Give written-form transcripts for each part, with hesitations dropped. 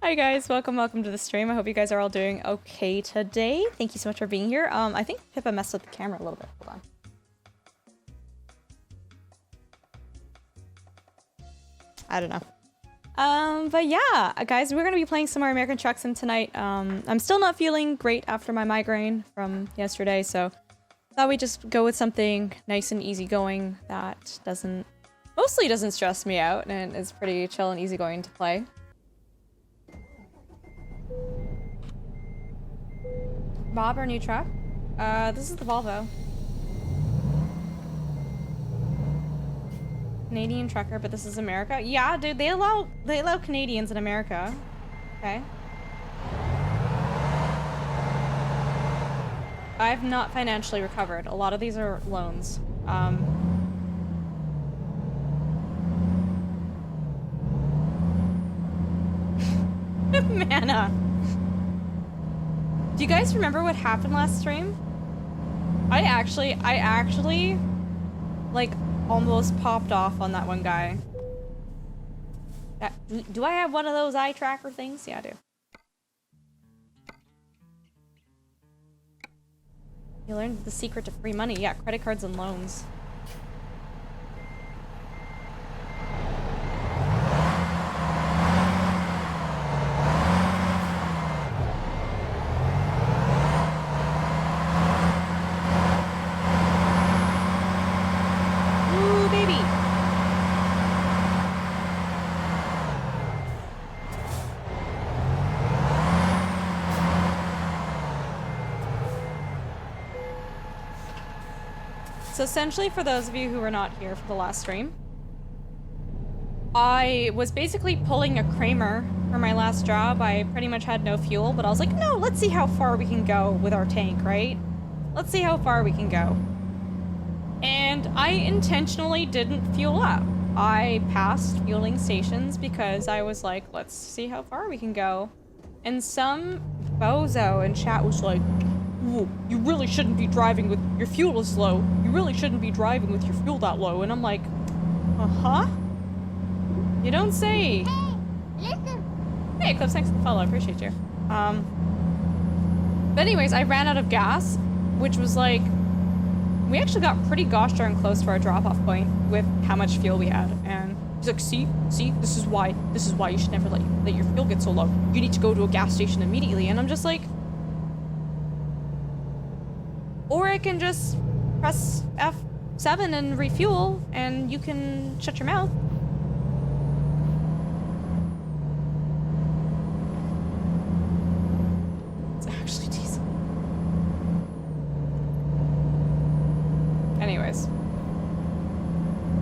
Hi guys, welcome to the stream. I hope you guys are all doing okay today. Thank you so much for being here. I think Pippa messed with the camera a little bit. Hold on. I don't know. But yeah, guys, we're gonna be playing some more American Truck Sim tonight. I'm still not feeling great after my migraine from yesterday, so thought we'd just go with something nice and easygoing that mostly doesn't stress me out and is pretty chill and easygoing to play. Bob, our new truck? This is the Volvo. Canadian trucker, but this is America? Yeah, dude, they allow Canadians in America. Okay. I've not financially recovered. A lot of these are loans. Mana. Do you guys remember what happened last stream? I actually, like, almost popped off on that one guy. Do I have one of those eye tracker things? Yeah, I do. You learned the secret to free money. Yeah, credit cards and loans. So essentially, for those of you who were not here for the last stream, I was basically pulling a Kramer for my last job. I pretty much had no fuel, but I was like, no, let's see how far we can go with our tank, right? Let's see how far we can go. And I intentionally didn't fuel up. I passed fueling stations because I was like, let's see how far we can go. And some bozo in chat was like, ooh, you really shouldn't be driving with your fuel is low. You really shouldn't be driving with your fuel that low. And I'm like, uh-huh? You don't say. Hey, listen. Hey, Eclipse, thanks for the follow. I appreciate you. But anyways, I ran out of gas, which was like, we actually got pretty gosh darn close to our drop-off point with how much fuel we had. And he's like, see, this is why you should never let your fuel get so low. You need to go to a gas station immediately. And I'm just like, or I can just press F7 and refuel, and you can shut your mouth. It's actually decent. Anyways.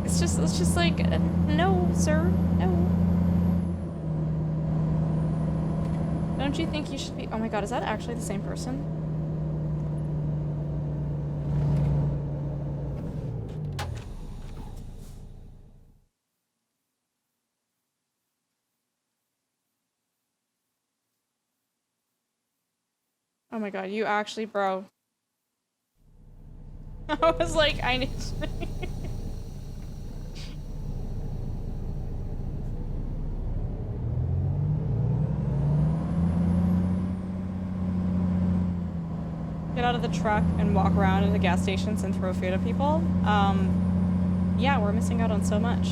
It's just like, no, sir, no. Don't you think you should be— oh my god, is that actually the same person? Oh my god, you actually, bro. I was like, I need to... Get out of the truck and walk around at the gas stations and throw food at people. Yeah, we're missing out on so much.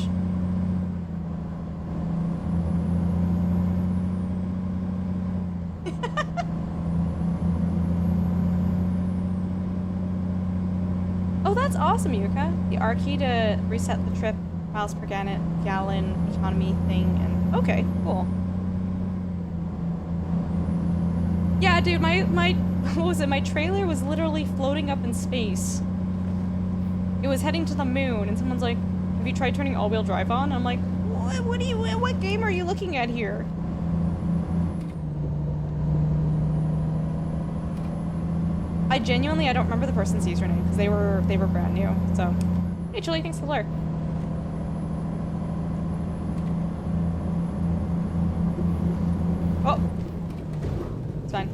Oh, that's awesome, Yuka. The R key to reset the trip, miles per gallon autonomy thing, and okay, cool. Yeah, dude, my what was it? My trailer was literally floating up in space. It was heading to the moon, and someone's like, "Have you tried turning all-wheel drive on?" I'm like, what game are you looking at here? I don't remember the person's username because they were brand new. So, hey Julie, thanks for the lurk. Oh, it's fine.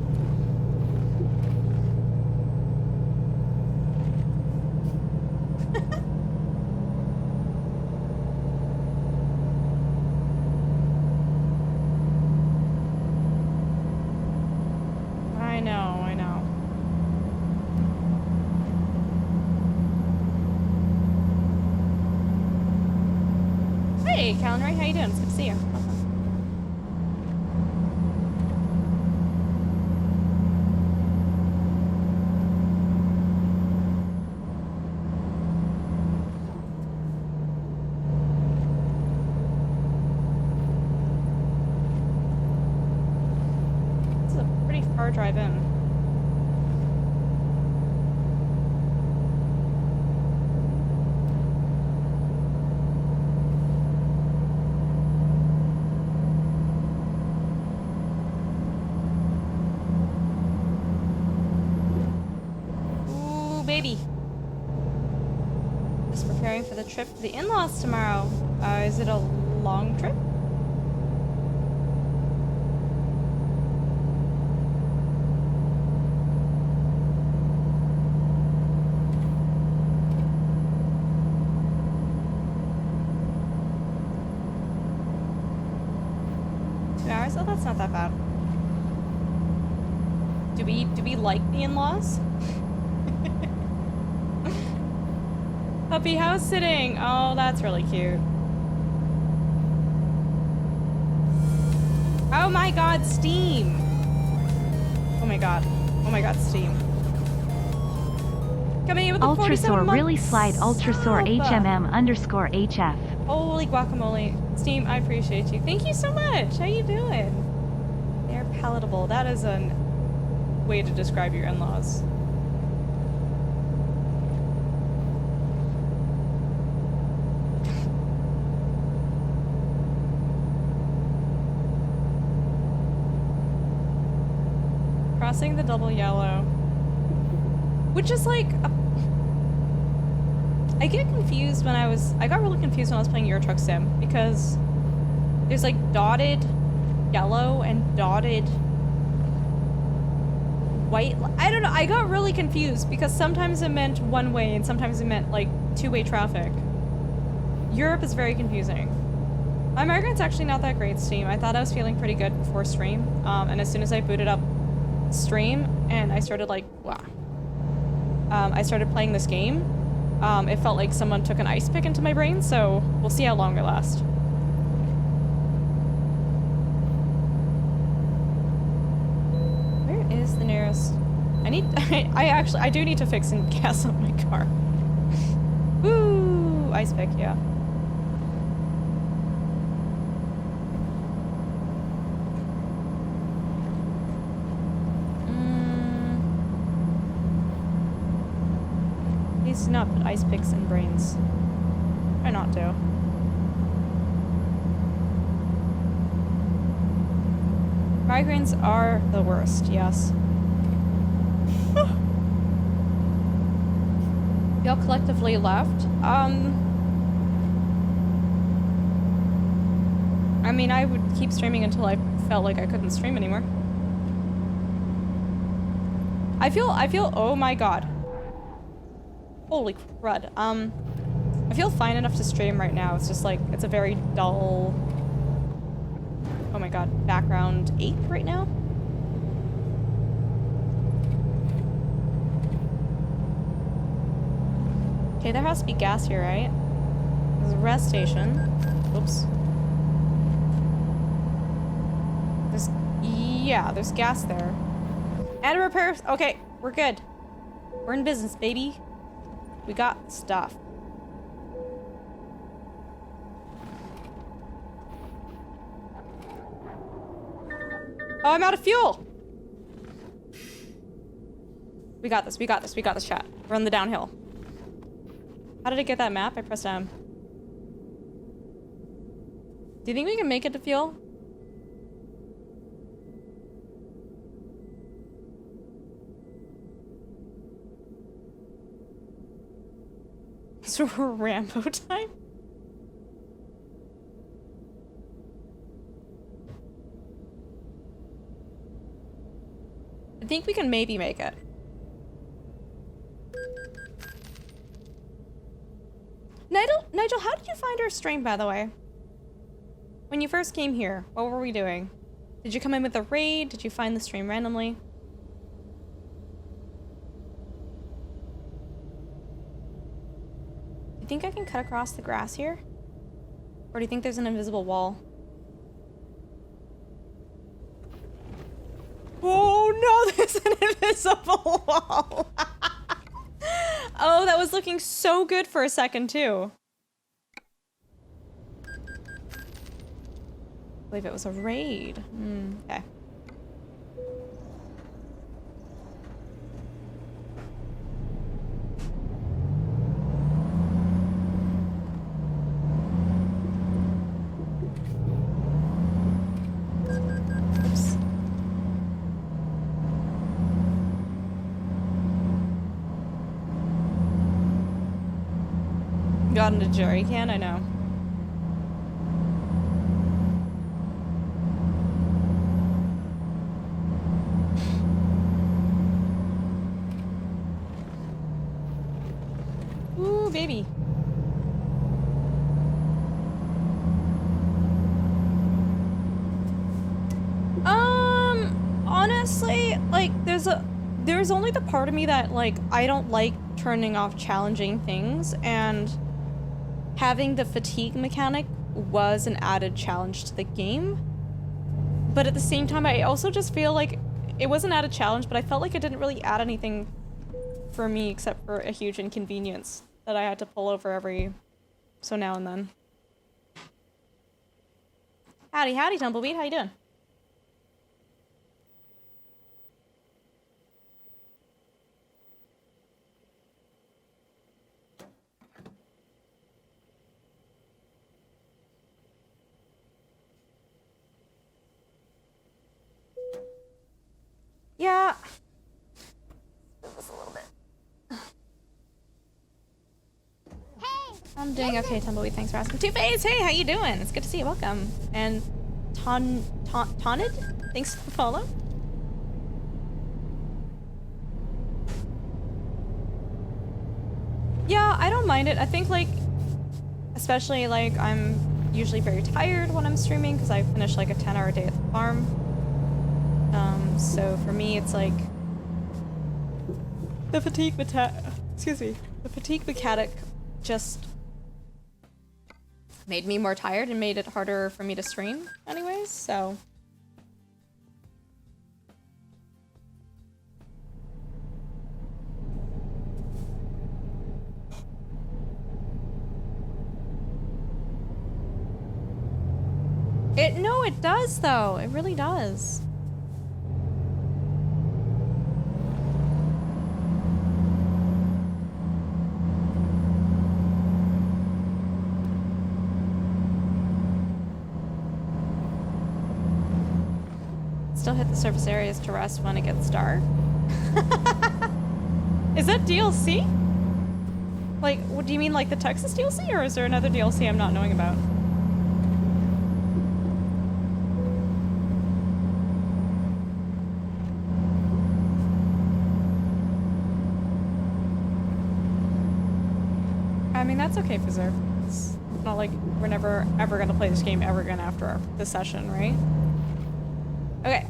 you doing? It's good to see you. This is a pretty far drive in. Baby. Just preparing for the trip to the in-laws tomorrow. Is it a long trip? $2? Oh, that's not that bad. Do we like the in-laws? Puppy house sitting. Oh, that's really cute. Oh my god, Steam. Oh my god. Oh my god, Steam. Coming in with the 47 months. Really slide Ultrasaur HMM_HF. Holy guacamole. Steam, I appreciate you. Thank you so much. How you doing? They're palatable. That is a way to describe your in-laws. Crossing the double yellow. Which is like I get confused when I got really confused when I was playing Euro Truck Sim because there's like dotted yellow and dotted white. I don't know. I got really confused because sometimes it meant one way and sometimes it meant like two-way traffic. Europe is very confusing. My migrant's actually not that great, Steam. I thought I was feeling pretty good before stream, and as soon as I booted up stream and I started like I started playing this game, it felt like someone took an ice pick into my brain, so we'll see how long it lasts. Where is the nearest? I do need to fix some gas on my car. Woo! Ice pick, yeah. Do not put ice picks in brains. Try not to. Migraines are the worst, yes. We all collectively left. I mean, I would keep streaming until I felt like I couldn't stream anymore. I feel, oh my god. Holy crud. I feel fine enough to stream right now. It's just like, it's a very dull, oh my god, background ache right now. Okay, there has to be gas here, right? There's a rest station. Oops. There's gas there. And a repair. Okay, we're good. We're in business, baby. We got stuff. Oh, I'm out of fuel! We got this, we got this, we got this, chat. We're on the downhill. How did I get that map? I pressed M. Do you think we can make it to fuel? So we're Rambo time? I think we can maybe make it. Nigel, how did you find our stream, by the way? When you first came here, what were we doing? Did you come in with a raid? Did you find the stream randomly? You think I can cut across the grass here? Or do you think there's an invisible wall? Oh no, there's an invisible wall! Oh, that was looking so good for a second too. I believe it was a raid. Okay. Oops. Got into jerry can, I know. Ooh, baby. Honestly, like, there's only the part of me that, like, I don't like turning off challenging things, and having the fatigue mechanic was an added challenge to the game. But at the same time, I also just feel like it was an added challenge, but I felt like it didn't really add anything for me except for a huge inconvenience that I had to pull over every so now and then. Howdy, howdy, Tumbleweed. How you doing? Yeah. Just a little bit. Hey! I'm doing okay, Tumbleweed. Thanks for asking. Two-Face, hey, how you doing? It's good to see you. Welcome. And Tonid, thanks for the follow. Yeah, I don't mind it. I think, like, especially, like, I'm usually very tired when I'm streaming because I finish, like, a 10-hour day at the farm. So for me, it's like the fatigue mechanic just made me more tired and made it harder for me to stream anyways, so. No, it does though. It really does. Still hit the surface areas to rest when it gets dark. Is that DLC? Like, what do you mean, like the Texas DLC, or is there another DLC I'm not knowing about? I mean, that's okay, Preserve. It's not like we're never ever gonna play this game ever again after this session, right? Okay,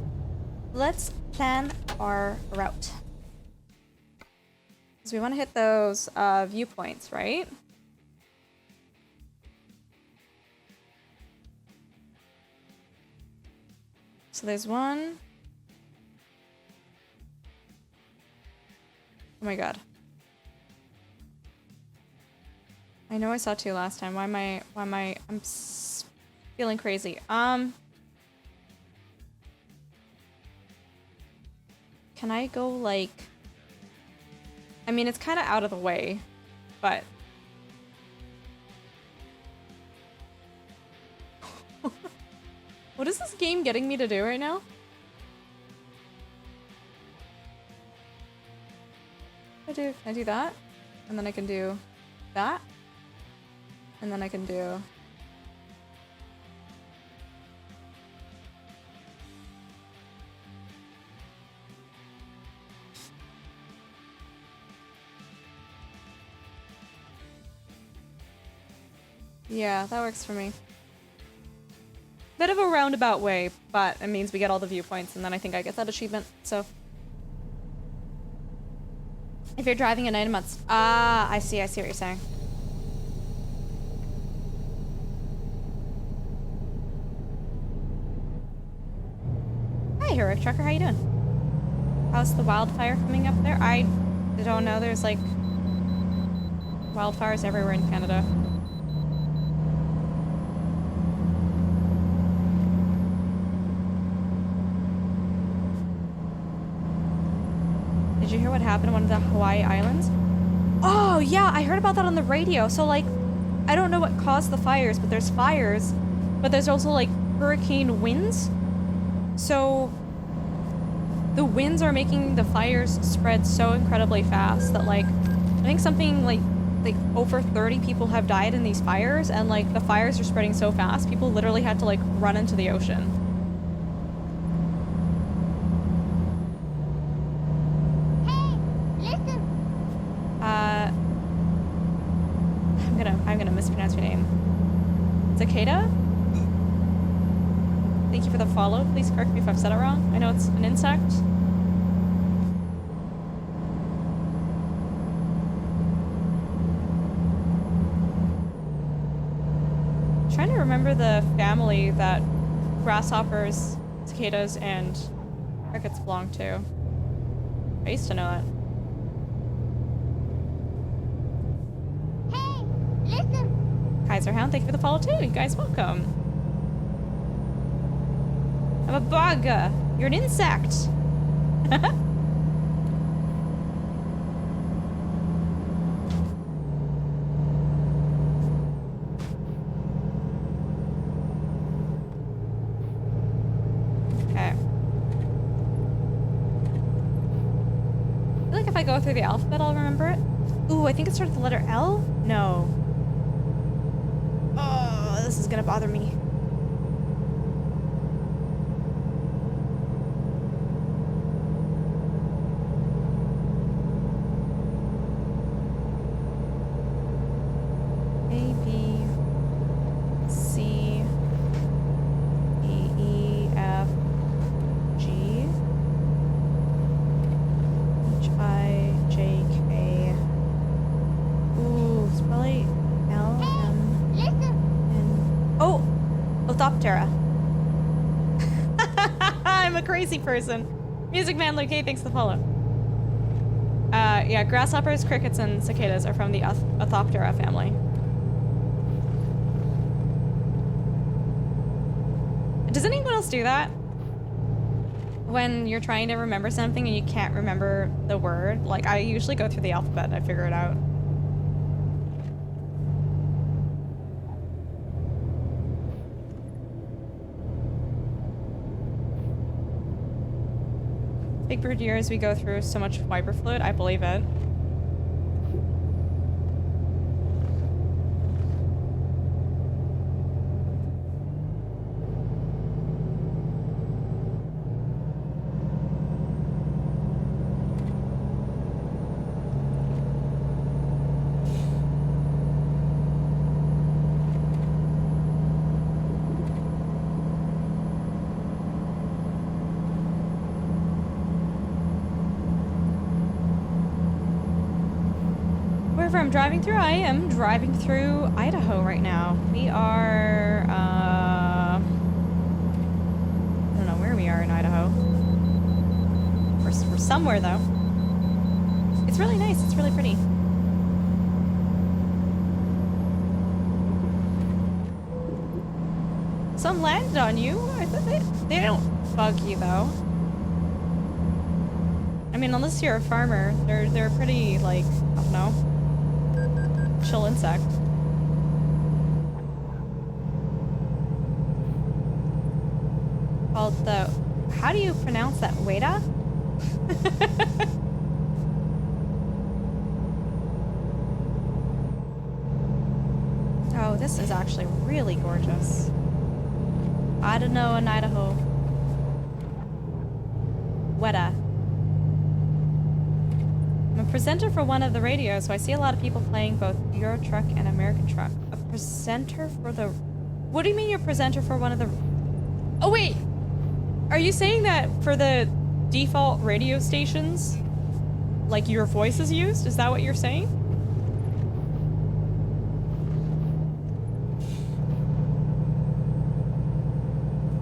let's plan our route. Because we want to hit those viewpoints, right? So there's one. Oh my god. I know I saw two last time. Why am I, feeling crazy. Can I go, like... I mean, it's kind of out of the way, but... What is this game getting me to do right now? Can I do that? And then I can do that? And then I can do... Yeah, that works for me. Bit of a roundabout way, but it means we get all the viewpoints, and then I think I get that achievement, so... If you're driving at 9 months... Ah, I see what you're saying. Hi, Heroic Trucker. How you doing? How's the wildfire coming up there? I don't know. There's like wildfires everywhere in Canada. Did you hear what happened in one of the Hawaii Islands? Oh, yeah, I heard about that on the radio. So, like, I don't know what caused the fires, but there's fires. But there's also, like, hurricane winds. So, the winds are making the fires spread so incredibly fast that, like, I think something like over 30 people have died in these fires. And, like, the fires are spreading so fast, people literally had to, like, run into the ocean. I'm gonna mispronounce your name. Cicada? Thank you for the follow. Please correct me if I've said it wrong. I know it's an insect. I'm trying to remember the family that grasshoppers, cicadas, and crickets belong to. I used to know that. Kaiserhound, thank you for the follow too. You guys, welcome. I'm a bug. You're an insect. Okay. I feel like if I go through the alphabet, I'll remember it. Ooh, I think it starts with the letter L? No. Oh, this is gonna bother me. A, B, C, D, E, F, G, H, I, J, K. Ooh, it's probably L, M, N. Oh! Orthoptera. I'm a crazy person. Music Man Luke, hey, thanks for the follow. Yeah, grasshoppers, crickets, and cicadas are from the Orthoptera family. Does anyone else do that? When you're trying to remember something and you can't remember the word? Like, I usually go through the alphabet and I figure it out. Big Bird years we go through so much fiber fluid, I believe it. Wherever I'm driving through, I am driving through Idaho right now. We are, I don't know where we are in Idaho. We're somewhere though. It's really nice, it's really pretty. Some landed on you. I thought they don't bug you though. I mean, unless you're a farmer, they're pretty, like, I don't know, chill insect. Called the, how do you pronounce that? Weta? Oh, this is actually really gorgeous. I don't know in Idaho. Weta. I'm a presenter for one of the radios, so I see a lot of people playing both Euro Truck and American Truck. A presenter for the... What do you mean you're a presenter for one of the... Oh, wait! Are you saying that for the default radio stations, like, your voice is used? Is that what you're saying?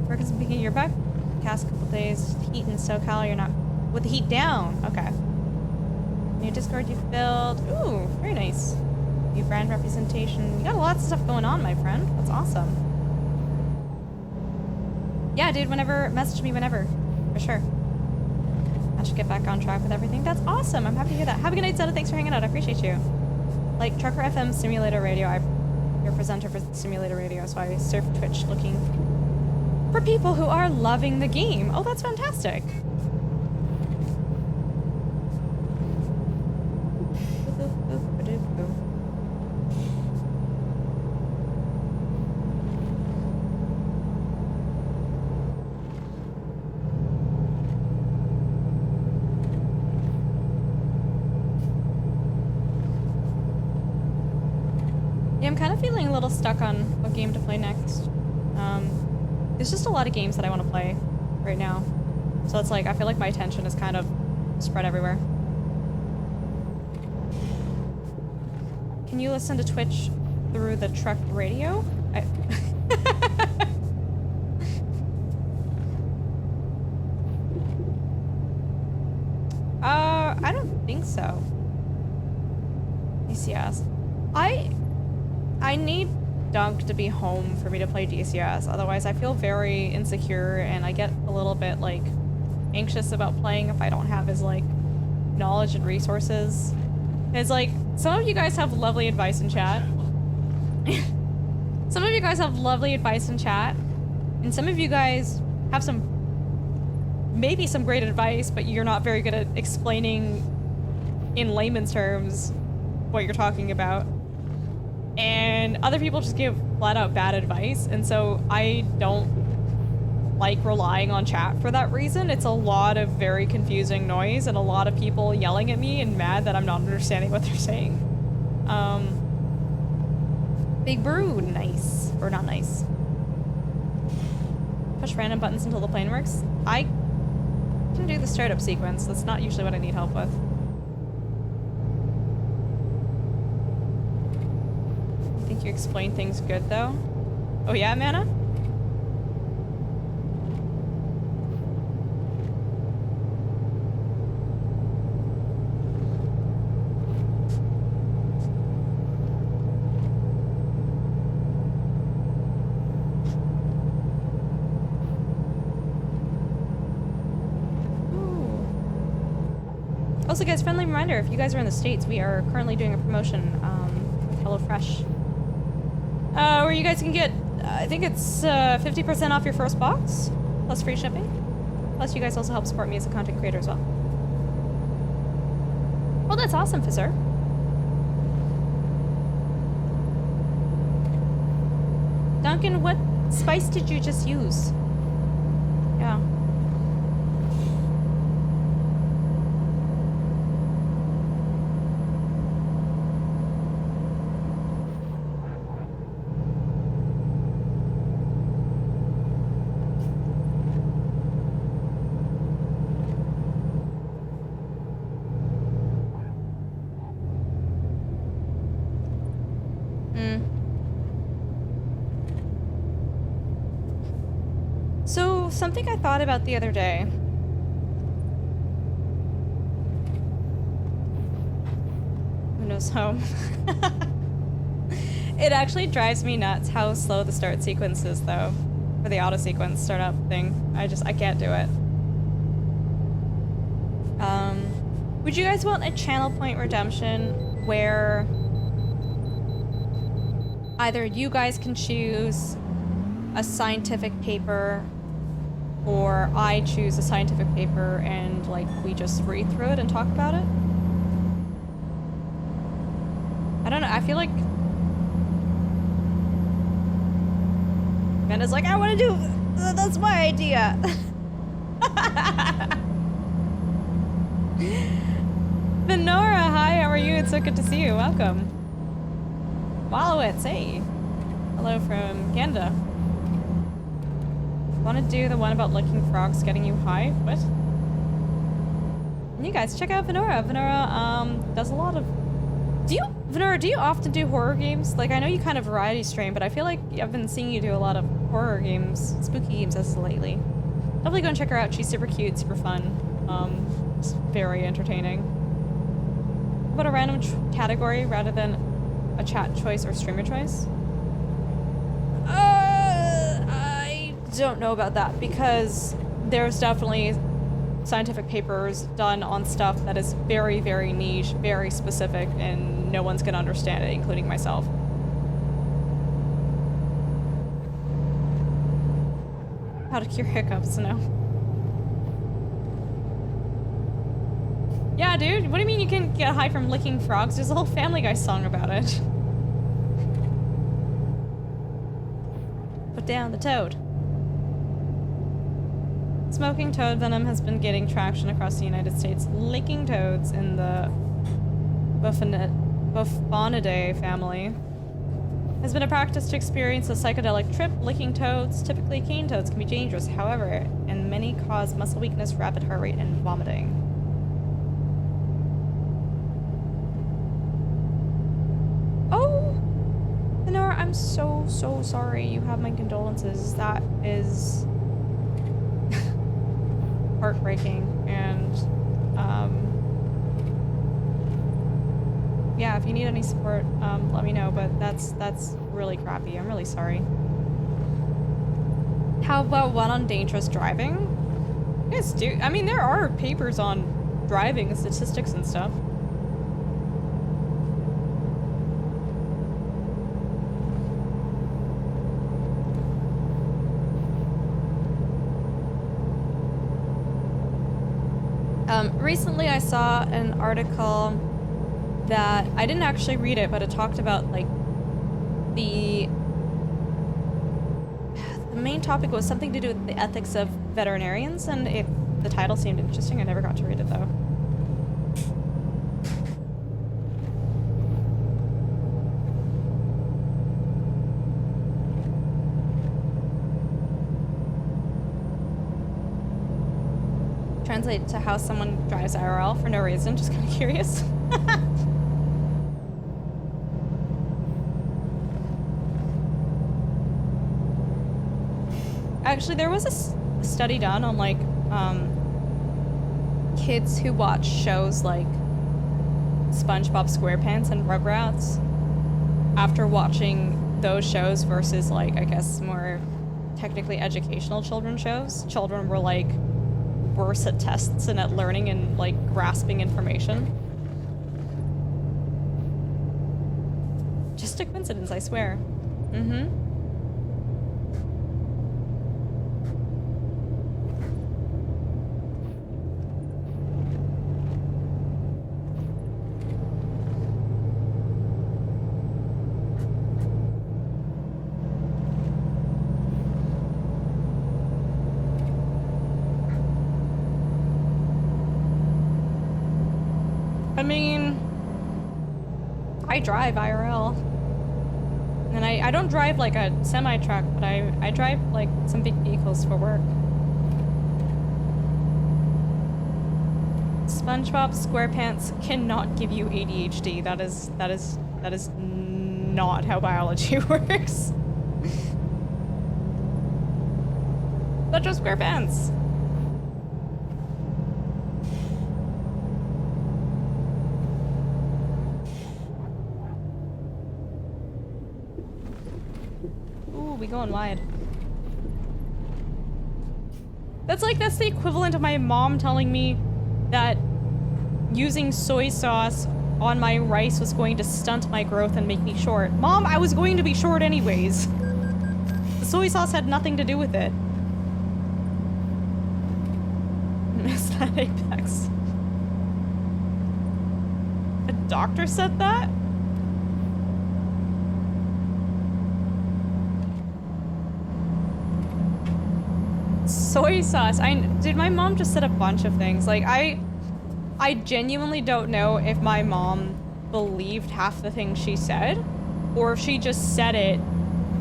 Ferguson's picking your back. overcast a couple days. Heat in SoCal, you're not... With the heat down. Okay. New Discord you built. Ooh, very nice. New brand representation. You got lots of stuff going on, my friend. That's awesome. Yeah, dude, whenever. Message me whenever. For sure. I should get back on track with everything. That's awesome. I'm happy to hear that. Have a good night, Zeta. Thanks for hanging out. I appreciate you. Like Trucker FM Simulator Radio, I'm your presenter for Simulator Radio, so I surf Twitch looking for people who are loving the game. Oh, that's fantastic. Yeah, I'm kind of feeling a little stuck on what game to play next. There's just a lot of games that I want to play right now. So it's like, I feel like my attention is kind of spread everywhere. Can you listen to Twitch through the truck radio? I don't think so. DCS. I need Dunk to be home for me to play DCS. Otherwise, I feel very insecure and I get a little bit, like, anxious about playing if I don't have his, like, knowledge and resources. It's like, some of you guys have lovely advice in chat. Some of you guys have lovely advice in chat. And some of you guys have maybe some great advice, but you're not very good at explaining in layman's terms what you're talking about. And other people just give flat out bad advice, and so I don't like relying on chat for that reason. It's a lot of very confusing noise and a lot of people yelling at me and mad that I'm not understanding what they're saying. Big Brew, nice. Or not nice. Push random buttons until the plane works. I can do the startup sequence. That's not usually what I need help with. I think you explain things good, though. Oh yeah, Mana? Also, guys, friendly reminder, if you guys are in the States, we are currently doing a promotion with HelloFresh. Where you guys can get, I think it's 50% off your first box, plus free shipping. Plus, you guys also help support me as a content creator as well. Well, that's awesome, Fizzer. Duncan, what spice did you just use? Yeah. Something I thought about the other day. Windows Home. It actually drives me nuts how slow the start sequence is, though. For the auto sequence startup thing. I can't do it. Would you guys want a channel point redemption where either you guys can choose a scientific paper or I choose a scientific paper and, like, we just read through it and talk about it? I don't know, I feel like... Amanda's like, I want to do... That's my idea! Venora, hi, how are you? It's so good to see you, welcome. Wallowitz, hey. Hello from Canada. Want to do the one about licking frogs getting you high? What? And you guys, check out Venora. Venora, does a lot of... Venora, do you often do horror games? Like, I know you kind of variety stream, but I feel like I've been seeing you do a lot of horror games, spooky games as of lately. Definitely go and check her out. She's super cute, super fun. Just very entertaining. How about a random category rather than a chat choice or streamer choice? I don't know about that because there's definitely scientific papers done on stuff that is very, very niche, very specific, and no one's gonna understand it, including myself. How to cure hiccups, no. Yeah, dude, what do you mean you can get high from licking frogs? There's a whole Family Guy song about it. Put down the toad. Smoking toad venom has been getting traction across the United States. Licking toads in the Buffonidae family has been a practice to experience a psychedelic trip. Licking toads, typically cane toads, can be dangerous, however, and many cause muscle weakness, rapid heart rate, and vomiting. Oh! Lenora, I'm so sorry. You have my condolences. That is heartbreaking, and yeah, if you need any support, let me know, but that's really crappy. I'm really sorry. How about one on dangerous driving? Yes, dude. I mean, there are papers on driving and statistics and stuff. Recently I saw an article that I didn't actually read it, but it talked about like the main topic was something to do with the ethics of veterinarians, and the title seemed interesting. I never got to read it though. Translate to how someone drives IRL for no reason, just kind of curious. Actually, there was a study done on like kids who watch shows like SpongeBob SquarePants and Rugrats after watching those shows versus like, I guess, more technically educational children's shows. Children were like worse at tests and at learning and like grasping information. Just a coincidence, I swear. I mean, I drive IRL. And I don't drive like a semi-truck, but I drive like some big vehicles for work. SpongeBob SquarePants cannot give you ADHD. That is not how biology works. SpongeBob SquarePants. We going wide. That's the equivalent of my mom telling me that using soy sauce on my rice was going to stunt my growth and make me short. Mom, I was going to be short anyways. The soy sauce had nothing to do with it. Missed that Apex. A doctor said that? Soy sauce. Dude, my mom just said a bunch of things. Like, I genuinely don't know if my mom believed half the things she said, or if she just said it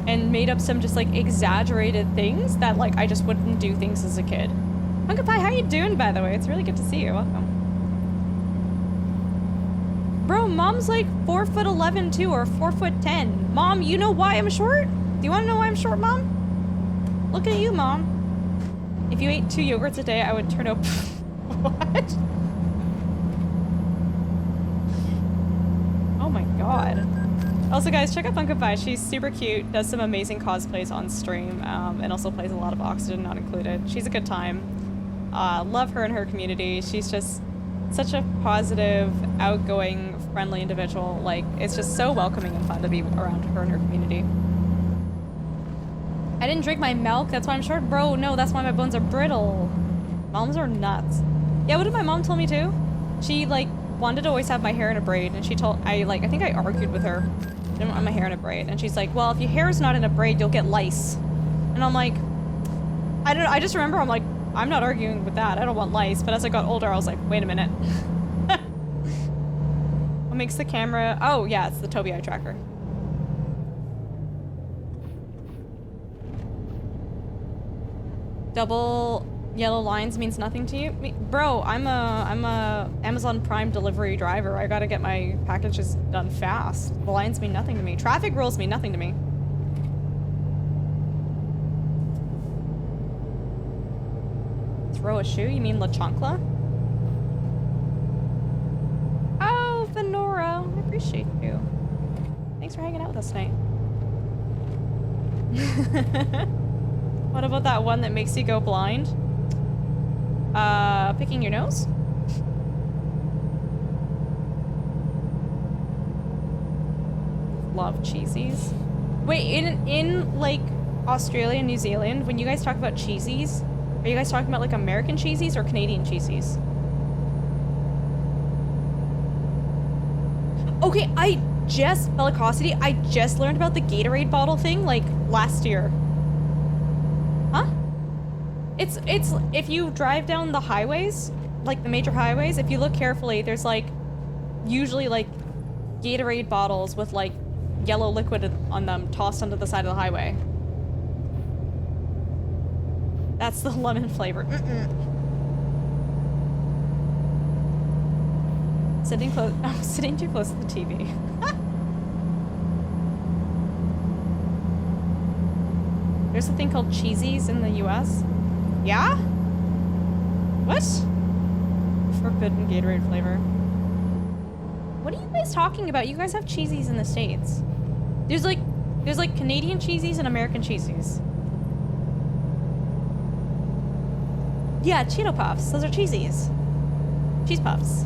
and made up some just, like, exaggerated things that, like, I just wouldn't do things as a kid. Uncle Pie, how you doing, by the way? It's really good to see you. Welcome. Bro, mom's, like, 4'11", too, or 4'10". Mom, you know why I'm short? Do you want to know why I'm short, Mom? Look at you, Mom. If you ate 2 yogurts a day, I would turn up. What? Oh my god. Also, guys, check out Funko Pie. She's super cute, does some amazing cosplays on stream, and also plays a lot of Oxygen Not Included. She's a good time. Love her and her community. She's just such a positive, outgoing, friendly individual. Like, it's just so welcoming and fun to be around her and her community. I didn't drink my milk, that's why I'm short. Bro, no, that's why my bones are brittle. Moms are nuts. Yeah, what did my mom tell me too? She, like, wanted to always have my hair in a braid, and she told, I think I argued with her. I didn't want my hair in a braid, and she's like, well, if your hair is not in a braid, you'll get lice. And I'm like, I don't know, I just remember I'm like, I'm not arguing with that, I don't want lice, but as I got older, I was like, wait a minute. What makes the camera, oh yeah, it's the Tobii eye tracker. Double yellow lines means nothing to you? Bro, I'm a Amazon Prime delivery driver. I gotta get my packages done fast. The lines mean nothing to me. Traffic rules mean nothing to me. Throw a shoe? You mean La Chancla? Oh, Venora. I appreciate you. Thanks for hanging out with us tonight. What about that one that makes you go blind? Picking your nose? Love cheesies. Wait, in like Australia and New Zealand, when you guys talk about cheesies, are you guys talking about like American cheesies or Canadian cheesies? Okay, Bellicosity, I just learned about the Gatorade bottle thing like last year. Huh? It's if you drive down the highways, like the major highways, if you look carefully, there's like usually like Gatorade bottles with like yellow liquid on them tossed onto the side of the highway. That's the lemon flavor. I'm sitting too close to the TV. There's a thing called cheesies in the US. Yeah? What? Forbidden Gatorade flavor. What are you guys talking about? You guys have cheesies in the States. There's like Canadian cheesies and American cheesies. Yeah, Cheeto Puffs. Those are cheesies. Cheese Puffs.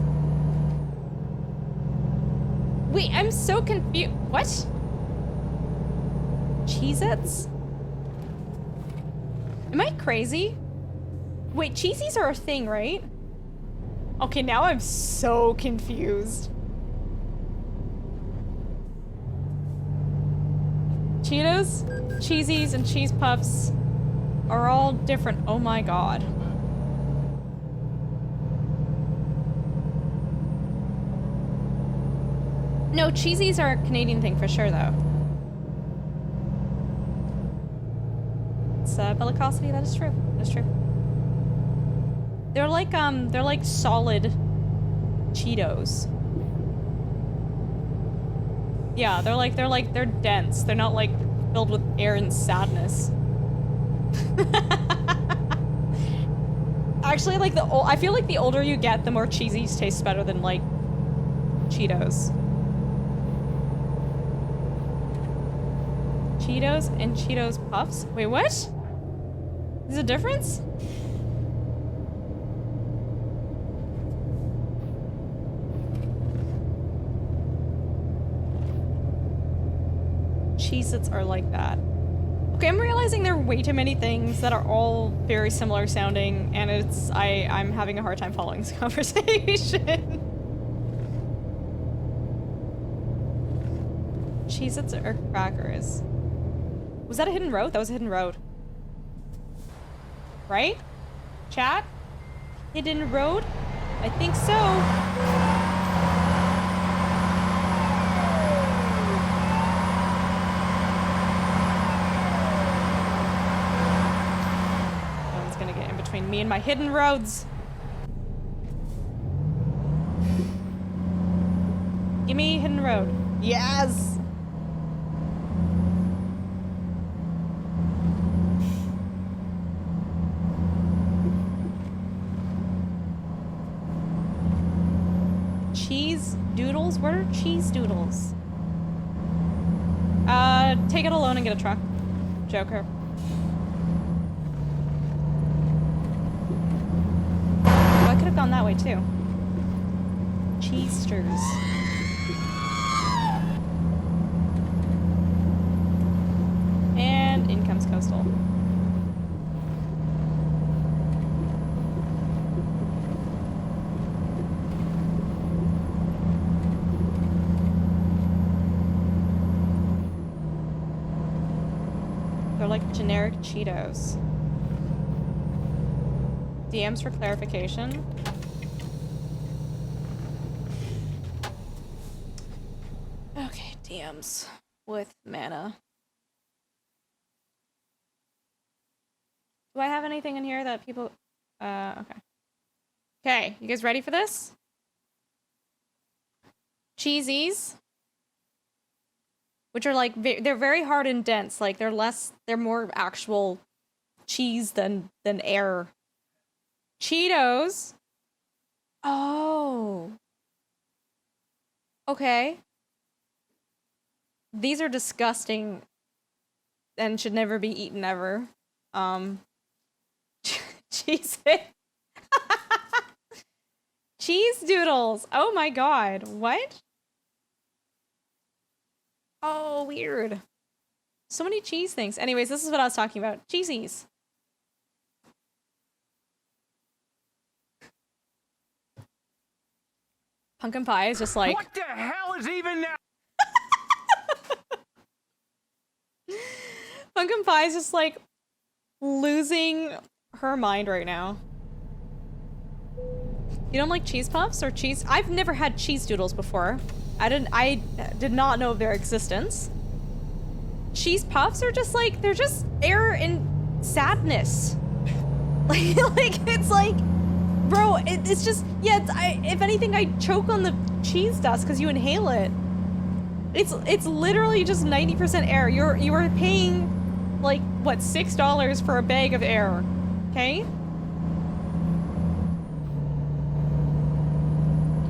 Wait, I'm so confused. What? Cheez-Its? Am I crazy? Wait, cheesies are a thing, right? Okay, now I'm so confused. Cheetos, cheesies, and cheese puffs are all different. Oh my god. No, cheesies are a Canadian thing for sure, though. It's Bellicosity, that is true. That's true. They're like solid Cheetos. Yeah, they're dense. They're not like filled with air and sadness. Actually, like I feel like the older you get, the more cheesies taste better than like Cheetos. Cheetos and Cheetos Puffs? Wait, what? There's a difference? Cheez-Its are like that. Okay, I'm realizing there are way too many things that are all very similar sounding, and I'm having a hard time following this conversation. Cheez-Its are crackers. Was that a hidden road? That was a hidden road. Right? Chat? Hidden road? I think so. No one's gonna get in between me and my hidden roads. Give me hidden road. Yes! doodles? What are cheese doodles? Take it alone and get a truck. Joker. Oh, I could have gone that way too. Cheesters. And in comes Coastal. They're like generic Cheetos. DMs for clarification. Okay, DMs with mana. Do I have anything in here that people... okay. Okay, you guys ready for this? Cheesies. Which are like, they're very hard and dense. Like, they're more actual cheese than air. Cheetos. Oh. Okay. These are disgusting and should never be eaten ever. Cheese. Cheese doodles. Oh my god. What? Oh, weird. So many cheese things. Anyways, this is what I was talking about. Cheesies. Pumpkin pie is just like... What the hell is even now? Pumpkin pie is just like losing her mind right now. You don't like cheese puffs or cheese? I've never had cheese doodles before. I did not know of their existence. Cheese puffs are just like, they're just air and sadness. like it's like, bro, it's just, yeah, if anything, I choke on the cheese dust because you inhale it. It's literally just 90% air. You are paying like what, $6 for a bag of air, okay?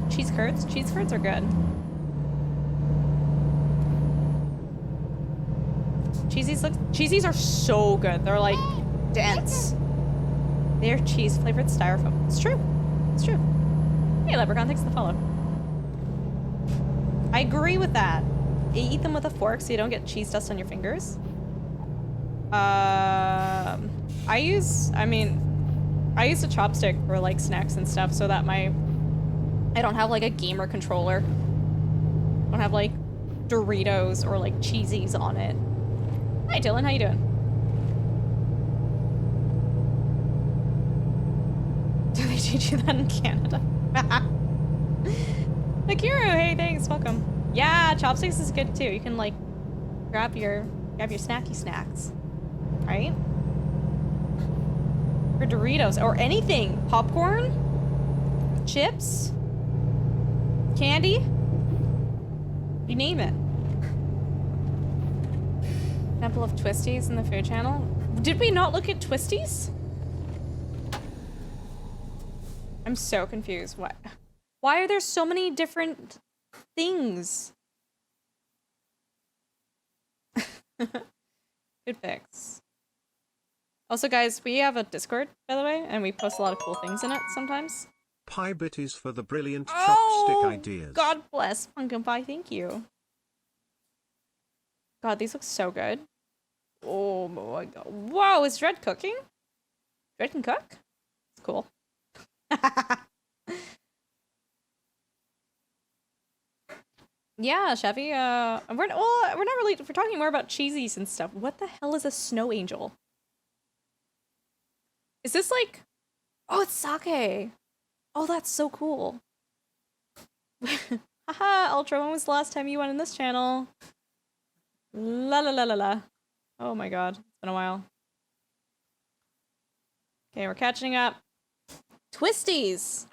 Cheese curds? Cheese curds are good. Cheesies are so good. They're like dense. They're cheese flavored styrofoam. It's true. It's true. Hey, Leprechaun, thanks for the follow. I agree with that. You eat them with a fork so you don't get cheese dust on your fingers. I use a chopstick for like snacks and stuff so that I don't have like a gamer controller. I don't have like Doritos or like cheesies on it. Hi Dylan, how you doing? Do they teach you that in Canada? Nakiru, hey, thanks, welcome. Yeah, chopsticks is good too. You can like grab your snacky snacks, right? For Doritos or anything, popcorn, chips, candy, you name it. Example of Twisties in the food channel. Did we not look at Twisties? I'm so confused. What? Why are there so many different things? Good fix. Also, guys, we have a Discord, by the way, and we post a lot of cool things in it sometimes. Pie bitties for the brilliant chopstick ideas. God bless Pumpkin Pie, thank you. God, these look so good. Oh my god. Whoa, is Dread cooking? Dread can cook? It's cool. Yeah, Chevy, we're not really, we're talking more about cheesies and stuff. What the hell is a snow angel? Is this like, oh, it's sake. Oh, that's so cool. Haha, Ultra, when was the last time you went in this channel? La la la la la. Oh my god, it's been a while. Okay, we're catching up. Twisties!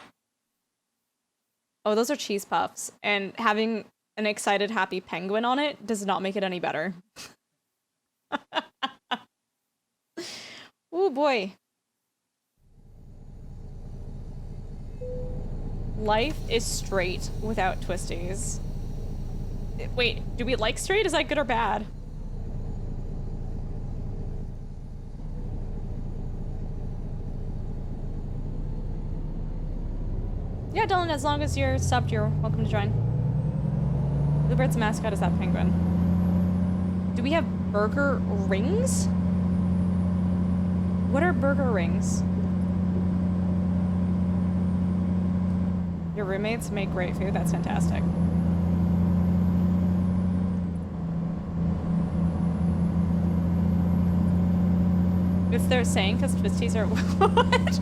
Oh, those are cheese puffs. And having an excited, happy penguin on it does not make it any better. Oh boy. life is straight without twisties. Wait, do we like straight? Is that good or bad? Yeah, Dylan, as long as you're subbed, you're welcome to join. Bluebird's mascot is that penguin. Do we have burger rings? What are burger rings? Your roommates make great food? That's fantastic. It's their saying because twisties are what?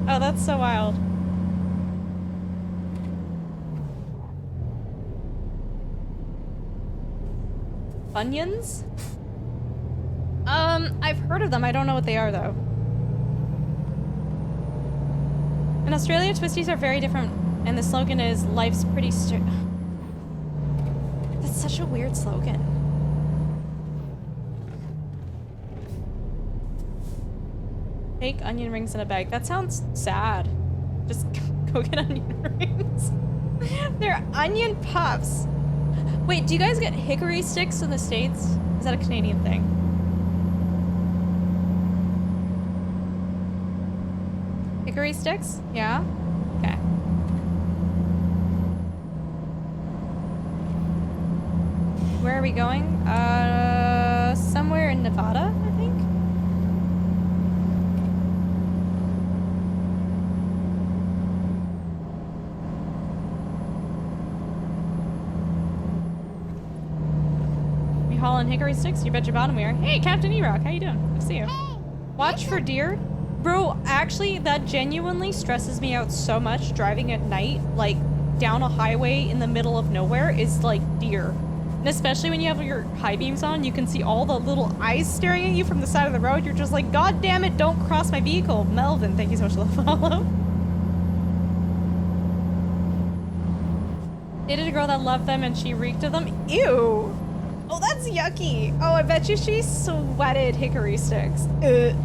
Oh, that's so wild. Onions? I've heard of them. I don't know what they are though. In Australia, twisties are very different, and the slogan is "Life's pretty straight." That's such a weird slogan. Fake onion rings in a bag. That sounds sad. Just go get onion rings. They're onion puffs. Wait, do you guys get hickory sticks in the States? Is that a Canadian thing? Hickory sticks? Yeah? Okay. Where are we going? Somewhere in Nevada, I think? We hauling hickory sticks? You bet your bottom we are. Hey, Captain E-Rock, how you doing? Good to see you. Watch for deer. Bro, actually, that genuinely stresses me out so much driving at night, like, down a highway in the middle of nowhere is, like, deer. And especially when you have your high beams on, you can see all the little eyes staring at you from the side of the road. You're just like, God damn it, don't cross my vehicle. Melvin, thank you so much for the follow. Dated a girl that loved them and she reeked of them. Ew. Oh, that's yucky. Oh, I bet you she sweated hickory sticks. Ew.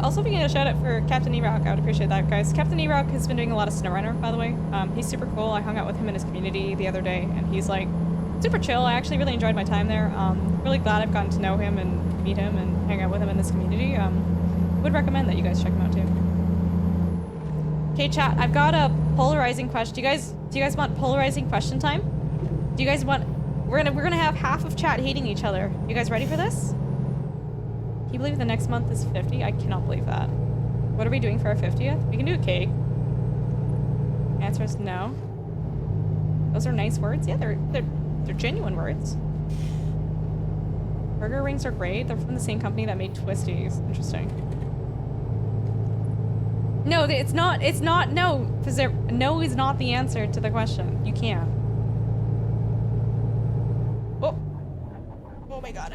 Also, if you can get a shout out for Captain E-Rock, I would appreciate that, guys. Captain E-Rock has been doing a lot of SnowRunner, by the way. He's super cool. I hung out with him in his community the other day, and he's like super chill. I actually really enjoyed my time there. Really glad I've gotten to know him and meet him and hang out with him in this community. Would recommend that you guys check him out too. Okay, chat. I've got a polarizing question. Do you guys want polarizing question time? Do you guys want? We're gonna have half of chat hating each other. You guys ready for this? Can you believe the next month is 50? I cannot believe that. What are we doing for our 50th? We can do a cake. Answer is no. Those are nice words. Yeah, they're genuine words. Burger rings are great. They're from the same company that made Twisties. Interesting. No, it's not no, because no is not the answer to the question. You can't. Oh. Oh my god.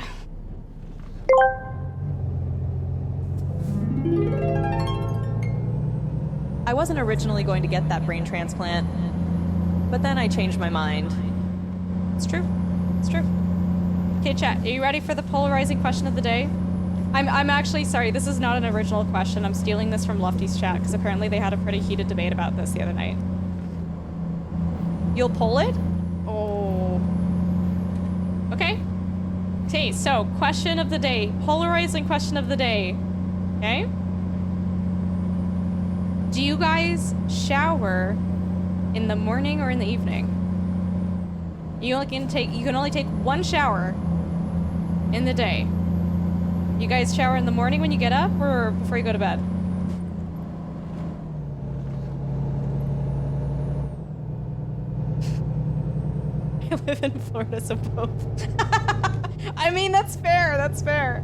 I wasn't originally going to get that brain transplant, but then I changed my mind. It's true. It's true. Okay, chat, are you ready for the polarizing question of the day? I'm actually sorry, this is not an original question. I'm stealing this from Lofty's chat, because apparently they had a pretty heated debate about this the other night. You'll poll it? Oh. Okay. Okay, so question of the day. Polarizing question of the day. Okay? Do you guys shower in the morning or in the evening? You can only take one shower in the day. You guys shower in the morning when you get up or before you go to bed? I live in Florida, so both. I mean, that's fair. That's fair.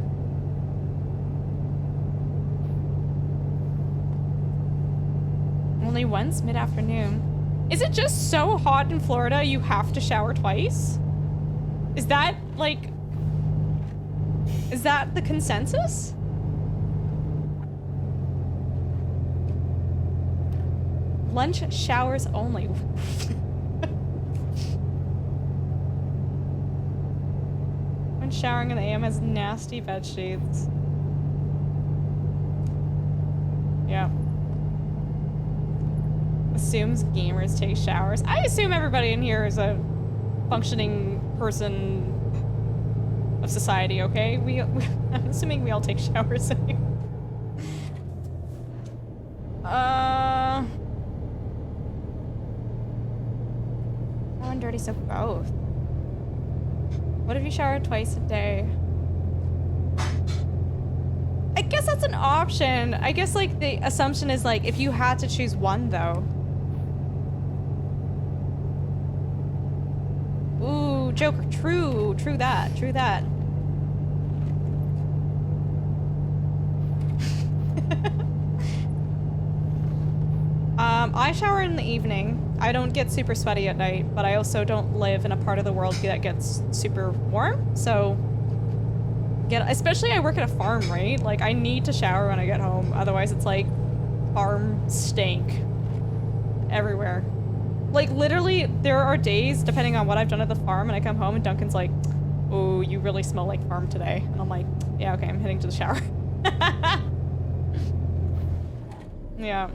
Only once mid-afternoon. Is it just so hot in Florida you have to shower twice? Is that, like... Is that the consensus? Lunch showers only. When showering in the AM has nasty bed sheets. Yeah. Assumes gamers take showers. I assume everybody in here is a functioning person of society, okay? I'm assuming we all take showers. How and dirty, so both. What if you shower twice a day? I guess that's an option. I guess like the assumption is like if you had to choose one though. Ooh, Joker, true that. I shower in the evening. I don't get super sweaty at night, but I also don't live in a part of the world that gets super warm, so especially I work at a farm, right? Like I need to shower when I get home, otherwise it's like farm stank everywhere. Like literally there are days, depending on what I've done at the farm, and I come home and Duncan's like, oh, you really smell like farm today. And I'm like, yeah, okay, I'm heading to the shower. Yeah.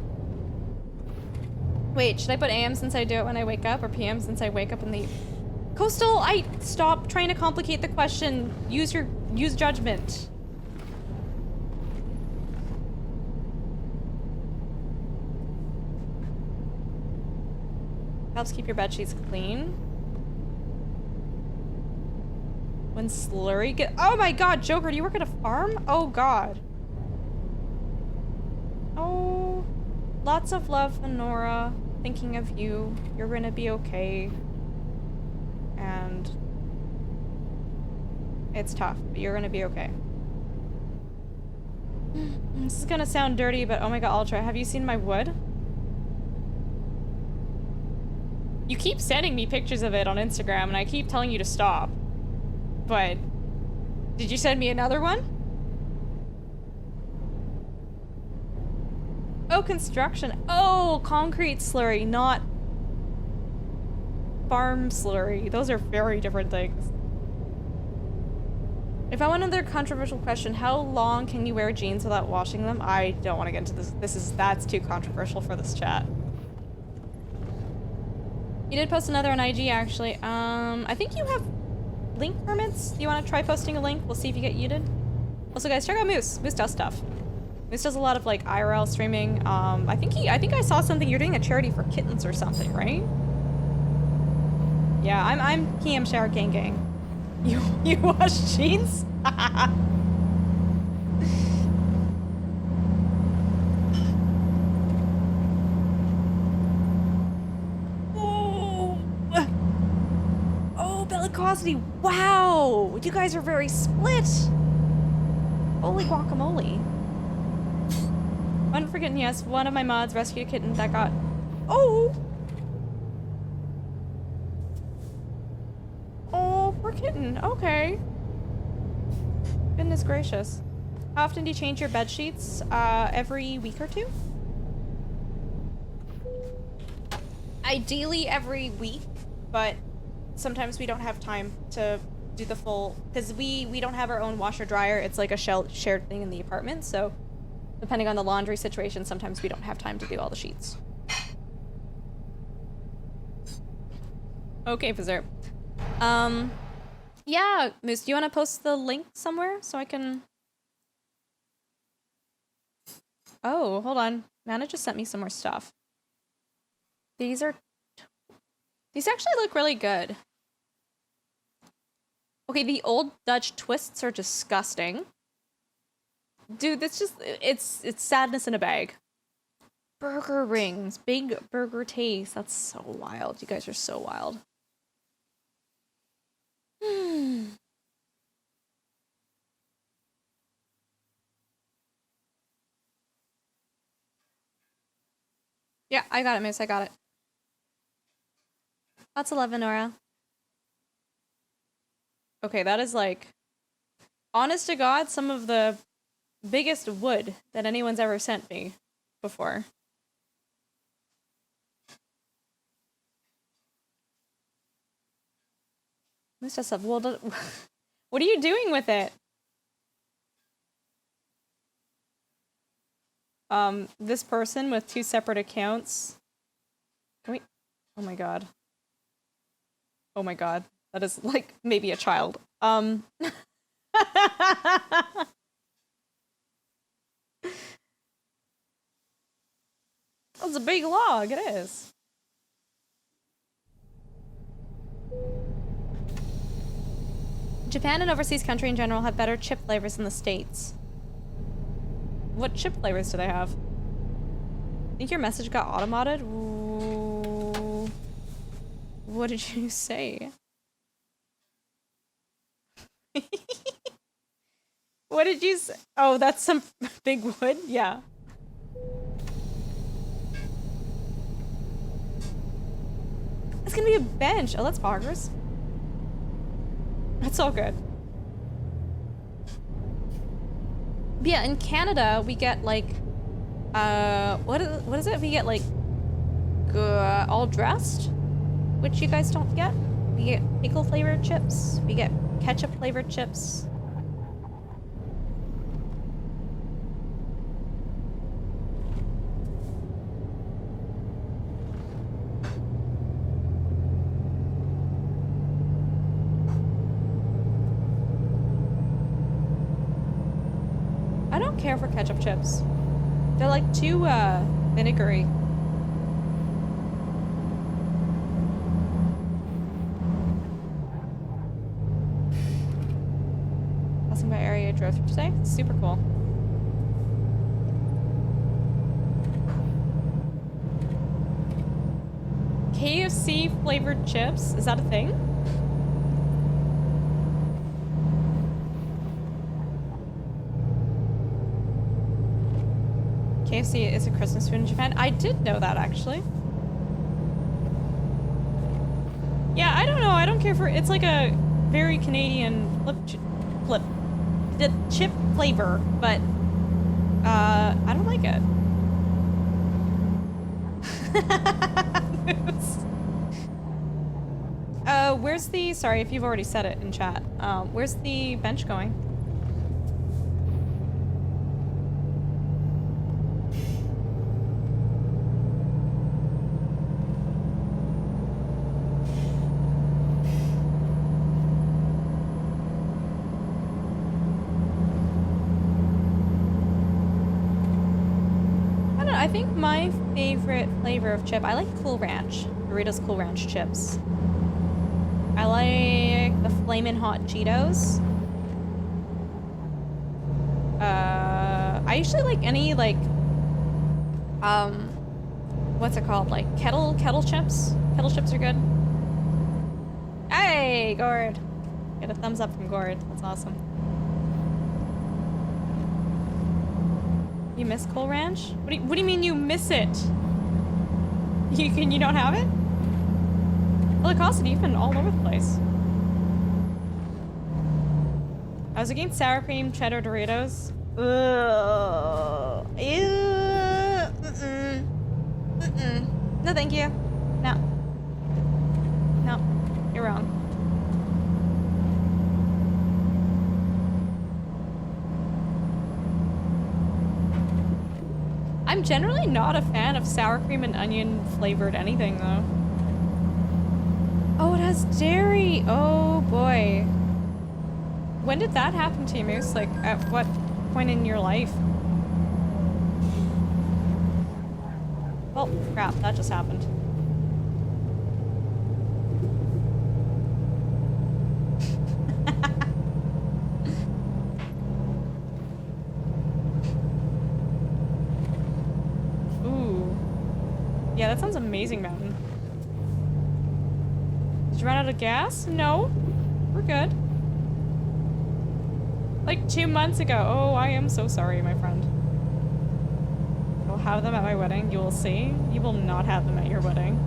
Wait, should I put AM since I do it when I wake up, or PM since I wake up in the... Coastal, stop trying to complicate the question. Use judgment. Helps keep your bed sheets clean. When slurry get... Oh my god, Joker, do you work at a farm? Oh god. Oh. Lots of love, Honora. Thinking of you. You're gonna be okay. And it's tough, but you're gonna be okay. This is gonna sound dirty, but oh my god, Ultra, have you seen my wood? You keep sending me pictures of it on Instagram, and I keep telling you to stop. But did you send me another one? Oh, construction. Oh, concrete slurry, not farm slurry. Those are very different things. If I want another controversial question, how long can you wear jeans without washing them? I don't want to get into this. That's too controversial for this chat. You did post another on IG, actually. I think you have link permits. Do you want to try posting a link? We'll see if you get yeeted. Also, guys, check out Moose. Moose does stuff. Moose does a lot of like IRL streaming. I think I saw something. You're doing a charity for kittens or something, right? Yeah, I'm PM Shower Gang. You wash jeans? Oh, Bellicosity. Wow, you guys are very split. Holy guacamole. Unforgotten, yes. One of my mods rescued a kitten that got... Oh! Oh, poor kitten. Okay. Goodness gracious. How often do you change your bed sheets? Every week or two? Ideally every week, but sometimes we don't have time to do the full... Because we don't have our own washer dryer. It's like a shared thing in the apartment, so... Depending on the laundry situation, sometimes we don't have time to do all the sheets. Okay, Fizzer. Yeah, Moose, do you want to post the link somewhere so I can... Oh, hold on. Nana just sent me some more stuff. These actually look really good. Okay, the old Dutch twists are disgusting. Dude, that's just, it's sadness in a bag. Burger rings, big burger taste. That's so wild. You guys are so wild. Yeah, I got it, Miss. I got it. Lots of love, Nora. Okay, that is like, honest to God, some of the biggest wood that anyone's ever sent me before. Moose does stuff. Well, What are you doing with it? This person with 2 separate accounts. Wait. Oh my god. Oh my god. That is like maybe a child. That's a big log, it is. Japan and overseas country in general have better chip flavors than the States. What chip flavors do they have? I think your message got automated? Ooh. What did you say? What did you say? Oh, that's some big wood? Yeah. It's gonna be a bench. Oh, that's boggers. That's all good. But yeah, in Canada, we get like, what is it? We get like, all dressed, which you guys don't get. We get pickle flavored chips. We get ketchup flavored chips. I don't care for ketchup chips. They're like too vinegary. Passing by area I drove through today. Super cool. KFC flavored chips? Is that a thing? KFC is a Christmas food in Japan. I did know that, actually. Yeah, I don't know. I don't care for... It's like a very Canadian chip flavor, but I don't like it. Where's the... Sorry if you've already said it in chat. Where's the bench going? I think my favorite flavor of chip, I like Cool Ranch. Doritos Cool Ranch chips. I like the Flamin' Hot Cheetos. I usually like any like, what's it called? Like kettle chips. Kettle chips are good. Hey, Gord. Get a thumbs up from Gord. That's awesome. You miss Cool Ranch? What do you mean you miss it? You don't have it? Well, Lacoste, you've been all over the place. I was against sour cream, cheddar, Doritos. Ugh. Ew. No, thank you. No. No, you're wrong. I'm generally not a fan of sour cream and onion flavored anything, though. Oh, it has dairy. Oh, boy. When did that happen to you, Moose? Like, at what point in your life? Oh, crap. That just happened. Yeah, that sounds amazing, Mountain. Did you run out of gas? No. We're good. Like 2 months ago. Oh, I am so sorry, my friend. I'll have them at my wedding. You will see. You will not have them at your wedding.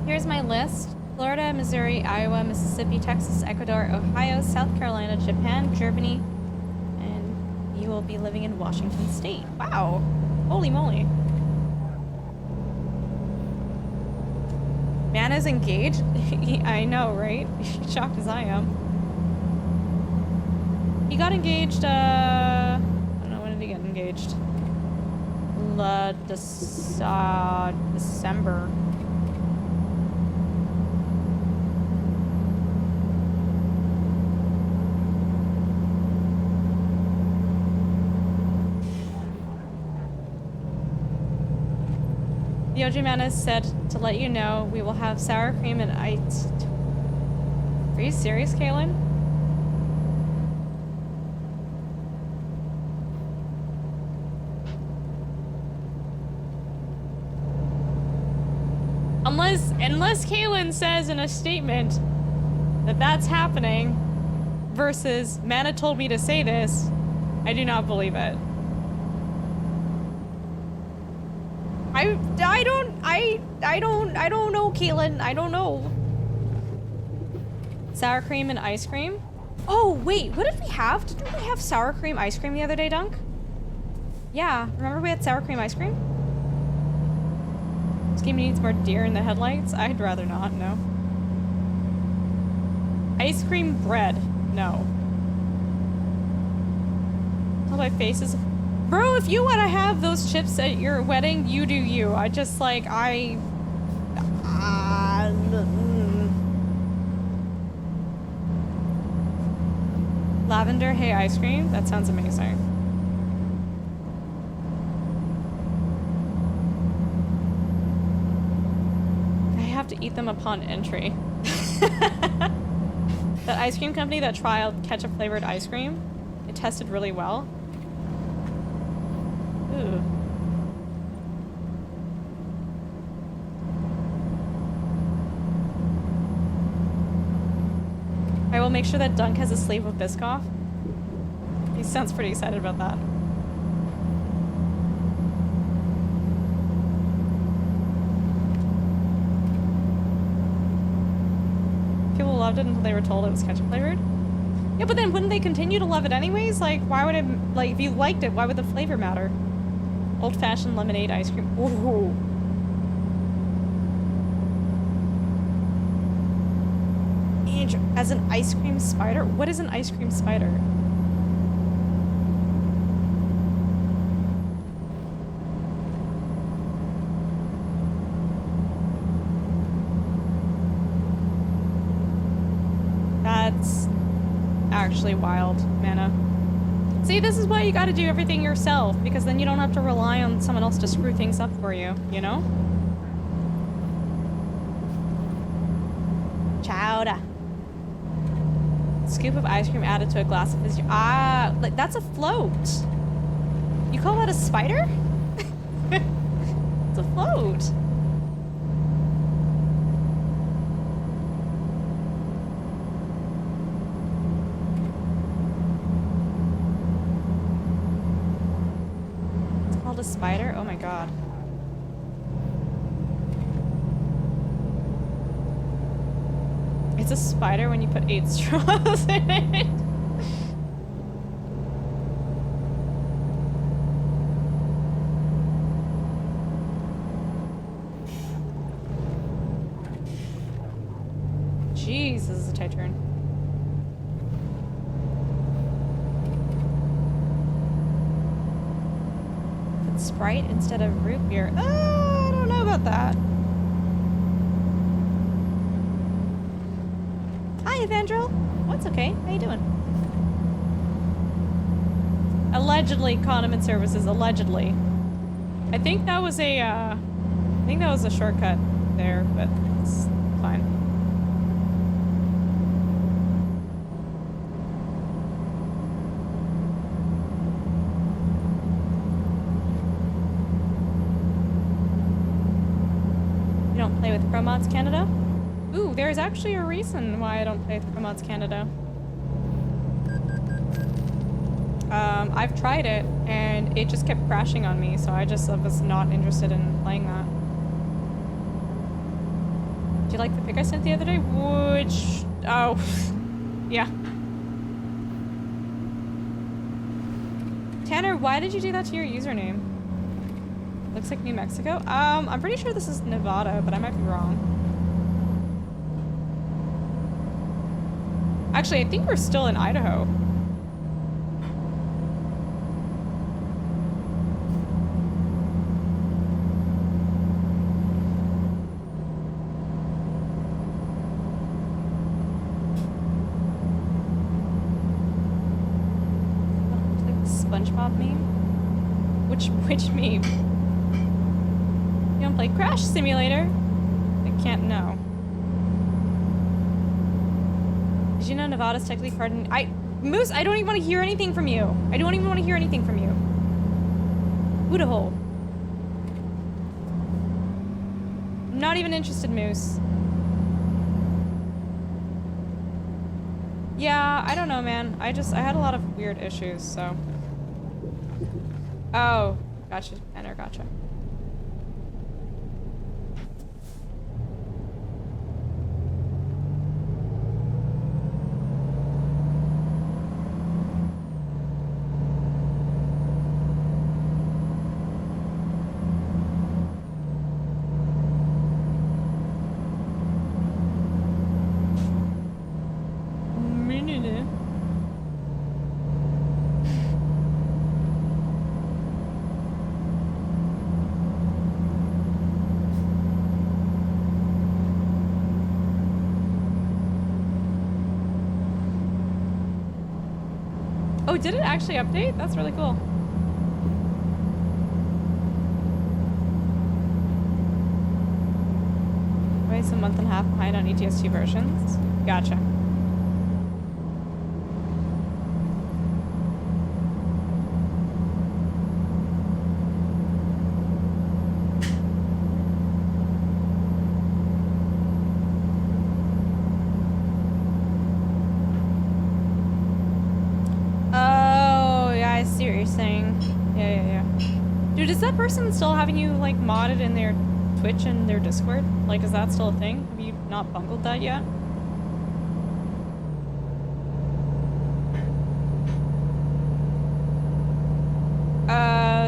Here's my list. Florida, Missouri, Iowa, Mississippi, Texas, Ecuador, Ohio, South Carolina, Japan, Germany, and you will be living in Washington State. Wow. Holy moly. Mana's engaged? I know, right? Shocked as I am. He got engaged, I don't know, when did he get engaged? December. The OG Mana said to let you know we will have sour cream and ice. Are you serious, Kaylin? Unless Kaylin says in a statement that that's happening versus Mana told me to say this, I do not believe it. I don't know, Kaylin. I don't know. Sour cream and ice cream? Oh, wait, what did we have? Didn't we have sour cream ice cream the other day, Dunk? Yeah, remember we had sour cream ice cream? This game needs more deer in the headlights? I'd rather not, no. Ice cream bread? No. All my faces. Bro, if you want to have those chips at your wedding, you do you. I just like, Lavender hay ice cream? That sounds amazing. I have to eat them upon entry. That ice cream company that trialed ketchup flavored ice cream, it tested really well. Ooh. I will make sure that Dunk has a sleeve of Biscoff. He sounds pretty excited about that. People loved it until they were told it was ketchup flavored. Yeah, but then wouldn't they continue to love it anyways? Like, why would it, like, if you liked it, why would the flavor matter? Old-fashioned lemonade ice cream. Ooh. Andrew, as an ice cream spider? What is an ice cream spider? That's actually wild, Mana. See, this is why you gotta do everything yourself, because then you don't have to rely on someone else to screw things up for you, you know? Chowder. Scoop of ice cream added to a glass of fizzy. Ah, like, that's a float. You call that a spider? It's a float. A spider? Oh my god. It's a spider when you put 8 straws in it. Jeez, this is a tight turn. Sprite instead of root beer. I don't know about that. Hi, Evandril. What's okay? How you doing? Allegedly, condiment services. Allegedly. I think that was a shortcut there, but it's fine. Play with ProMods Canada? Ooh, there's actually a reason why I don't play with ProMods Canada. I've tried it, and it just kept crashing on me, so I was not interested in playing that. Do you like the pic I sent the other day? Which... oh. Yeah. Tanner, why did you do that to your username? Looks like New Mexico. I'm pretty sure this is Nevada, but I might be wrong. Actually, I think we're still in Idaho. Like the SpongeBob meme? Which meme? You don't play Crash Simulator? I can't know. Did you know Nevada's technically part in— Moose, I don't even want to hear anything from you. I don't even want to hear anything from you. Woodahole. I'm not even interested, Moose. Yeah, I don't know, man. I had a lot of weird issues, so. Oh, gotcha. Enter, gotcha. Oh, did it actually update? That's really cool. Why is a month and a half behind on ETS2 versions? Gotcha. Dude, is that person still having you, like, modded in their Twitch and their Discord? Like, is that still a thing? Have you not bungled that yet?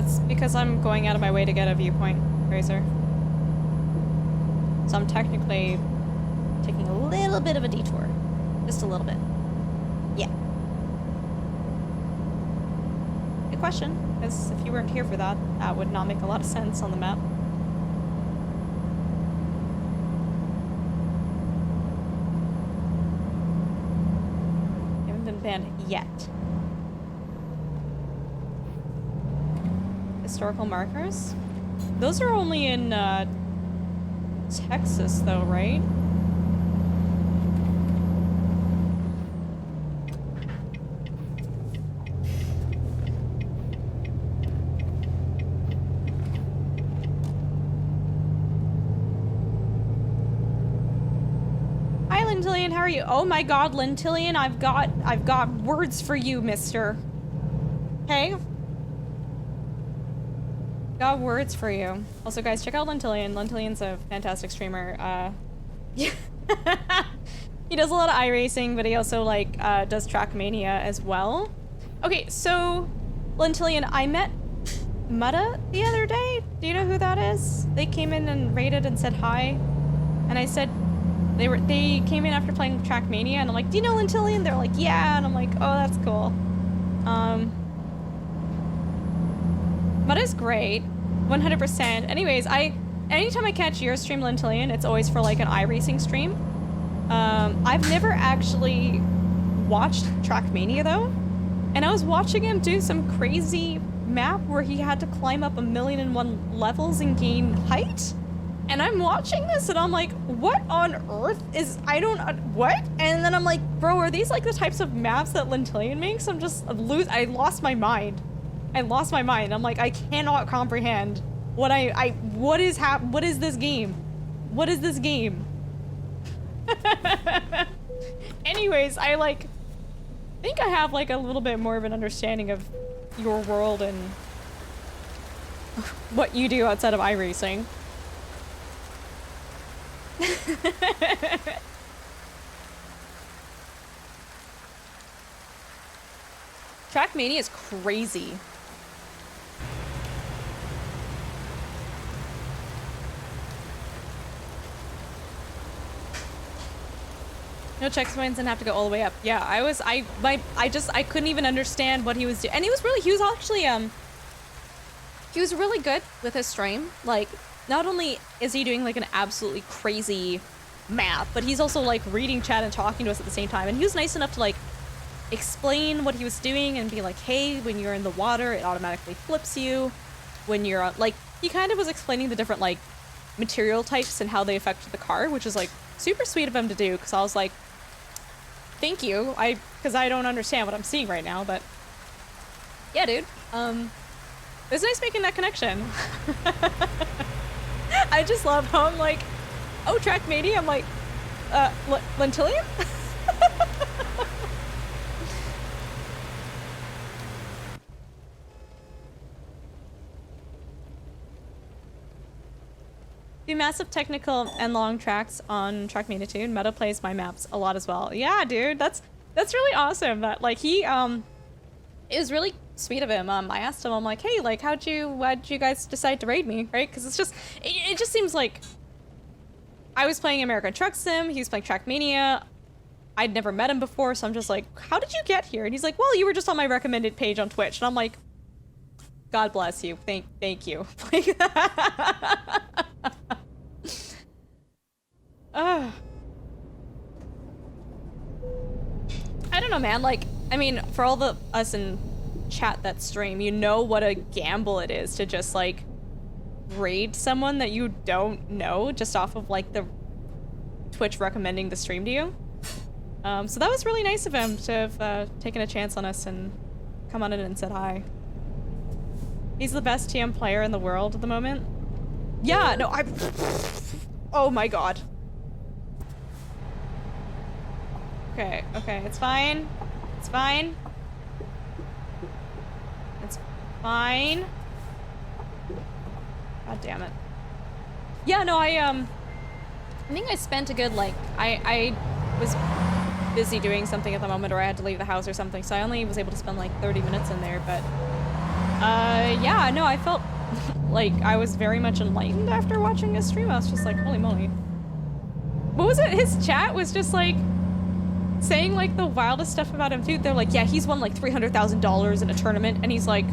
It's because I'm going out of my way to get a viewpoint, Razor. So I'm technically taking a little bit of a detour. Just a little bit. Yeah. Good question. Because if you weren't here for that, that would not make a lot of sense on the map. You haven't been banned yet. Historical markers? Those are only in Texas though, right? How are you? Oh my god, Lentillion, I've got words for you, mister. Hey? Got words for you. Also, guys, check out Lentillion. Lentillion's a fantastic streamer. He does a lot of iRacing, but he also, like, does Trackmania as well. Okay, so, Lentillion, I met Mutta the other day. Do you know who that is? They came in and raided and said hi. And I said, they came in after playing Trackmania, and I'm like, do you know Lentillion? They're like, yeah, and I'm like, oh, that's cool. But it's great, 100%. Anyways, anytime I catch your stream, Lentillion, it's always for like an iRacing stream. I've never actually watched Trackmania though, and I was watching him do some crazy map where he had to climb up 1,000,001 levels and gain height. And I'm watching this and I'm like, what on earth is, what? And then I'm like, bro, are these like the types of maps that Lentillion makes? I lost my mind. I'm like, I cannot comprehend what what is this game? What is this game? Anyways, I think I have like a little bit more of an understanding of your world and what you do outside of iRacing. Trackmania is crazy. No checkpoints and have to go all the way up. Yeah, I couldn't even understand what he was doing. And he was actually, he was really good with his stream. Like, not only is he doing like an absolutely crazy map, but he's also like reading chat and talking to us at the same time. And he was nice enough to like explain what he was doing and be like, hey, when you're in the water, it automatically flips you. When you're on, like, he kind of was explaining the different like material types and how they affect the car, which is like super sweet of him to do. Cause I was like, thank you. Cause I don't understand what I'm seeing right now, but yeah, dude. It was nice making that connection. I just love how I'm like, oh, Trackmania. I'm like, Lentillium? Do massive technical and long tracks on Trackmania 2. Meta plays my maps a lot as well. Yeah, dude, that's really awesome. That like he it was really sweet of him. I asked him, I'm like, hey, like why'd you guys decide to raid me, right? Because it's just it just seems like I was playing American Truck Sim, he was playing Trackmania. I'd never met him before, so I'm just like, how did you get here? And he's like, well, you were just on my recommended page on Twitch. And I'm like, God bless you. Thank you. I don't know, man. Like, I mean, for all the us in chat that stream, you know what a gamble it is to just like raid someone that you don't know just off of like the Twitch recommending the stream to you. So that was really nice of him to have taken a chance on us and come on in and said hi. He's the best TM player in the world at the moment. Yeah, no, oh my god. Okay, it's fine. It's fine. It's fine. God damn it. Yeah, no, I think I spent a good, like, I was busy doing something at the moment, or I had to leave the house or something, so I only was able to spend like 30 minutes in there, but yeah, no, I felt like I was very much enlightened after watching his stream. I was just like, holy moly. What was it? His chat was just like saying like the wildest stuff about him too. They're like, yeah, he's won like $300,000 in a tournament, and he's like,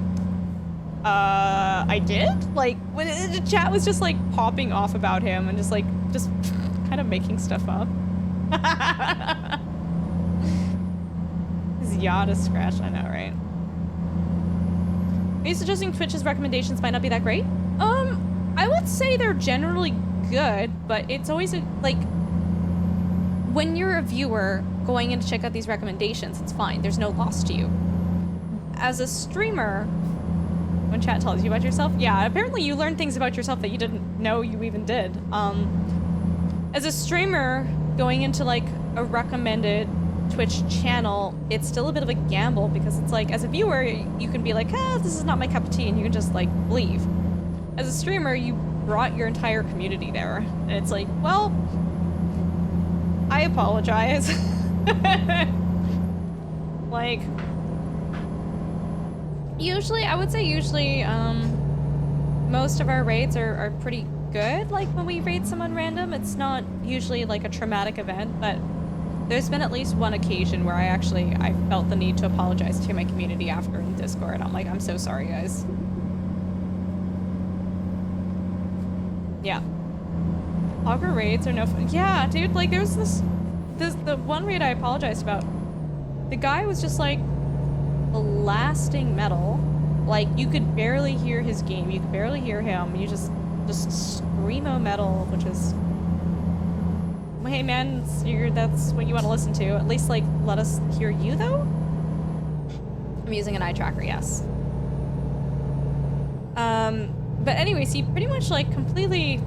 I did? Like, when the chat was just like popping off about him and just kind of making stuff up. His yacht is scratched, I know, right? Are you suggesting Twitch's recommendations might not be that great? I would say they're generally good, but it's always like, when you're a viewer going in to check out these recommendations, it's fine. There's no loss to you. As a streamer, when chat tells you about yourself, yeah, apparently you learn things about yourself that you didn't know you even did. As a streamer, going into like a recommended Twitch channel, it's still a bit of a gamble, because it's like, as a viewer, you can be like, this is not my cup of tea, and you can just like leave. As a streamer, you brought your entire community there, and it's like, well, I apologize. Like, I would say most of our raids are pretty good. Like, when we raid someone random, it's not usually like a traumatic event, but there's been at least one occasion where I felt the need to apologize to my community after in Discord. I'm like, I'm so sorry, guys. Yeah. Augur raids are no fun. Yeah, dude, like, there's the one raid I apologized about. The guy was just like blasting metal. Like, you could barely hear his game. You could barely hear him. You just screamo metal, which is, hey man, that's what you want to listen to. At least, like, let us hear you, though? I'm using an eye tracker, yes. But anyways, he pretty much, like, completely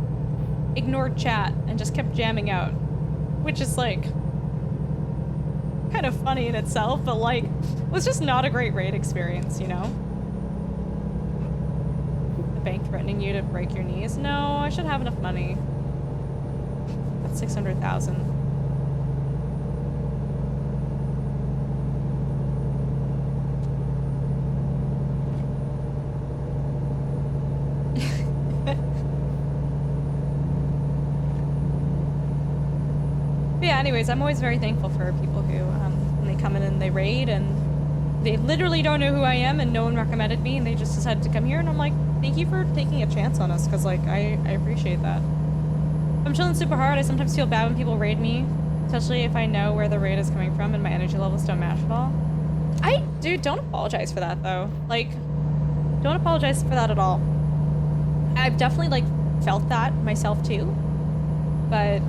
ignored chat and just kept jamming out. Which is, like, kind of funny in itself, but, like, was just not a great raid experience, you know? The bank threatening you to break your knees? No, I should have enough money. 600,000. But yeah, anyways, I'm always very thankful for people who, when they come in and they raid and they literally don't know who I am and no one recommended me and they just decided to come here and I'm like, thank you for taking a chance on us because, like, I appreciate that. I'm chilling super hard. I sometimes feel bad when people raid me, especially if I know where the raid is coming from and my energy levels don't match at all. Dude, don't apologize for that, though. Like, don't apologize for that at all. I've definitely, like, felt that myself, too. But,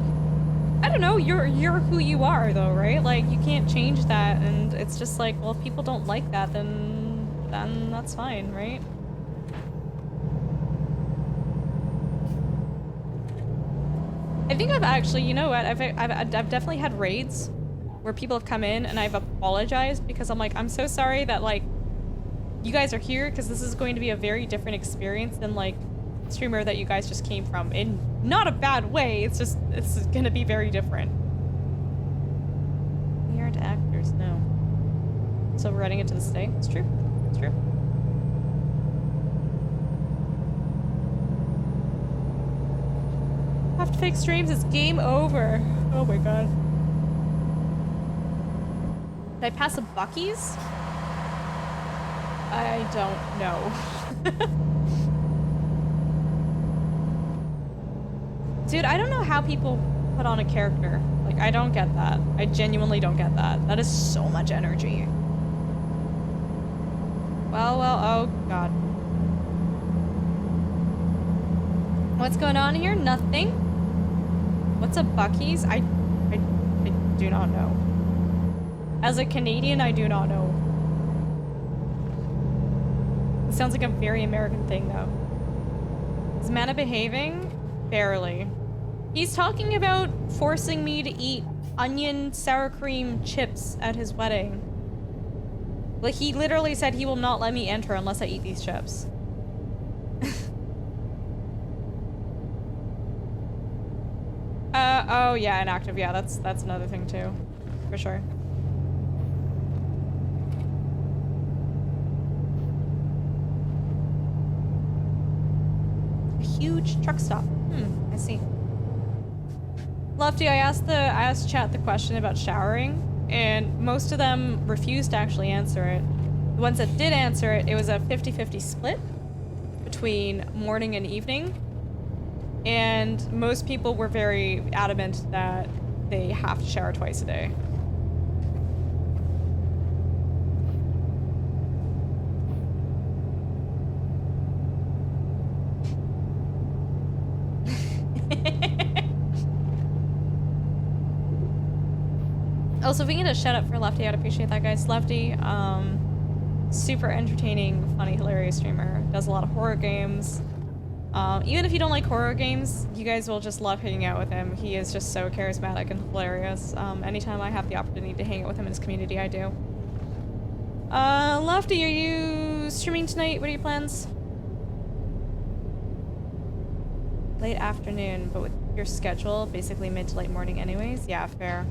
I don't know, you're who you are, though, right? Like, you can't change that, and it's just like, well, if people don't like that, then that's fine, right? I think I've actually, you know what, I've definitely had raids where people have come in and I've apologized because I'm like, I'm so sorry that, like, you guys are here because this is going to be a very different experience than, like, streamer that you guys just came from. In not a bad way, it's just, it's gonna be very different. We aren't actors, no. So we're writing it to this day. It's true. It's true. Have to fix streams, it's game over. Oh my god. Did I pass a Buc-ee's? I don't know. Dude, I don't know how people put on a character. Like, I don't get that. I genuinely don't get that. That is so much energy. Well, oh god. What's going on here? Nothing. What's a Buc-ee's? I do not know. As a Canadian, I do not know. It sounds like a very American thing, though. Is Mana behaving? Barely. He's talking about forcing me to eat onion sour cream chips at his wedding. Like, he literally said he will not let me enter unless I eat these chips. Oh yeah, inactive. Yeah, that's another thing too. For sure. A huge truck stop. I see. Lofty, I asked chat the question about showering, and most of them refused to actually answer it. The ones that did answer it, it was a 50-50 split between morning and evening. And most people were very adamant that they have to shower twice a day. Also, if we can get a shout out for Lefty, I'd appreciate that, guys. Lefty, super entertaining, funny, hilarious streamer. Does a lot of horror games. Even if you don't like horror games, you guys will just love hanging out with him. He is just so charismatic and hilarious. Anytime I have the opportunity to hang out with him in his community, I do. Lofty, are you streaming tonight? What are your plans? Late afternoon, but with your schedule, basically mid to late morning anyways? Yeah, fair.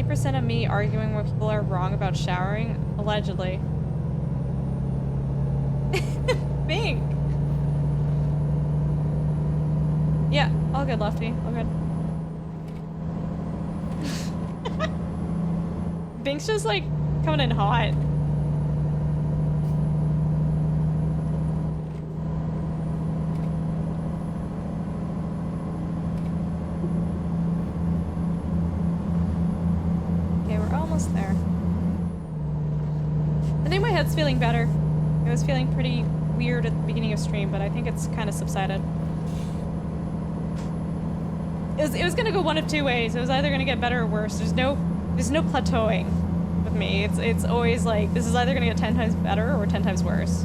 % of me arguing when people are wrong about showering, allegedly. Bink. Yeah, all good, Lefty. All good. Bink's just like coming in hot. There. I think my head's feeling better. It was feeling pretty weird at the beginning of stream, but I think it's kind of subsided. It was gonna go one of two ways. It was either gonna get better or worse. There's no plateauing with me. It's always like, this is either gonna get 10 times better or 10 times worse.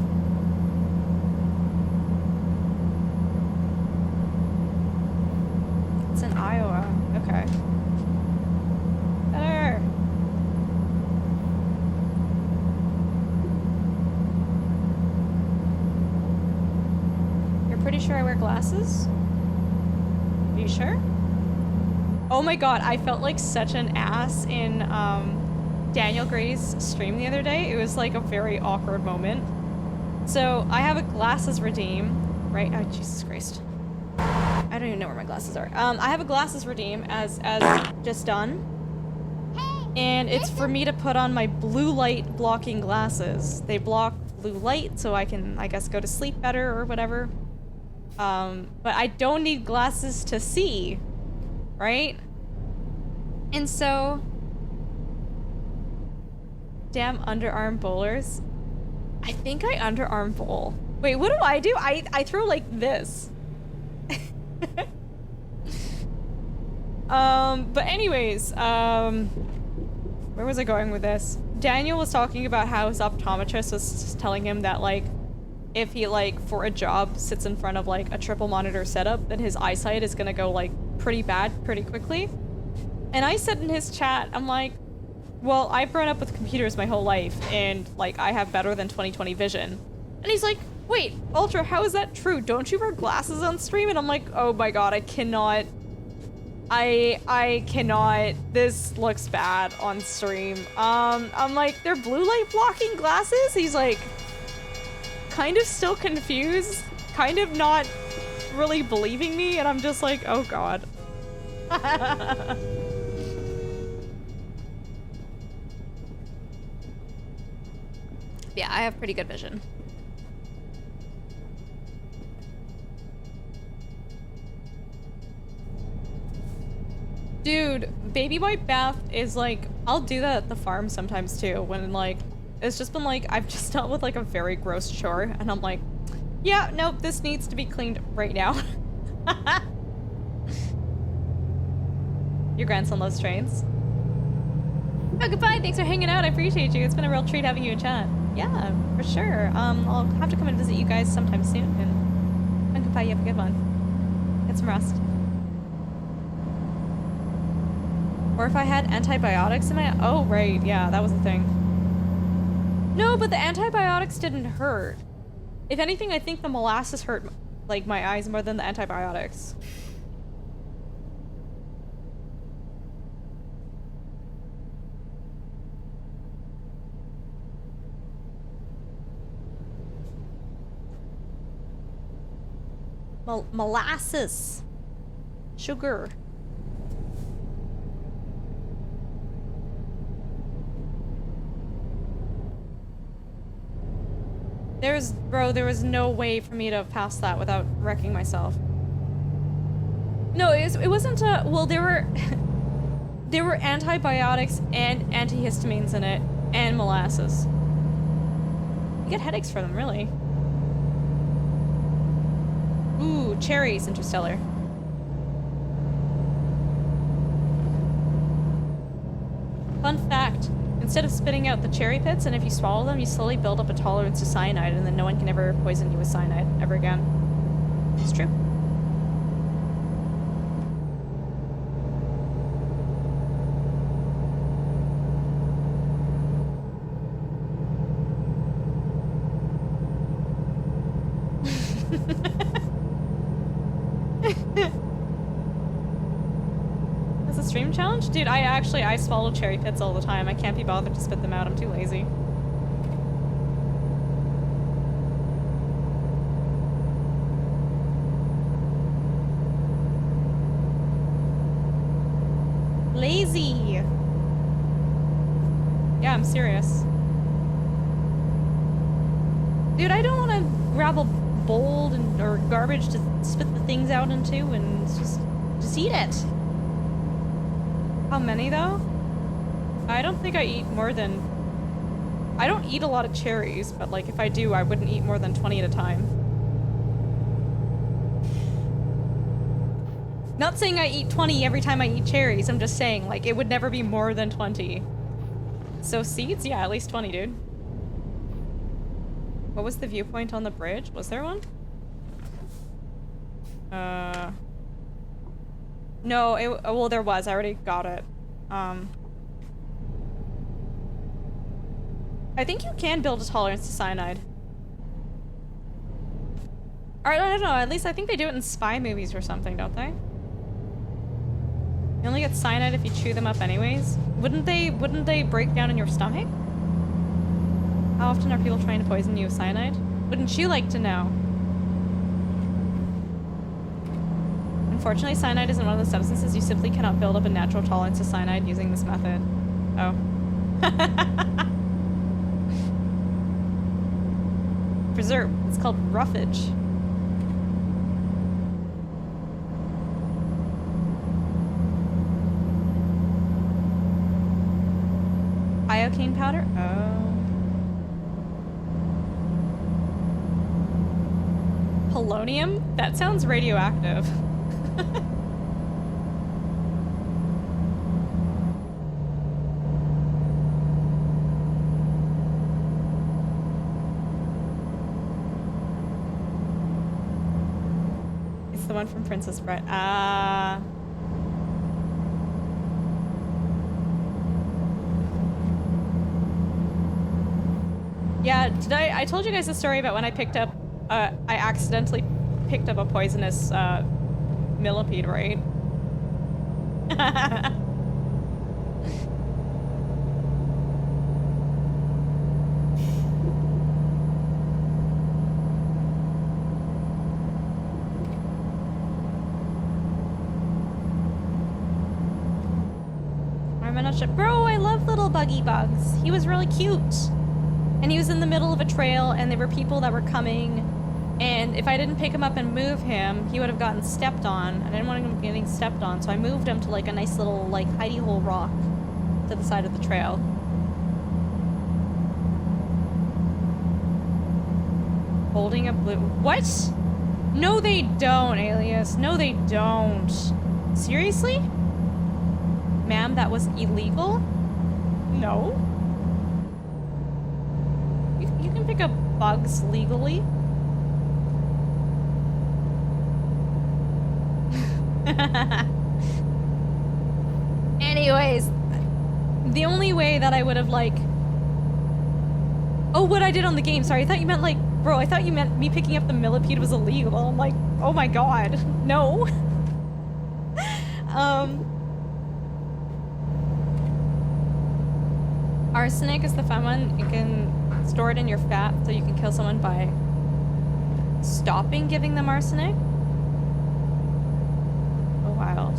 It's in Iowa. Okay. Better. Pretty sure I wear glasses? Are you sure? Oh my god, I felt like such an ass in Daniel Gray's stream the other day. It was like a very awkward moment. So I have a glasses redeem, right? Oh, Jesus Christ. I don't even know where my glasses are. I have a glasses redeem as just done. And it's for me to put on my blue light blocking glasses. They block blue light so I can, I guess, go to sleep better or whatever. But I don't need glasses to see, right? And so... Damn underarm bowlers. I think I underarm bowl. Wait, what do? I throw like this. But anyways, where was I going with this? Daniel was talking about how his optometrist was telling him that, like, if he, like, for a job sits in front of, like, a triple monitor setup, then his eyesight is gonna go, like, pretty bad pretty quickly. And I said in his chat, I'm like, well, I've grown up with computers my whole life, and, like, I have better than 20/20 vision. And he's like, wait, Ultra, how is that true? Don't you wear glasses on stream? And I'm like, oh my god, I cannot... I cannot. This looks bad on stream. I'm like, they're blue light blocking glasses? He's like, kind of still confused, kind of not really believing me, and I'm just like, oh god. Yeah, I have pretty good vision. Dude, baby wipe bath is like, I'll do that at the farm sometimes too, when like, it's just been like, I've just dealt with like a very gross chore, and I'm like, yeah, nope, this needs to be cleaned right now. Your grandson loves trains. Oh, goodbye, thanks for hanging out, I appreciate you. It's been a real treat having you in chat. Yeah, for sure. I'll have to come and visit you guys sometime soon, and goodbye, you have a good one. Get some rest. Or if I had antibiotics in my... Oh, right. Yeah, that was the thing. No, but the antibiotics didn't hurt. If anything, I think the molasses hurt, like, my eyes more than the antibiotics. Molasses. Sugar. There was no way for me to have passed that without wrecking myself. No, it wasn't well, there were antibiotics and antihistamines in it, and molasses. You get headaches from them, really. Ooh, cherries, Interstellar. Fun fact. Instead of spitting out the cherry pits, and if you swallow them, you slowly build up a tolerance to cyanide, and then no one can ever poison you with cyanide ever again. It's true. Stream challenge? Dude, I swallow cherry pits all the time. I can't be bothered to spit them out. I'm too lazy. Lazy! Yeah, I'm serious. Dude, I don't want to grab a bowl or garbage to spit the things out into and just eat it. How many, though? I don't think I eat more than... I don't eat a lot of cherries, but, like, if I do, I wouldn't eat more than 20 at a time. Not saying I eat 20 every time I eat cherries, I'm just saying, like, it would never be more than 20. So seeds? Yeah, at least 20, dude. What was the viewpoint on the bridge? Was there one? No, well, there was. I already got it. I think you can build a tolerance to cyanide. Or, I don't know. At least I think they do it in spy movies or something, don't they? You only get cyanide if you chew them up anyways. Wouldn't they break down in your stomach? How often are people trying to poison you with cyanide? Wouldn't you like to know? Unfortunately, cyanide isn't one of the substances. You simply cannot build up a natural tolerance to cyanide using this method. Oh. Preserve. It's called roughage. Iocane powder? Oh. Polonium? That sounds radioactive. It's the one from Princess Bride. Ah. Yeah, I told you guys the story about when I picked up, I accidentally picked up a poisonous, millipede, right? I'm not sure. Bro, I love little buggy bugs. He was really cute. And he was in the middle of a trail, and there were people that were coming, and if I didn't pick him up and move him, he would have gotten stepped on. I didn't want him getting stepped on, so I moved him to like a nice little like hidey hole rock to the side of the trail. Holding a blue... What? No, they don't, Alias. No, they don't. Seriously? Ma'am, that was illegal? No. You can pick up bugs legally. Anyways, the only way that I would have like... Oh, what I did on the game. Sorry, I thought you meant like... Bro, I thought you meant me picking up the millipede was illegal. I'm like, oh my god. No. Arsenic is the fun one. You can store it in your fat so you can kill someone by stopping giving them arsenic. Oh, wild.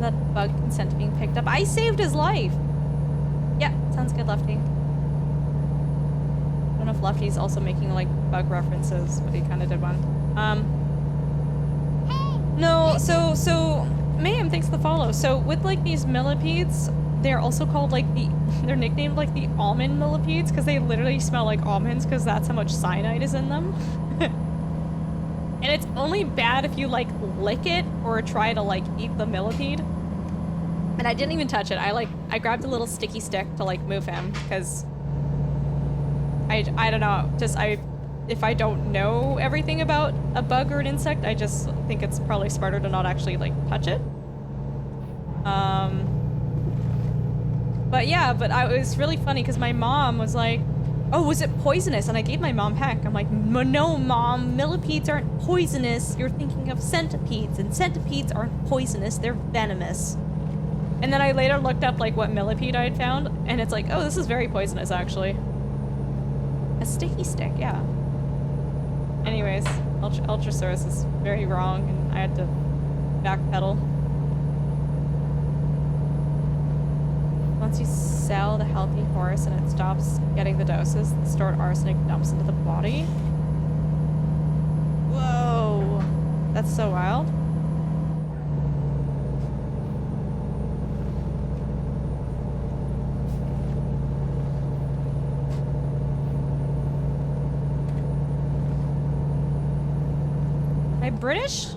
That bug consent to being picked up. I saved his life. Yeah, sounds good, Lefty. I don't know if Lefty's also making like bug references, but he kind of did one. No, so Mayhem, thanks for the follow. So with like these millipedes, they're also called like they're nicknamed like the almond millipedes because they literally smell like almonds because that's how much cyanide is in them. And it's only bad if you like lick it or try to like eat the millipede. And I didn't even touch it. I grabbed a little sticky stick to like move him because I don't know, if I don't know everything about a bug or an insect, I just think it's probably smarter to not actually like touch it. But yeah, it was really funny because my mom was like, oh, was it poisonous? And I gave my mom heck. I'm like, no, Mom, millipedes aren't poisonous. You're thinking of centipedes, and centipedes aren't poisonous. They're venomous. And then I later looked up like what millipede I had found, and it's like, oh, this is very poisonous, actually. A sticky stick, yeah. Anyways, Ultrasaurus is very wrong, and I had to backpedal. Once you sell the healthy horse and it stops getting the doses, the stored arsenic dumps into the body. Whoa, that's so wild. Am I British?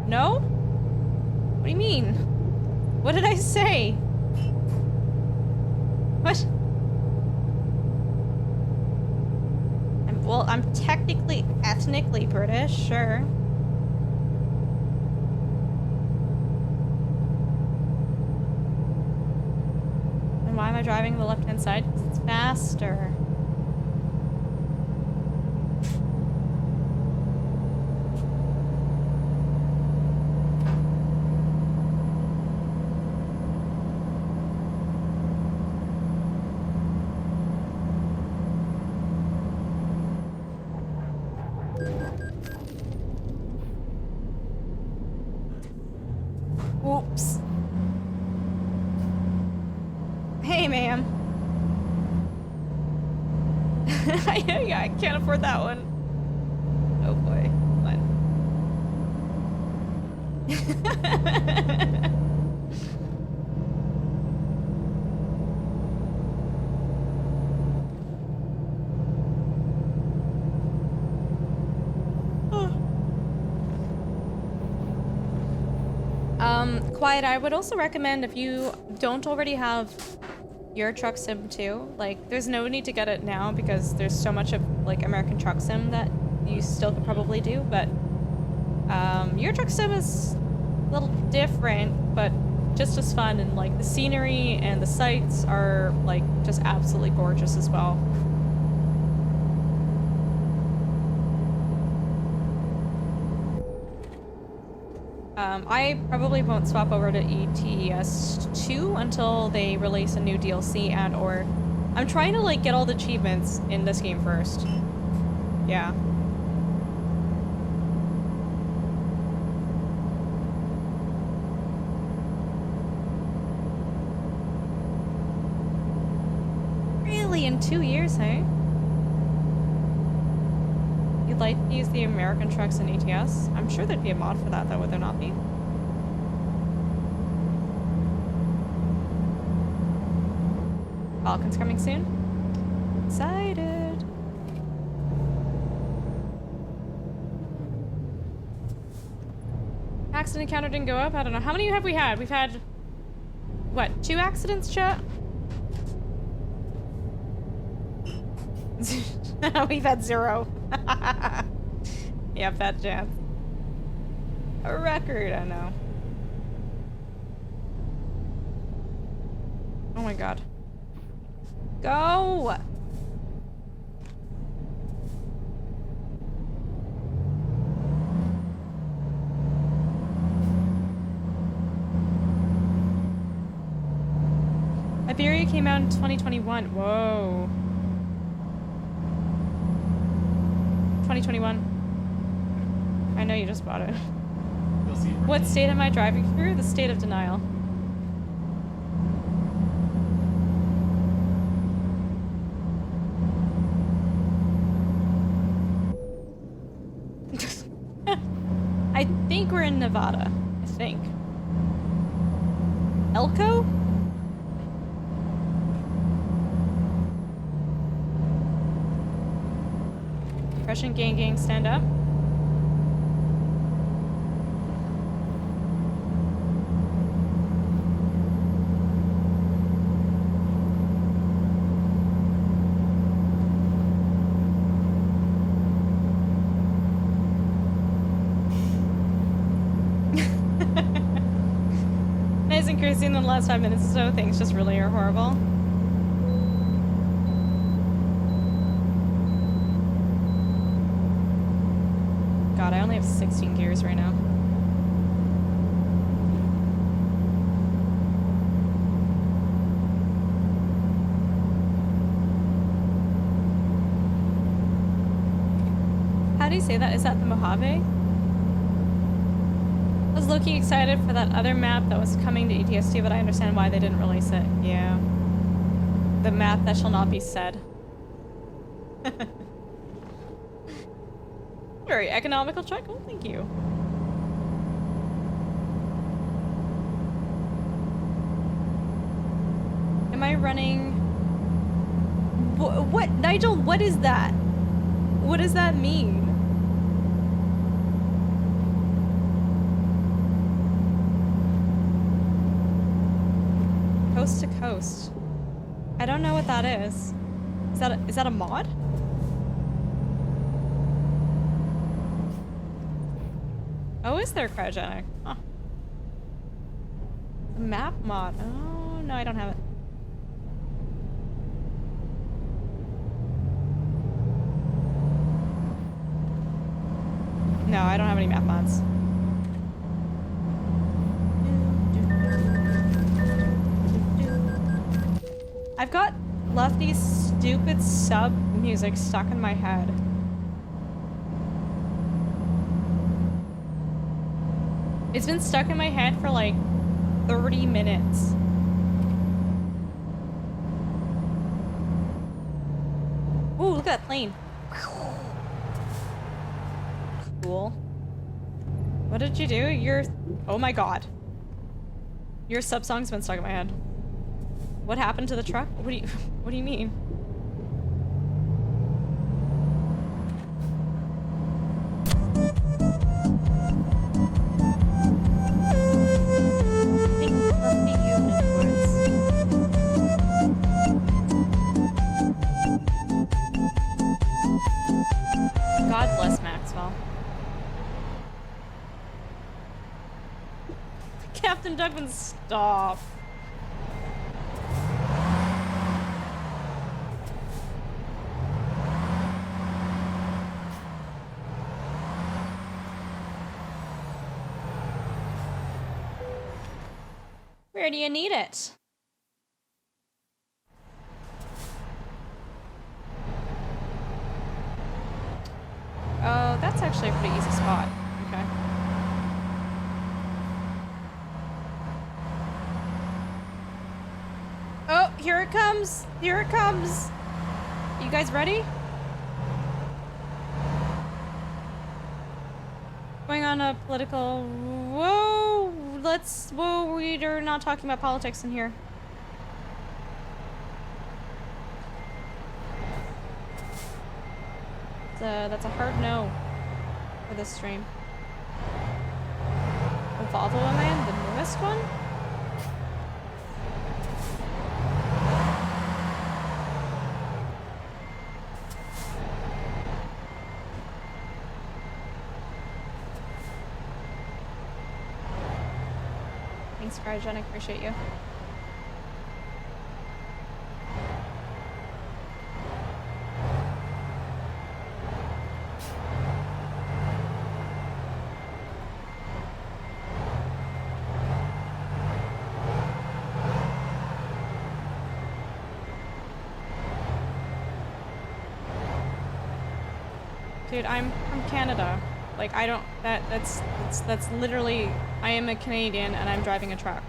No? What do you mean? What did I say? What? I'm technically, ethnically British, sure. And why am I driving the left-hand side? Because it's faster. Yeah, I can't afford that one. Oh boy. What? Quiet, I would also recommend if you don't already have Euro Truck Sim 2, like, there's no need to get it now because there's so much of, like, American Truck Sim that you still could probably do, but, Euro Truck Sim is a little different, but just as fun, and, like, the scenery and the sights are, like, just absolutely gorgeous as well. I probably won't swap over to ETS 2 until they release a new DLC and or I'm trying to like get all the achievements in this game first. Yeah. Really, in 2 years, hey? You'd like to use the American trucks in ETS? I'm sure there'd be a mod for that, though, would there not be? Falcon's coming soon. Excited. Accident counter didn't go up? I don't know. How many have we had? We've had, what, 2 accidents, chat? We've had 0. Yep, that chance. A record, I know. Oh my god. Go! Iberia came out in 2021. Whoa. 2021. I know you just bought it. What state am I driving through? The state of denial. I think we're in Nevada. I think. Elko? Russian gang, stand up. Nice and crazy in the last 5 minutes or so. Things just really are horrible. God, I only have 16 gears right now. How do you say that? Is that the Mojave? I was low-key excited for that other map that was coming to ETS2, but I understand why they didn't release it. Yeah. The map that shall not be said. Very economical check. Oh, thank you. Am I running? What? Nigel, what is that? What does that mean? Coast to coast. I don't know what that is. Is that a mod? Oh, is there cryogenic? Huh. A map mod. Oh, no, I don't have it. No, I don't have any map mods. I've got Lefty's stupid sub music stuck in my head. It's been stuck in my head for like 30 minutes. Ooh, look at that plane. Cool. What did you do? Your... Oh my god. Your sub-song's been stuck in my head. What happened to the truck? What do you mean? I think it must be unicorns. God bless Maxwell. Captain Dugman, stop. Where do you need it? Oh, that's actually a pretty easy spot. Okay. Oh, here it comes! Here it comes! You guys ready? Going on a political... Whoa! Whoa, we're not talking about politics in here. That's a hard no for this stream. Volvo am I in? The newest one? Thanks, Cryogenic. Appreciate you. Dude, I'm from Canada. Like, I don't, that's literally, I am a Canadian and I'm driving a truck.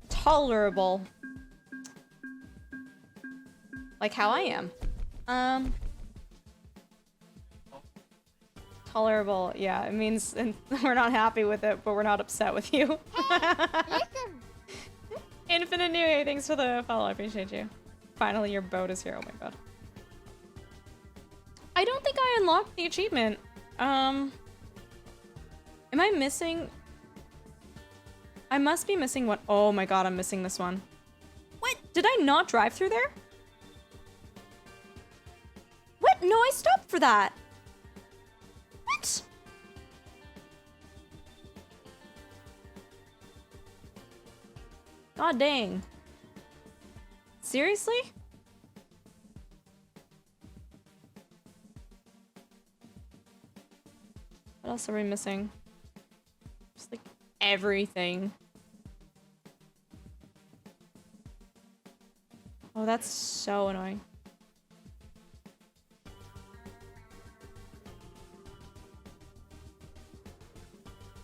Tolerable. Like how I am. Tolerable, yeah, it means we're not happy with it, but we're not upset with you. Listen. Infinite New, thanks for the follow, I appreciate you. Finally, your boat is here, oh my god. I don't think I unlocked the achievement. Am I missing? I must be missing one. Oh my god, I'm missing this one. What? Did I not drive through there? What? No, I stopped for that. What? God dang. Seriously? What else are we missing? Just like everything. Oh, that's so annoying.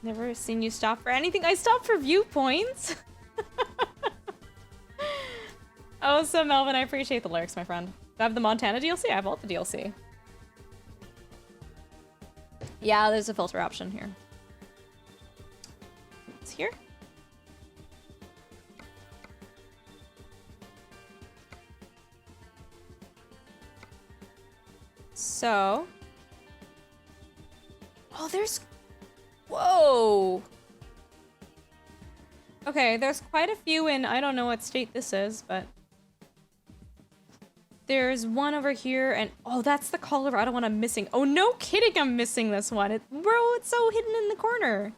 Never seen you stop for anything. I stopped for viewpoints. Oh, so Melvin, I appreciate the lyrics, my friend. Do I have the Montana DLC? I have all the DLC. Yeah, there's a filter option here. It's here. So. Oh, there's. Whoa. Okay, there's quite a few in, I don't know what state this is, but. There's one over here, and oh, that's the Colorado one I'm missing. Oh, no kidding, I'm missing this one. Bro, it's so hidden in the corner.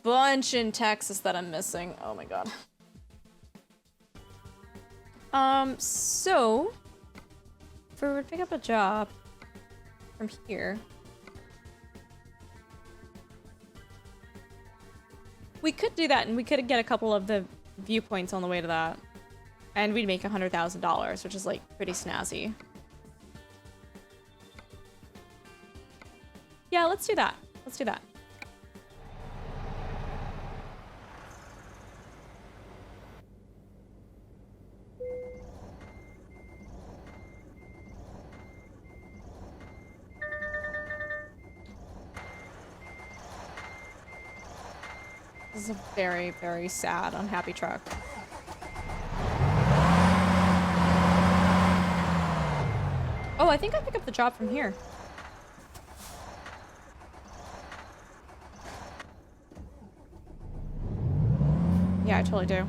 Bunch in Texas that I'm missing. Oh my god. So if we were to pick up a job from here. We could do that, and we could get a couple of the viewpoints on the way to that. And we'd make $100,000, which is, like, pretty snazzy. Yeah, let's do that. Let's do that. This is a very, very sad, unhappy truck. Oh, I think I pick up the job from here. Yeah, I totally do.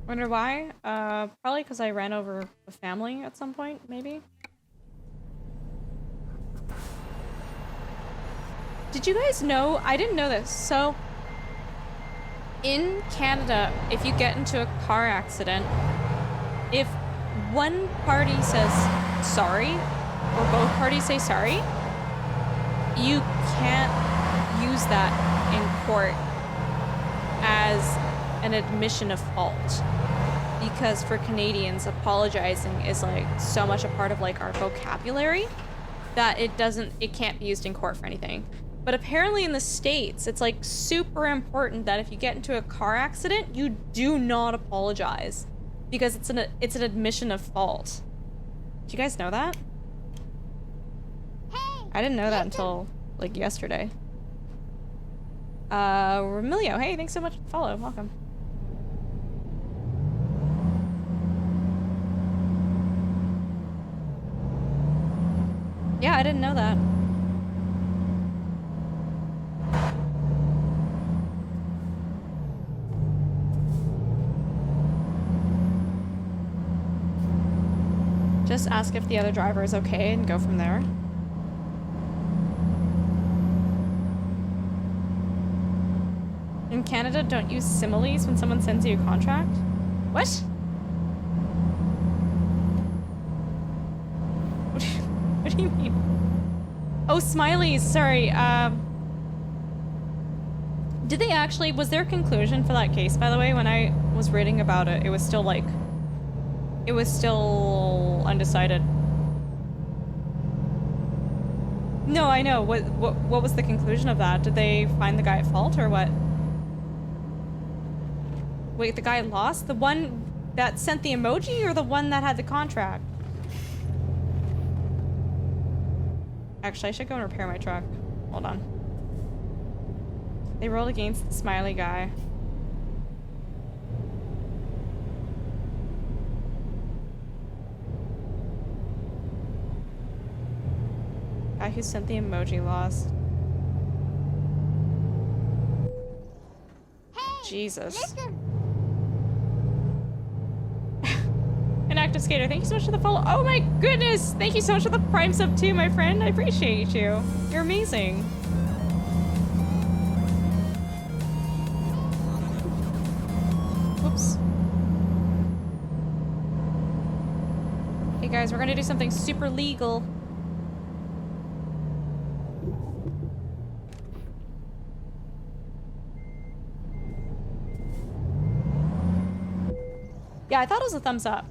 Wonder why? Probably because I ran over a family at some point, maybe? Did you guys know? I didn't know this. So, in Canada, if you get into a car accident, if one party says sorry, or both parties say sorry, you can't use that in court as an admission of fault. Because for Canadians, apologizing is like so much a part of like our vocabulary that it can't be used in court for anything. But apparently in the States, it's like super important that if you get into a car accident, you do not apologize. Because it's an admission of fault. Did you guys know that? Hey, I didn't know that until like yesterday. Remilio, hey, thanks so much for the follow. Welcome. Yeah, I didn't know that. Just ask if the other driver is okay and go from there. In Canada, don't use similes when someone sends you a contract. What? What do you mean? Oh, smileys. Sorry. Did they actually? Was there a conclusion for that case? By the way, when I was reading about it, it was still like. It was still undecided. No, I know. What was the conclusion of that? Did they find the guy at fault or what? Wait, the guy lost? The one that sent the emoji or the one that had the contract? Actually, I should go and repair my truck. Hold on. They rolled against the smiley guy. Guy who sent the emoji lost. hey, Jesus. listen. An active skater, thank you so much for the follow. Oh my goodness! Thank you so much for the prime sub too, my friend. I appreciate you. You're amazing. Whoops. Hey guys, we're gonna do something super legal. Yeah, I thought it was a thumbs up.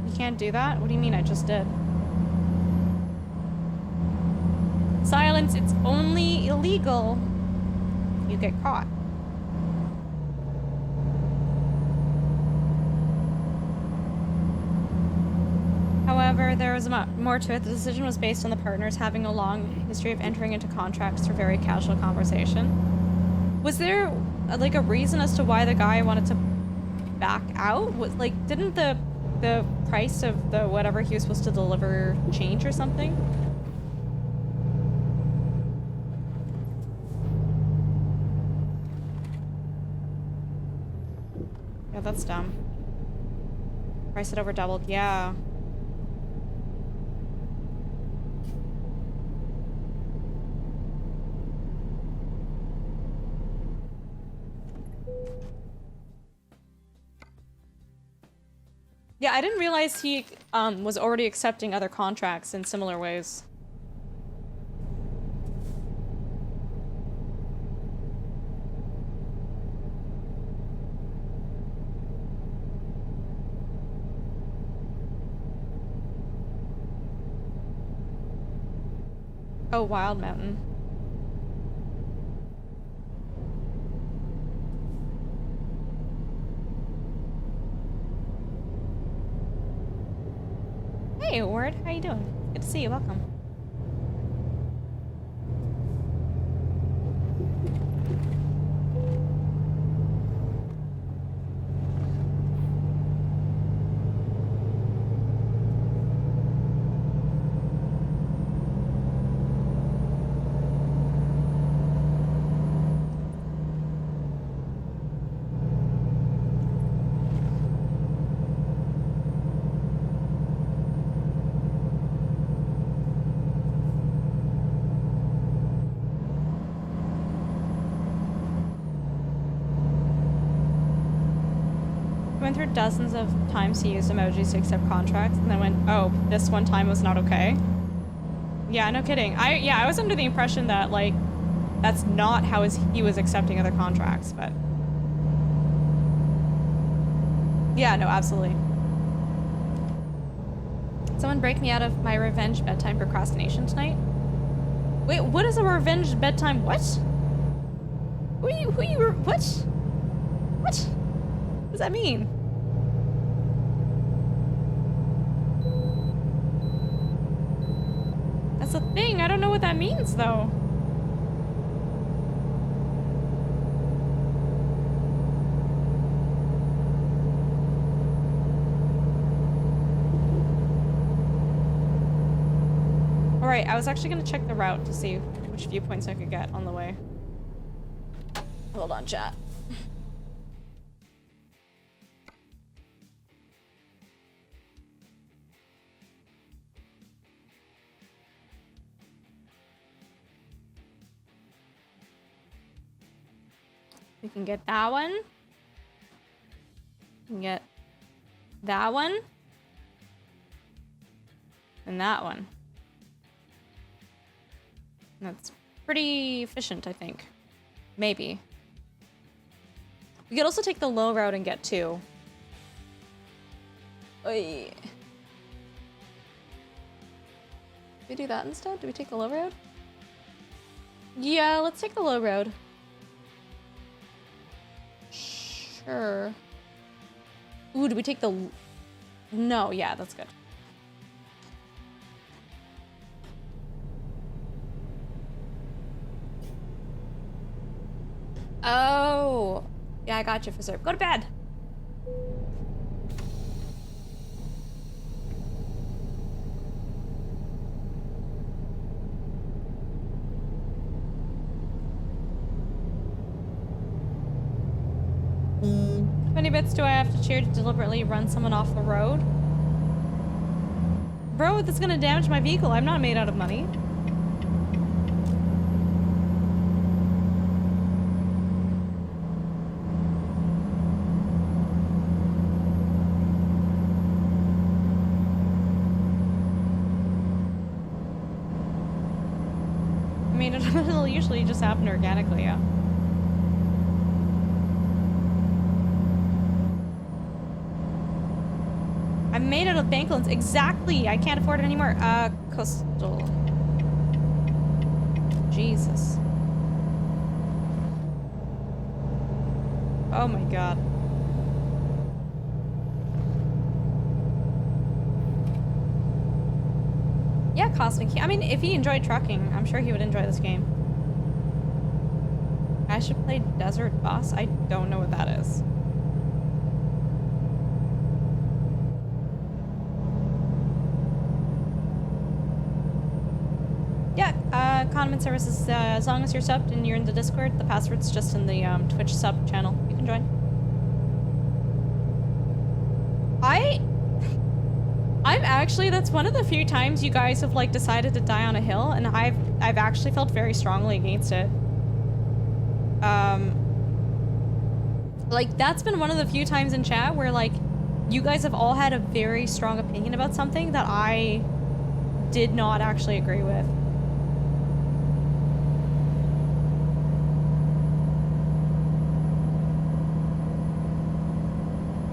You can't do that? What do you mean I just did? Silence, it's only illegal if you get caught. However, there was more to it. The decision was based on the partners having a long history of entering into contracts through very casual conversation. Was there like a reason as to why the guy wanted to back out? Was like, didn't the price of the whatever he was supposed to deliver change or something? Yeah, that's dumb. Price had over doubled. Yeah. Yeah, I didn't realize he was already accepting other contracts in similar ways. Oh, Wild Mountain. Hey, Ward, how you doing? Good to see you. Welcome. Went through dozens of times he used emojis to accept contracts and then went, oh, this one time was not okay. Yeah, no kidding. I was under the impression that, like, that's not how he was accepting other contracts, but... Yeah, no, absolutely. Someone break me out of my revenge bedtime procrastination tonight? Wait, what is a revenge bedtime what? What? What? What does that mean? That's the thing. I don't know what that means, though. Alright, I was actually gonna check the route to see which viewpoints I could get on the way. Hold on, chat. We can get that one. We can get that one. And that one. That's pretty efficient, I think. Maybe. We could also take the low route and get two. Oy. Did we do that instead? Do we take the low road? Yeah, let's take the low road. Sure. Ooh, do we take the... No, yeah, that's good. Oh. Yeah, I got you, Fizzer. Go to bed. How many bits do I have to cheer to deliberately run someone off the road? Bro, that's gonna damage my vehicle. I'm not made out of money. I mean, it'll usually just happen organically, yeah. I'm made out of bank loans. Exactly. I can't afford it anymore. Coastal. Jesus. Oh my god. Yeah, Cosmic. I mean, if he enjoyed trucking, I'm sure he would enjoy this game. I should play Desert Boss. I don't know what that is. Yeah, condiment services, as long as you're subbed and you're in the Discord, the password's just in the Twitch sub channel. You can join. that's one of the few times you guys have like decided to die on a hill, and I've actually felt very strongly against it. Like that's been one of the few times in chat where like you guys have all had a very strong opinion about something that I did not actually agree with.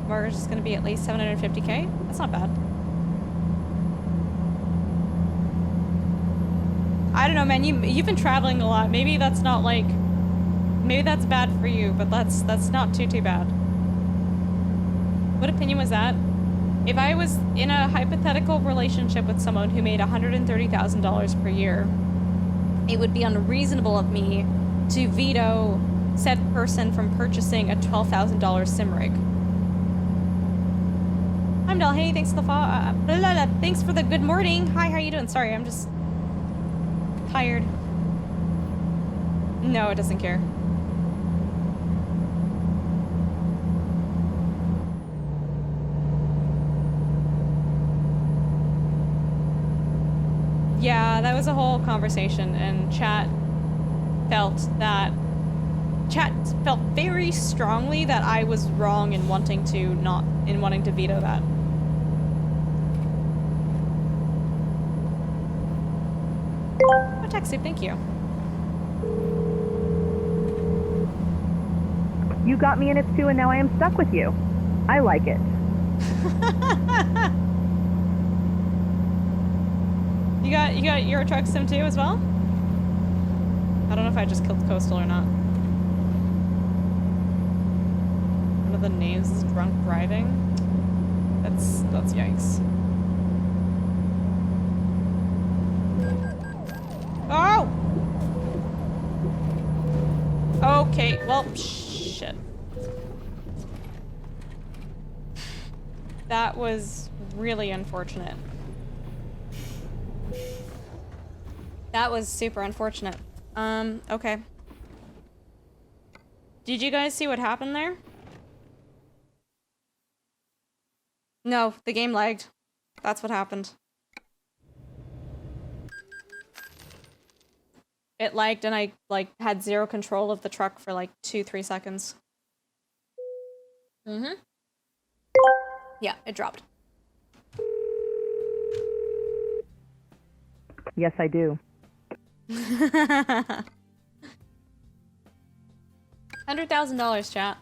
Mortgage is gonna be at least 750K. That's not bad. I don't know, man. You've been traveling a lot. Maybe that's not like, maybe that's bad for you, but that's not too bad. What opinion was that? If I was in a hypothetical relationship with someone who made $130,000 per year, it would be unreasonable of me to veto said person from purchasing a $12,000 sim rig. I'm Del. Hey, thanks for the thanks for the good morning. Hi, how you doing? Sorry, I'm just tired. No, it doesn't care. Yeah, that was a whole conversation, and chat felt very strongly that I was wrong in wanting to veto that. Oh, TechSoup, thank you. You got me in it too, and now I am stuck with you. I like it. You got Euro Truck Sim too as well? I don't know if I just killed Coastal or not. One of the names is drunk driving. That's yikes. Oh! Okay, well, shit. That was really unfortunate. That was super unfortunate. Okay. Did you guys see what happened there? No, the game lagged. That's what happened. It lagged and I, like, had zero control of the truck for, like, 2-3 seconds. Mm-hmm. Yeah, it dropped. Yes, I do. $100,000, chat.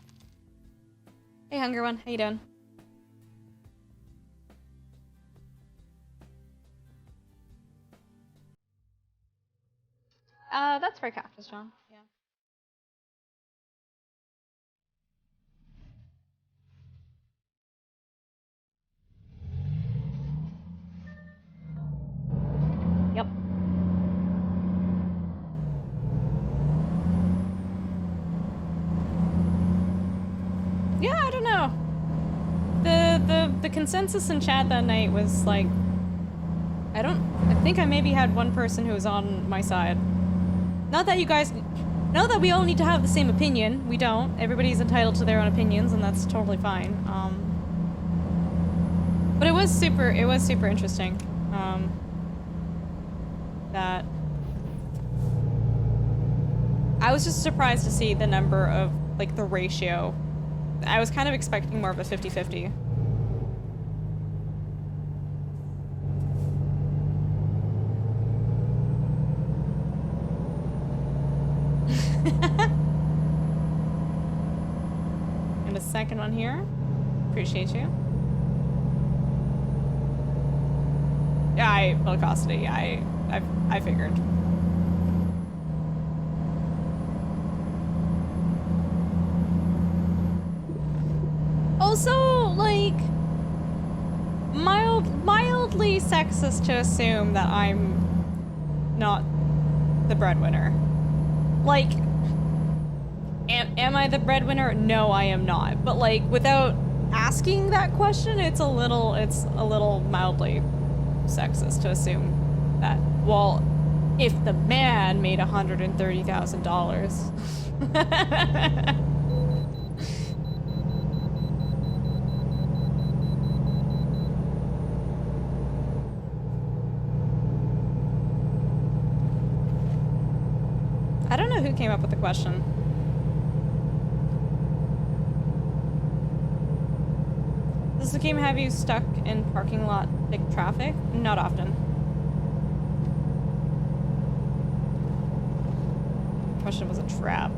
Hey, Hunger One, how you doing? That's for Cactus John. Yeah. Yep. Yeah, I don't know. The consensus in chat that night was like, I think I maybe had one person who was on my side. Not that you guys, not that we all need to have the same opinion. We don't. Everybody's entitled to their own opinions, and that's totally fine. But it was super interesting. That I was just surprised to see the number of, like, the ratio. I was kind of expecting more of a 50-50. And a second one here. Appreciate you. Yeah, Velocity. Yeah, I figured. Also, like, mildly sexist to assume that I'm not the breadwinner. Like, am I the breadwinner? No, I am not. But, like, without asking that question, it's a little mildly sexist to assume that, well, if the man made $130,000. who came up with the question. Does the game have you stuck in parking lot thick traffic? Not often. Question was a trap.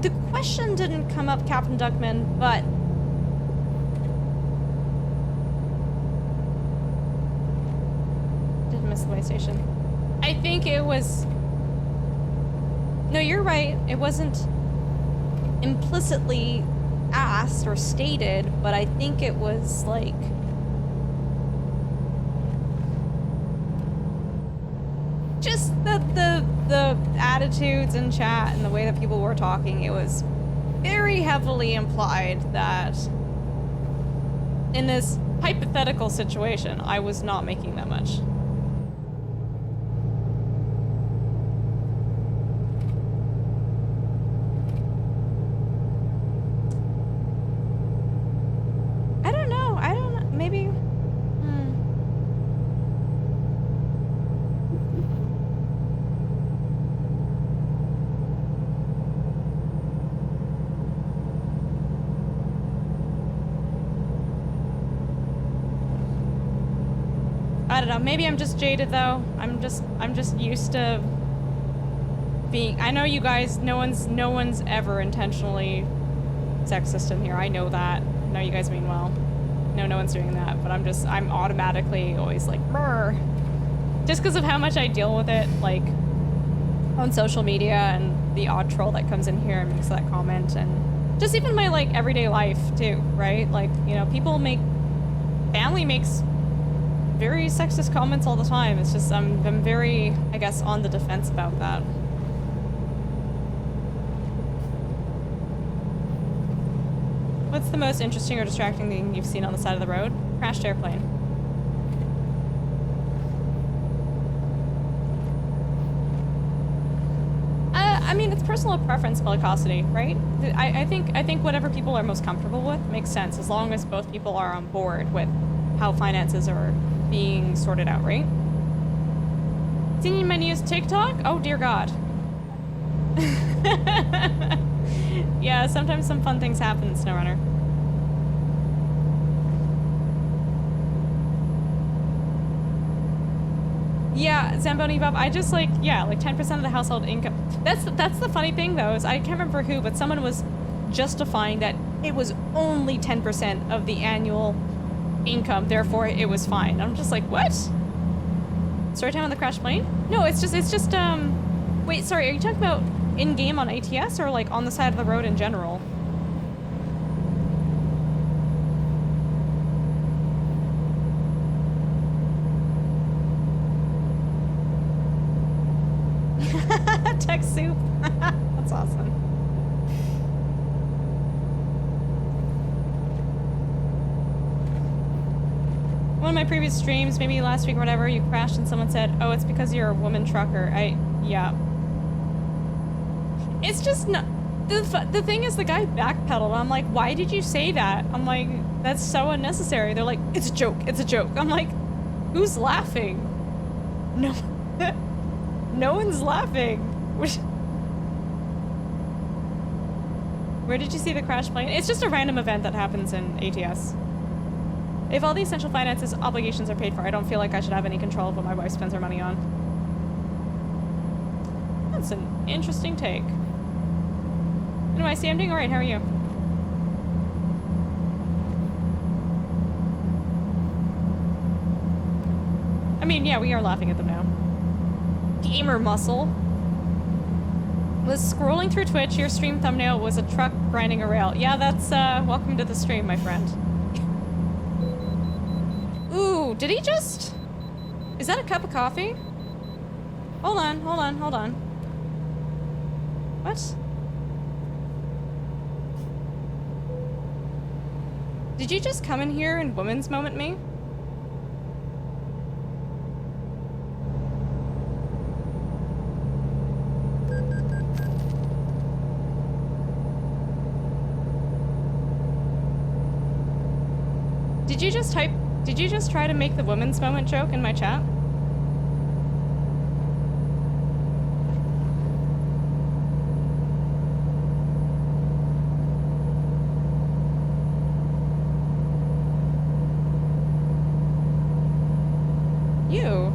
The question didn't come up, Captain Duckman, but didn't miss the way station. I think it was. No, you're right. It wasn't implicitly asked or stated, but I think it was like. Just the attitudes in chat and the way that people were talking, it was very heavily implied that in this hypothetical situation, I was not making that much. I don't know, maybe. I don't know, maybe I'm just jaded though. I'm just used to being. I know you guys, no one's ever intentionally sexist in here. I know that. I know you guys mean well. No one's doing that, but I'm automatically always like, brr. Just because of how much I deal with it, like, on social media and the odd troll that comes in here and makes that comment, and just even my, like, everyday life, too, right? Like, you know, family makes very sexist comments all the time. It's just, I'm very, I guess, on the defense about that. What's the most interesting or distracting thing you've seen on the side of the road? Crashed airplane. I mean, it's personal preference, bellicosity, right? I think whatever people are most comfortable with makes sense, as long as both people are on board with how finances are being sorted out, right? Seen your menu use TikTok? Oh dear God. Yeah, sometimes some fun things happen in SnowRunner. Yeah, Zamboni Bob, I just like 10% of the household income. That's the funny thing though, is I can't remember who, but someone was justifying that it was only 10% of the annual income, therefore it was fine. I'm just like, what? Story time on the crashed plane? No, it's just wait, sorry, are you talking about in-game on ATS or like on the side of the road in general? Tech soup. That's awesome. One of my previous streams, maybe last week or whatever, you crashed and someone said, oh, it's because you're a woman trucker. Yeah. It's just not, the thing is the guy backpedaled. I'm like, why did you say that? I'm like, that's so unnecessary. They're like, it's a joke, it's a joke. I'm like, who's laughing? No, no one's laughing. Where did you see the crash plane? It's just a random event that happens in ATS. If all the essential finances obligations are paid for, I don't feel like I should have any control of what my wife spends her money on. That's an interesting take. Anyway, see, I'm doing alright. How are you? I mean, yeah, we are laughing at them now. Gamer muscle. Was scrolling through Twitch, your stream thumbnail was a truck grinding a rail. Yeah, that's, welcome to the stream, my friend. Ooh, did he just... Is that a cup of coffee? Hold on. What? Did you just come in here and women's moment me? you just type? Did you just try to make the women's moment joke in my chat? You.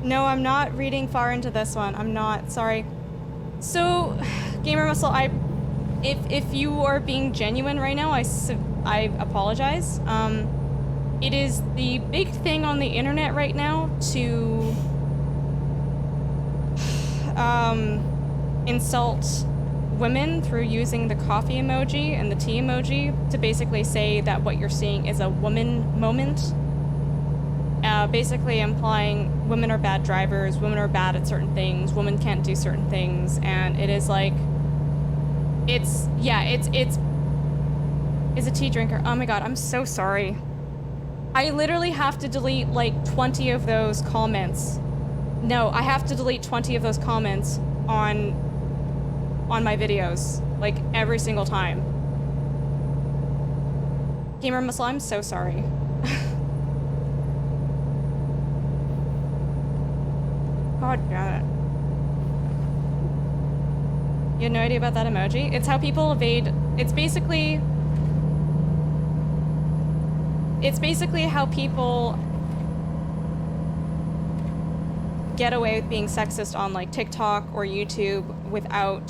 No, I'm not reading far into this one. I'm not. Sorry. So, Gamer Muscle, if you are being genuine right now, I apologize. It is the big thing on the internet right now to insult women through using the coffee emoji and the tea emoji to basically say that what you're seeing is a woman moment. Basically implying women are bad drivers, women are bad at certain things, women can't do certain things, and it is like, it's a tea drinker. Oh my god, I'm so sorry. I literally have to delete like 20 of those comments. No, I have to delete 20 of those comments on my videos, like every single time. Gamer Muscle, I'm so sorry. God damn it. You had no idea about that emoji? It's how people evade. It's basically how people get away with being sexist on like TikTok or YouTube without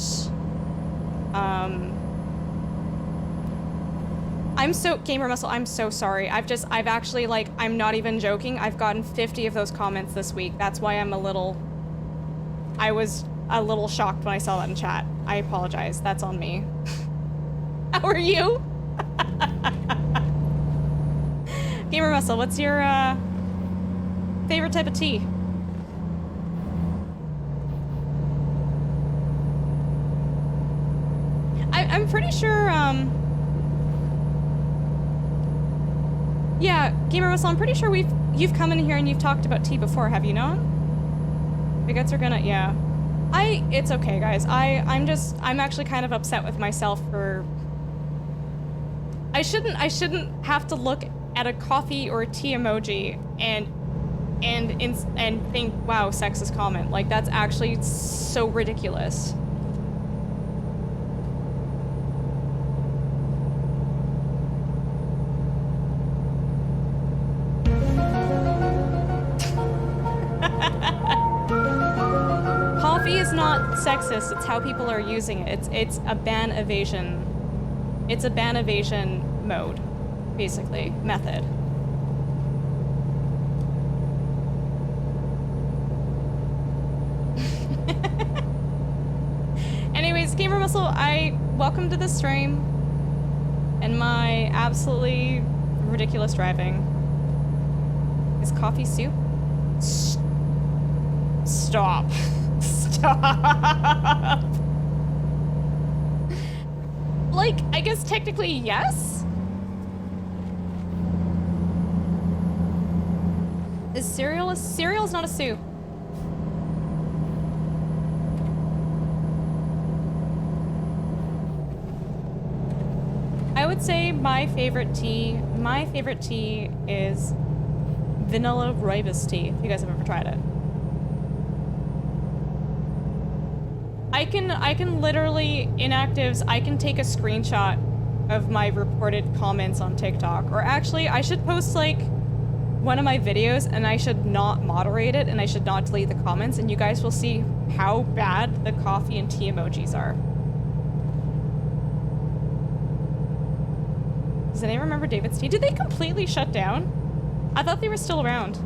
Gamer Muscle, I'm so sorry. I've actually, like, I'm not even joking. I've gotten 50 of those comments this week. That's why I was a little shocked when I saw that in chat. I apologize. That's on me. How are you? Gamer Muscle, what's your, favorite type of tea? I'm pretty sure, yeah, Gamer Muscle, I'm pretty sure you've come in here and you've talked about tea before, have you not? Bigots are gonna, yeah. It's okay, guys. I'm actually kind of upset with myself for... I shouldn't have to look at a coffee or a tea emoji and think, wow, sexist comment. Like, that's actually so ridiculous. Coffee is not sexist, it's how people are using it. It's a ban evasion. It's a ban evasion mode, basically, method. Anyways, Gamer Muscle, welcome to the stream and my absolutely ridiculous driving. Is coffee soup? Stop. Stop. Like, I guess technically yes? Is cereal's not a soup. I would say my favorite tea is vanilla rooibos tea, if you guys have ever tried it. I can literally, inactives, I can take a screenshot of my reported comments on TikTok. Or actually, I should post like one of my videos and I should not moderate it and I should not delete the comments and you guys will see how bad the coffee and tea emojis are. Does anyone remember David's Tea? Did they completely shut down? I thought they were still around.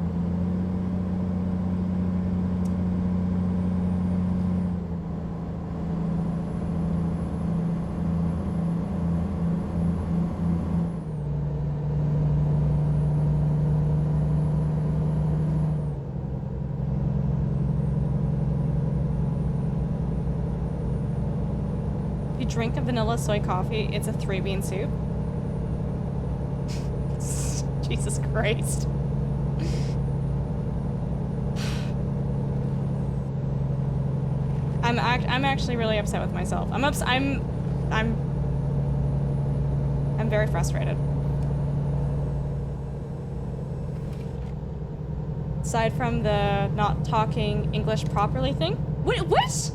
If you drink a vanilla soy coffee, it's a 3-bean soup. Jesus Christ. I'm actually really upset with myself. I'm very frustrated. Aside from the not talking English properly thing. What?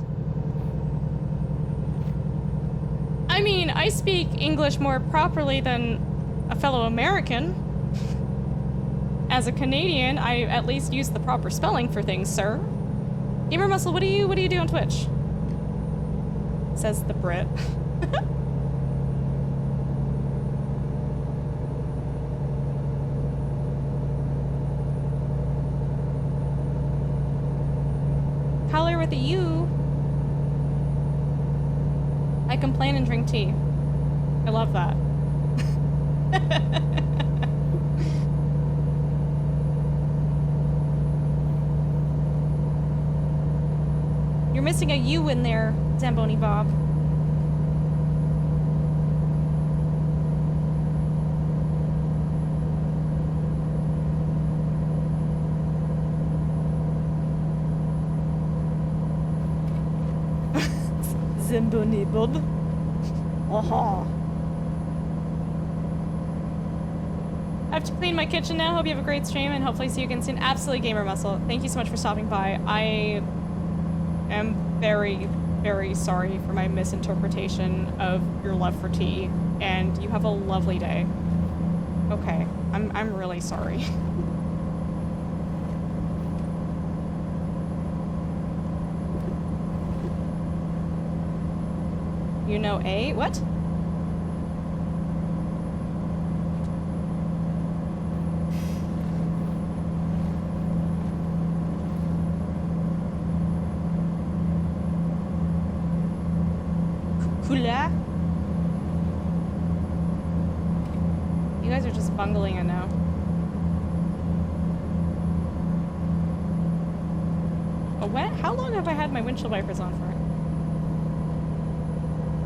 I mean, I speak English more properly than a fellow American. As a Canadian, I at least use the proper spelling for things, sir. Gamer Muscle, what do you do on Twitch? Says the Brit. Color with a U. I complain and drink tea. I love that. You're missing a U in there, Zamboni Bob. Zamboni Bob. Aha. I have to clean my kitchen now. Hope you have a great stream and hopefully see you again soon. Absolutely, Gamer Muscle. Thank you so much for stopping by. I am very, very sorry for my misinterpretation of your love for tea, and you have a lovely day. Okay, I'm really sorry. You know A? What? Kula? You guys are just bungling it now. Oh, what? How long have I had my windshield wipers on for?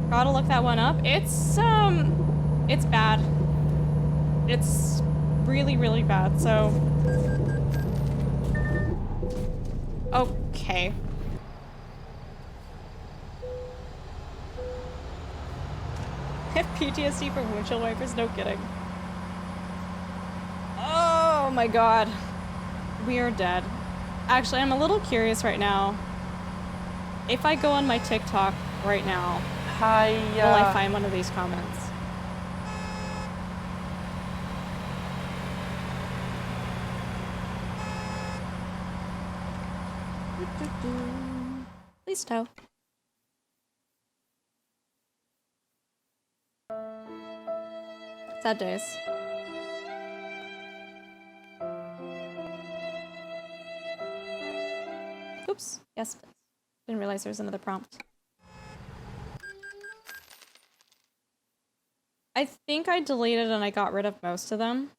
Gotta look that one up. It's bad. It's really, really bad, so... Okay. I have PTSD from windshield wipers? No kidding. Oh my god. We are dead. Actually, I'm a little curious right now. If I go on my TikTok right now, will I find one of these comments? Please no. Sad days. Oops. Yes, please. Didn't realize there was another prompt. I think I deleted and I got rid of most of them.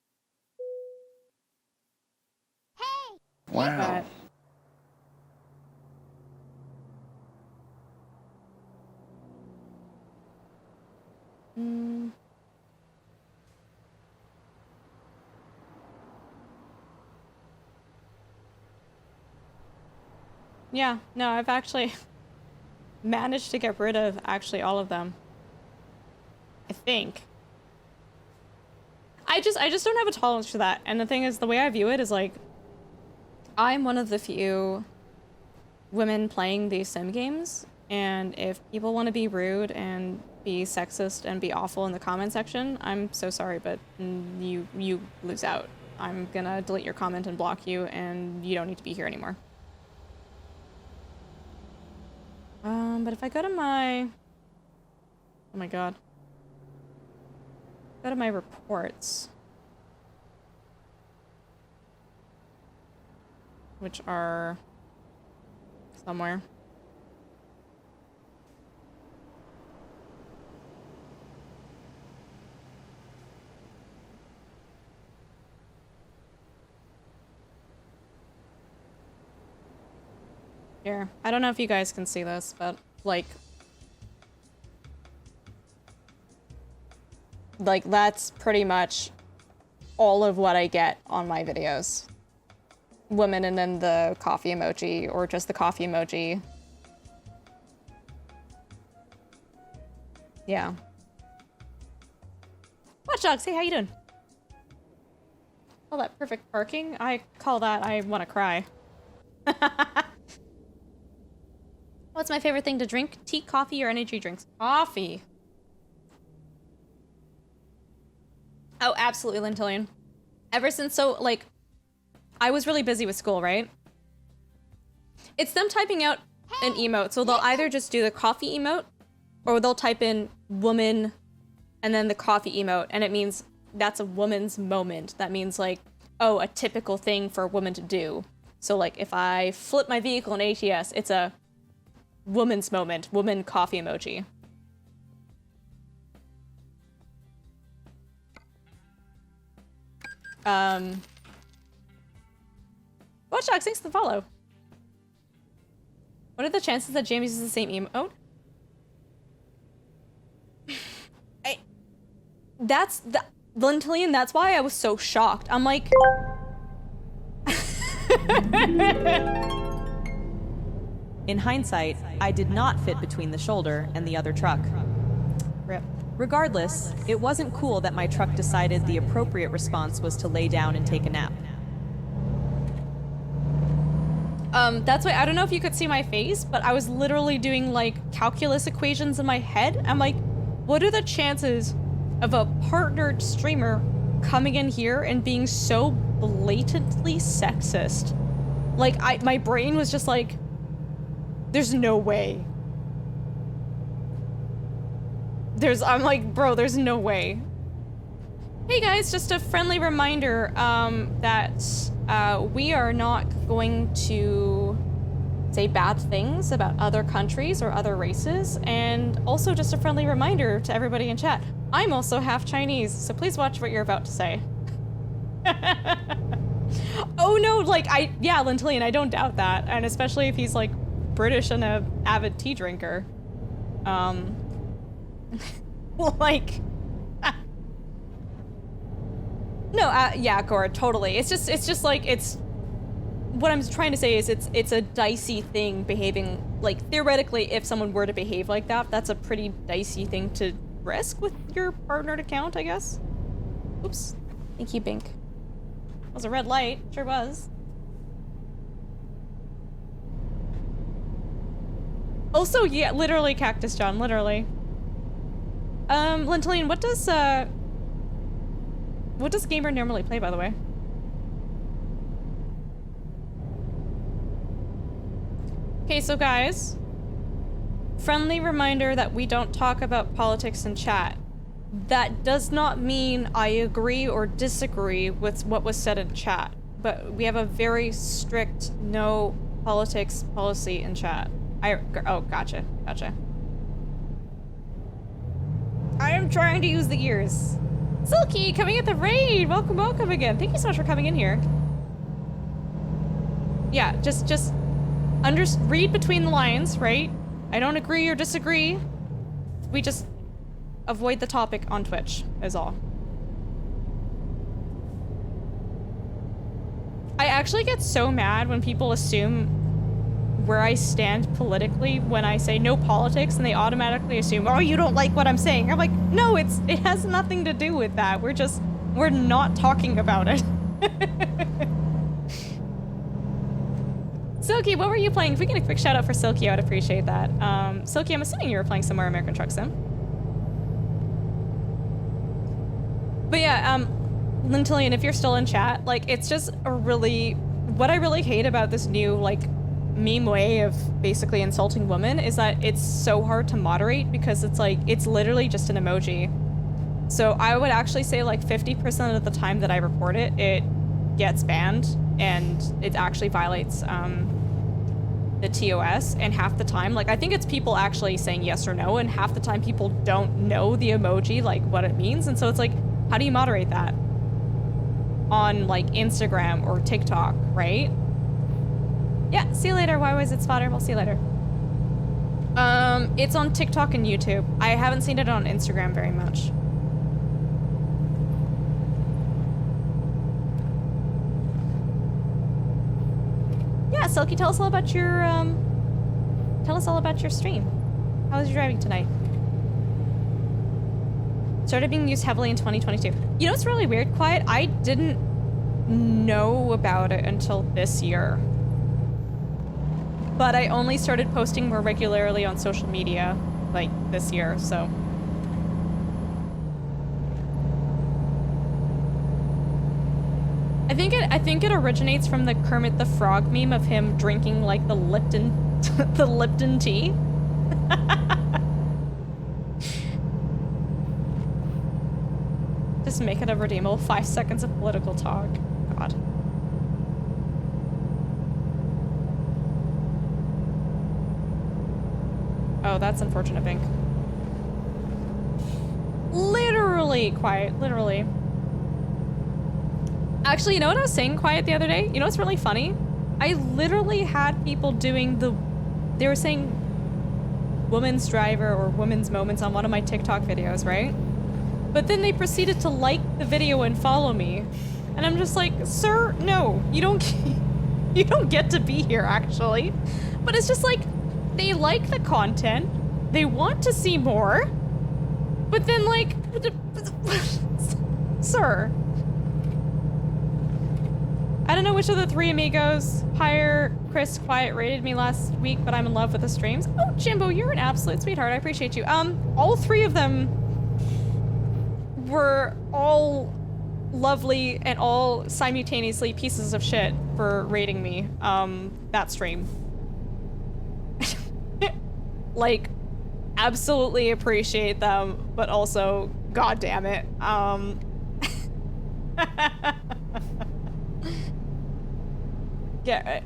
Hey! Wow. But... Yeah, no, I've actually managed to get rid of actually all of them. I think. I just don't have a tolerance for that. And the thing is, the way I view it is like, I'm one of the few women playing these sim games, and if people want to be rude and be sexist and be awful in the comment section, I'm so sorry, but you lose out. I'm gonna delete your comment and block you, and you don't need to be here anymore. But if I go to my... Oh my god. Go to my reports. Which are... somewhere. Here. I don't know if you guys can see this, but like that's pretty much all of what I get on my videos. Women and then the coffee emoji, or just the coffee emoji. Yeah. Watch Dogs, hey, how you doing? All that perfect parking? I call that I want to cry. What's my favorite thing to drink? Tea, coffee, or energy drinks? Coffee. Oh, absolutely, Lentillion. Ever since, so, like, I was really busy with school, right? It's them typing out an emote, so they'll either just do the coffee emote, or they'll type in woman, and then the coffee emote, and it means that's a woman's moment. That means, like, oh, a typical thing for a woman to do. So, like, if I flip my vehicle in ATS, it's a woman's moment, woman coffee emoji. Watch Dogs, thanks for the follow. What are the chances that James uses the same emote? Lentillion, that's why I was so shocked. I'm like... In hindsight, I did not fit between the shoulder and the other truck. Rip. Regardless, it wasn't cool that my truck decided the appropriate response was to lay down and take a nap. That's why, I don't know if you could see my face, but I was literally doing, like, calculus equations in my head. I'm like, what are the chances of a partnered streamer coming in here and being so blatantly sexist? Like, my brain was just like, there's no way. I'm like, bro, there's no way. Hey guys, just a friendly reminder that we are not going to say bad things about other countries or other races, and also just a friendly reminder to everybody in chat, I'm also half Chinese, so please watch what you're about to say. Oh no, like, yeah, Lentillion, I don't doubt that, and especially if he's, like, British and a avid tea drinker. Like... No, yeah, Cora, totally. It's just like, what I'm trying to say is it's a dicey thing behaving, like, theoretically, if someone were to behave like that, that's a pretty dicey thing to risk with your partnered account, I guess. Oops. Thank you, Bink. That was a red light. Sure was. Also, yeah, literally, Cactus John, literally. Lentillion, what does Gamer normally play, by the way? Okay, so guys, friendly reminder that we don't talk about politics in chat. That does not mean I agree or disagree with what was said in chat, but we have a very strict no politics policy in chat. Oh, gotcha. I am trying to use the ears. Silky, coming at the raid! Welcome again. Thank you so much for coming in here. Yeah, just read between the lines, right? I don't agree or disagree. We just avoid the topic on Twitch, is all. I actually get so mad when people assume where I stand politically when I say no politics, and they automatically assume, oh, you don't like what I'm saying. I'm like, no, it has nothing to do with that. We're not talking about it. Silky, what were you playing? If we can get a quick shout out for Silky, I would appreciate that. Silky, I'm assuming you were playing somewhere American Truck Sim. But yeah, Lentillion, if you're still in chat, like, it's just what I really hate about this new, like, meme way of basically insulting women is that it's so hard to moderate because it's like, it's literally just an emoji. So I would actually say like 50% of the time that I report it, it gets banned and it actually violates the TOS, and half the time, like, I think it's people actually saying yes or no, and half the time people don't know the emoji, like, what it means, and so it's like, how do you moderate that? On, like, Instagram or TikTok, right? Yeah, see you later, why was it spotter? We'll see you later. It's on TikTok and YouTube. I haven't seen it on Instagram very much. Yeah, Silky, tell us all about your stream. How was your driving tonight? Started being used heavily in 2022. You know what's really weird, Quiet? I didn't know about it until this year. But I only started posting more regularly on social media, like, this year, so. I think it originates from the Kermit the Frog meme of him drinking, like, the Lipton the Lipton tea. Just make it a redeemable 5 seconds of political talk. God. Oh, that's unfortunate, Pink. Literally, Quiet, literally. Actually, you know what I was saying, Quiet, the other day? You know what's really funny? I literally had people doing they were saying woman's driver or woman's moments on one of my TikTok videos, right? But then they proceeded to like the video and follow me. And I'm just like, sir, no, you don't get to be here, actually. But it's just like, they like the content, they want to see more, but then like, sir. I don't know which of the three amigos, Higher, Chris, Quiet, rated me last week, but I'm in love with the streams. Oh, Jimbo, you're an absolute sweetheart. I appreciate you. All three of them were all lovely and all simultaneously pieces of shit for rating me, that stream. Like, absolutely appreciate them, but also, god damn it. Yeah.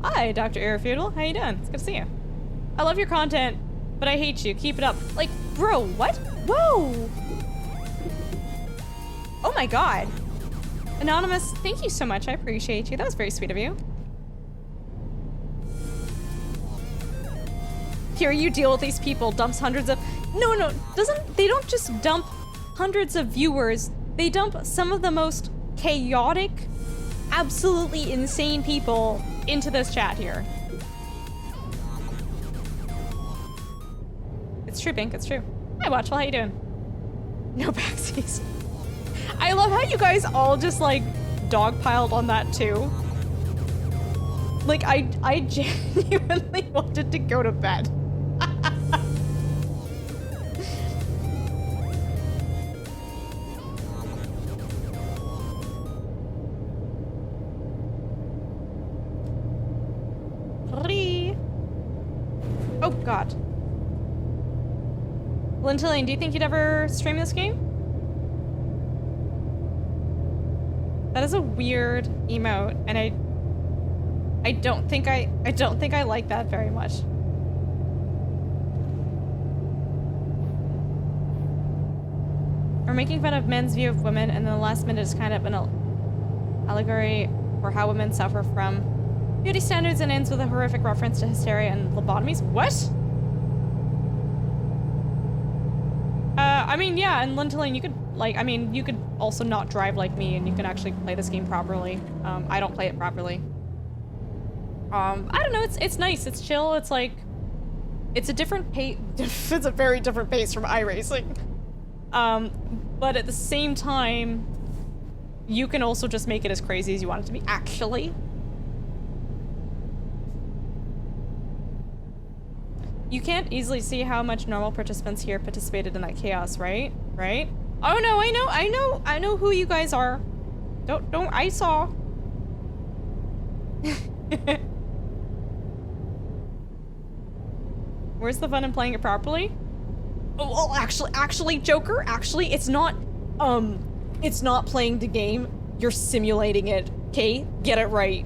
Hi, Dr. Irrefutable. How you doing? It's good to see you. I love your content, but I hate you. Keep it up. Like, bro, what? Whoa! Oh my god. Anonymous, thank you so much. I appreciate you. That was very sweet of you. Here you deal with these people, dumps hundreds of... No, they don't just dump hundreds of viewers. They dump some of the most chaotic, absolutely insane people into this chat here. It's true, Pink, it's true. Hi, Watchful, how you doing? No backsies. I love how you guys all just, like, dogpiled on that, too. Like, I genuinely wanted to go to bed. Oh, God. Lintilian, do you think you'd ever stream this game? That is a weird emote, and I don't think I like that very much. We're making fun of men's view of women, and then the last minute is kind of an allegory for how women suffer from beauty standards and ends with a horrific reference to hysteria and lobotomies. What? I mean, yeah, and Lintilian, you could, like, I mean, you could also not drive like me, and you can actually play this game properly. I don't play it properly. I don't know, it's nice, it's chill, it's like, it's a different pace, it's a very different pace from iRacing. But at the same time, you can also just make it as crazy as you want it to be, actually. You can't easily see how much normal participants here participated in that chaos, right? Right? Oh no, I know who you guys are. Don't, I saw. Where's the fun in playing it properly? Oh, well, actually, Joker, actually, it's not playing the game. You're simulating it, okay? Get it right.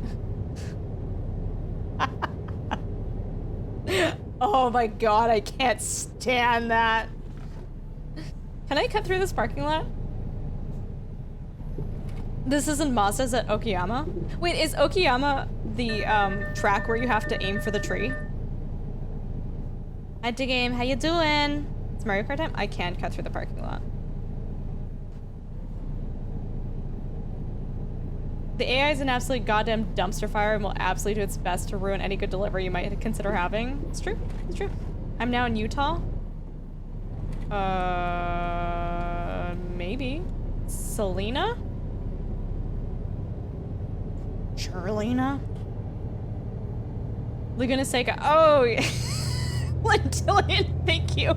Oh my god, I can't stand that. Can I cut through this parking lot? This isn't Mazda's at Okayama? Wait, is Okayama the track where you have to aim for the tree? Hi, D-Game, how you doing? It's Mario Kart time? I can cut through the parking lot. The AI is an absolute goddamn dumpster fire and will absolutely do its best to ruin any good delivery you might consider having. It's true. It's true. I'm now in Utah. Maybe. Selena? Charlena? Laguna Seca. Oh, Lentillion, thank you.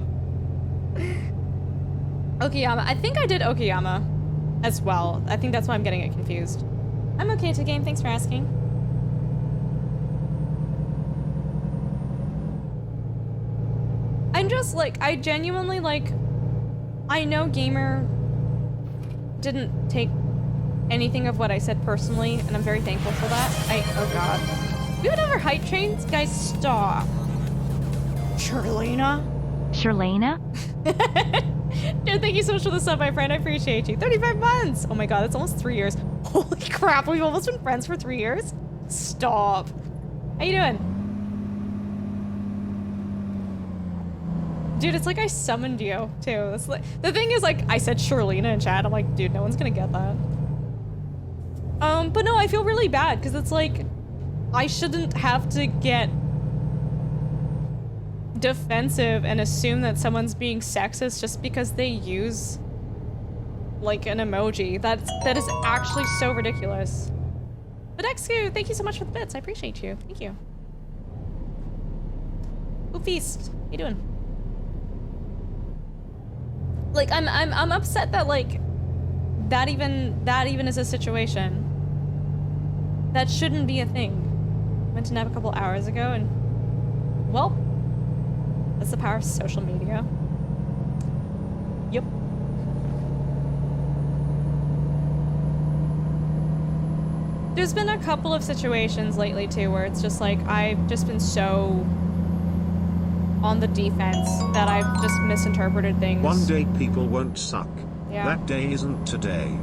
Okayama. I think I did Okayama as well. I think that's why I'm getting it confused. I'm okay to game. Thanks for asking. I'm just like, I genuinely like, I know Gamer didn't take anything of what I said personally, and I'm very thankful for that. Oh god. We have another hype trains? Guys, stop. Charlena? Charlena? No, thank you so much for the sub, my friend. I appreciate you. 35 months! Oh my god, that's almost 3 years. Holy crap, we've almost been friends for 3 years? Stop. How you doing? Dude, it's like I summoned you, too. It's like, the thing is, like, I said Charlena in chat. I'm like, dude, no one's gonna get that. But no, I feel really bad, because it's like, I shouldn't have to get defensive and assume that someone's being sexist just because they use like an emoji. That is actually so ridiculous. But Exu, thank you so much for the bits. I appreciate you. Thank you. Ooh, Feast. How you doing? Like I'm upset that like that even is a situation. That shouldn't be a thing. Went to nap a couple hours ago and well, that's the power of social media. Yep. There's been a couple of situations lately too where it's just like I've just been so on the defense that I've just misinterpreted things. One day people won't suck. Yeah. That day isn't today.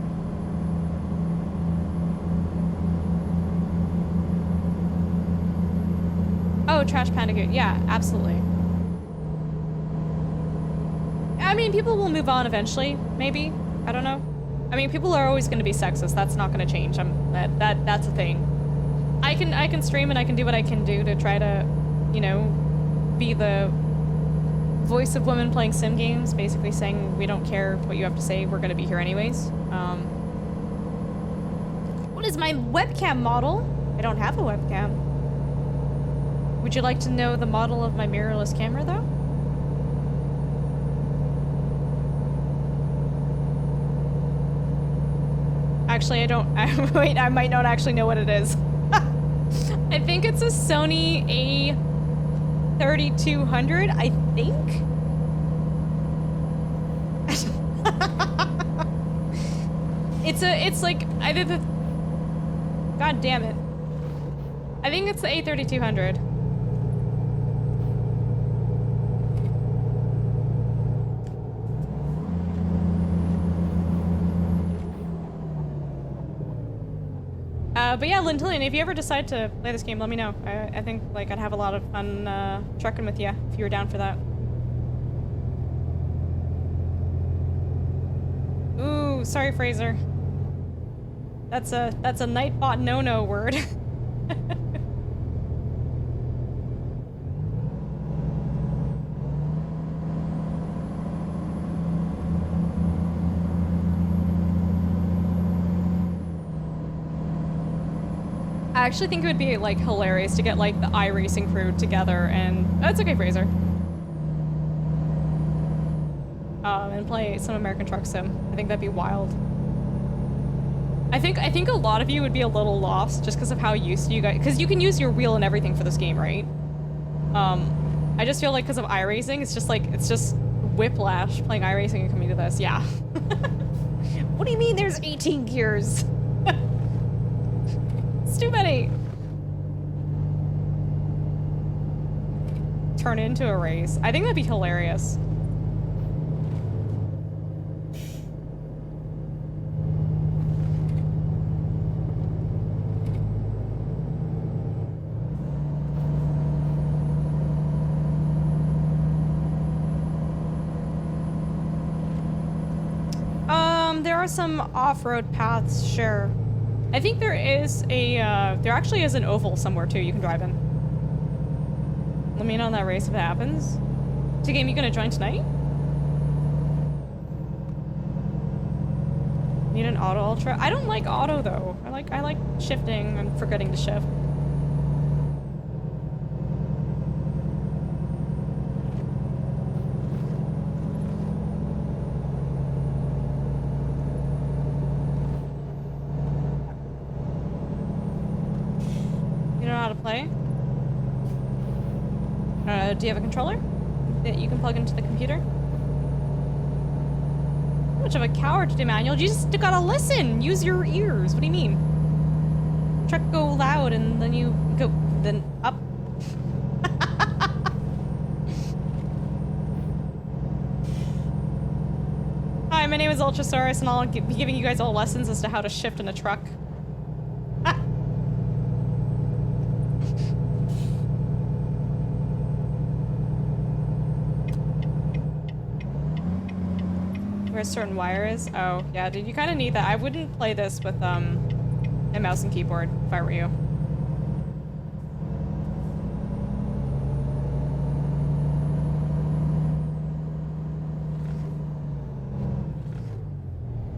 Oh, Trash Panda Goat. Yeah, absolutely. I mean, people will move on eventually, maybe. I don't know. I mean, people are always going to be sexist. That's not going to change. That's a thing. I can stream and I can do what I can do to try to, you know, be the voice of women playing sim games, basically saying we don't care what you have to say. We're going to be here anyways. What is my webcam model? I don't have a webcam. Would you like to know the model of my mirrorless camera, though? Actually, I don't. Wait, I might not actually know what it is. I think it's a Sony A3200, I think? It's like, either the... God damn it. I think it's the A3200. But yeah, Lentillion, if you ever decide to play this game, let me know. I think like I'd have a lot of fun trucking with you if you were down for that. Ooh, sorry, Fraser. That's a Nightbot no-no word. I actually think it would be like hilarious to get like the iRacing crew together and oh, it's okay, Fraser. And play some American Truck Sim. I think that'd be wild. I think a lot of you would be a little lost just because of how used to you guys, because you can use your wheel and everything for this game, right? I just feel like because of iRacing, it's just whiplash playing iRacing and coming to this. Yeah. What do you mean there's 18 gears? It's too many. Turn into a race. I think that'd be hilarious. There are some off-road paths, sure. I think there is a, there actually is an oval somewhere too you can drive in. Let me know on that race if it happens. So game, you gonna join tonight? Need an auto ultra? I don't like auto though. I like shifting and forgetting to shift. You know how to play? Do you have a controller that you can plug into the computer? How much of a coward, Emmanuel? You just gotta listen. Use your ears. What do you mean? Truck go loud and then you go then up. Hi, my name is Ultrasaurus, and I'll be giving you guys all lessons as to how to shift in a truck. Where a certain wire is? Oh, yeah, dude, you kind of need that. I wouldn't play this with, a mouse and keyboard if I were you.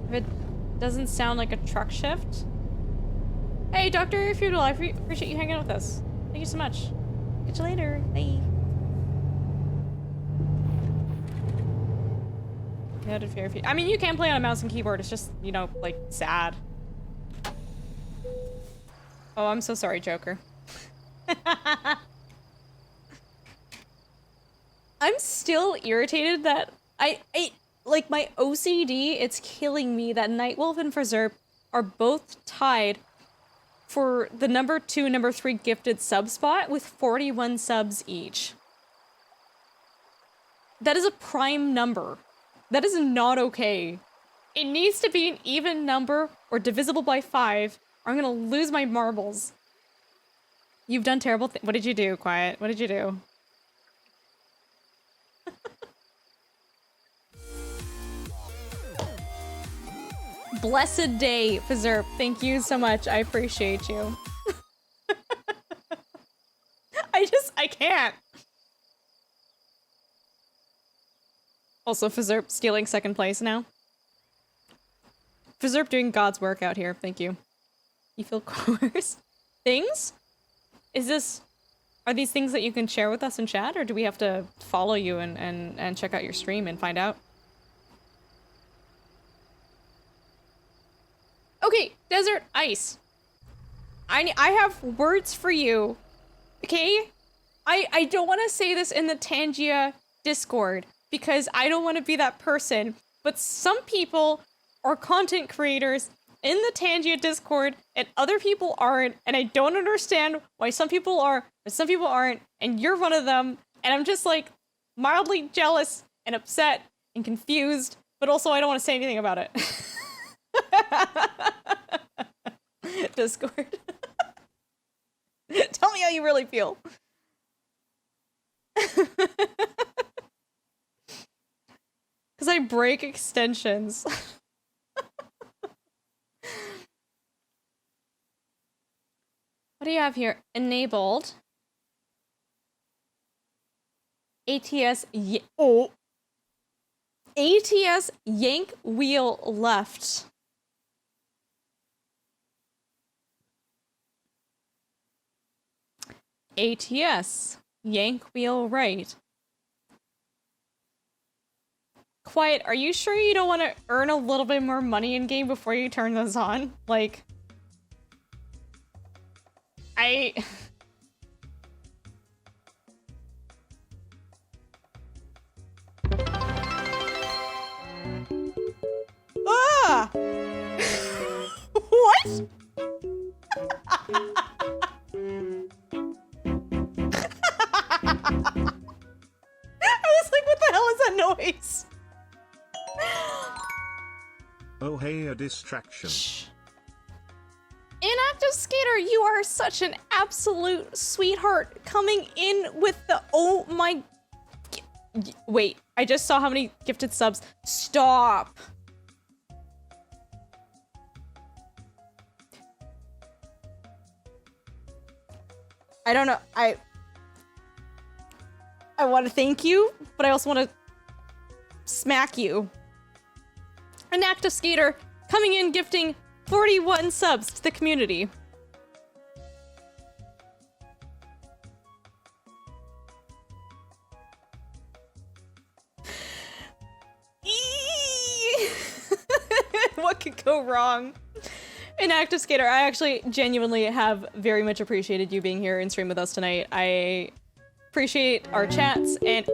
If it doesn't sound like a truck shift. Hey, Dr. Feudal, I appreciate you hanging out with us. Thank you so much. Catch you later. Bye. Noted fair few. I mean, you can play on a mouse and keyboard. It's just, you know, like, sad. Oh, I'm so sorry, Joker. I'm still irritated that I like, my OCD, it's killing me that Nightwolf and Berserk are both tied for the number 2 and number 3 gifted sub spot with 41 subs each. That is a prime number. That is not okay. It needs to be an even number or divisible by 5, or I'm gonna lose my marbles. You've done terrible things. What did you do, Quiet? What did you do? Blessed day, Berserk. Thank you so much. I appreciate you. I can't. Also, Fizerp stealing 2nd place now. Fizerp doing God's work out here. Thank you. You feel coerced? Things? Are these things that you can share with us in chat, or do we have to follow you and check out your stream and find out? Okay, Desert Ice. I have words for you. Okay? I don't want to say this in the Tangia Discord, because I don't want to be that person, but some people are content creators in the Tangia Discord and other people aren't, and I don't understand why some people are and some people aren't, and you're one of them, and I'm just like mildly jealous and upset and confused, but also I don't want to say anything about it. Discord. Tell me how you really feel. Because I break extensions. What do you have here? Enabled. ATS ATS yank wheel left. ATS yank wheel right. Quiet, are you sure you don't want to earn a little bit more money in game before you turn this on? Like, Ah! What? I was like, what the hell is that noise? Oh hey, a distraction. Inactive Skater, you are such an absolute sweetheart, coming in with the oh my... Wait, I just saw how many gifted subs. Stop. I don't know. I want to thank you, but I also want to smack you. An active skater coming in gifting 41 subs to the community. What could go wrong? An active skater, I actually genuinely have very much appreciated you being here and stream with us tonight. I appreciate our chats, and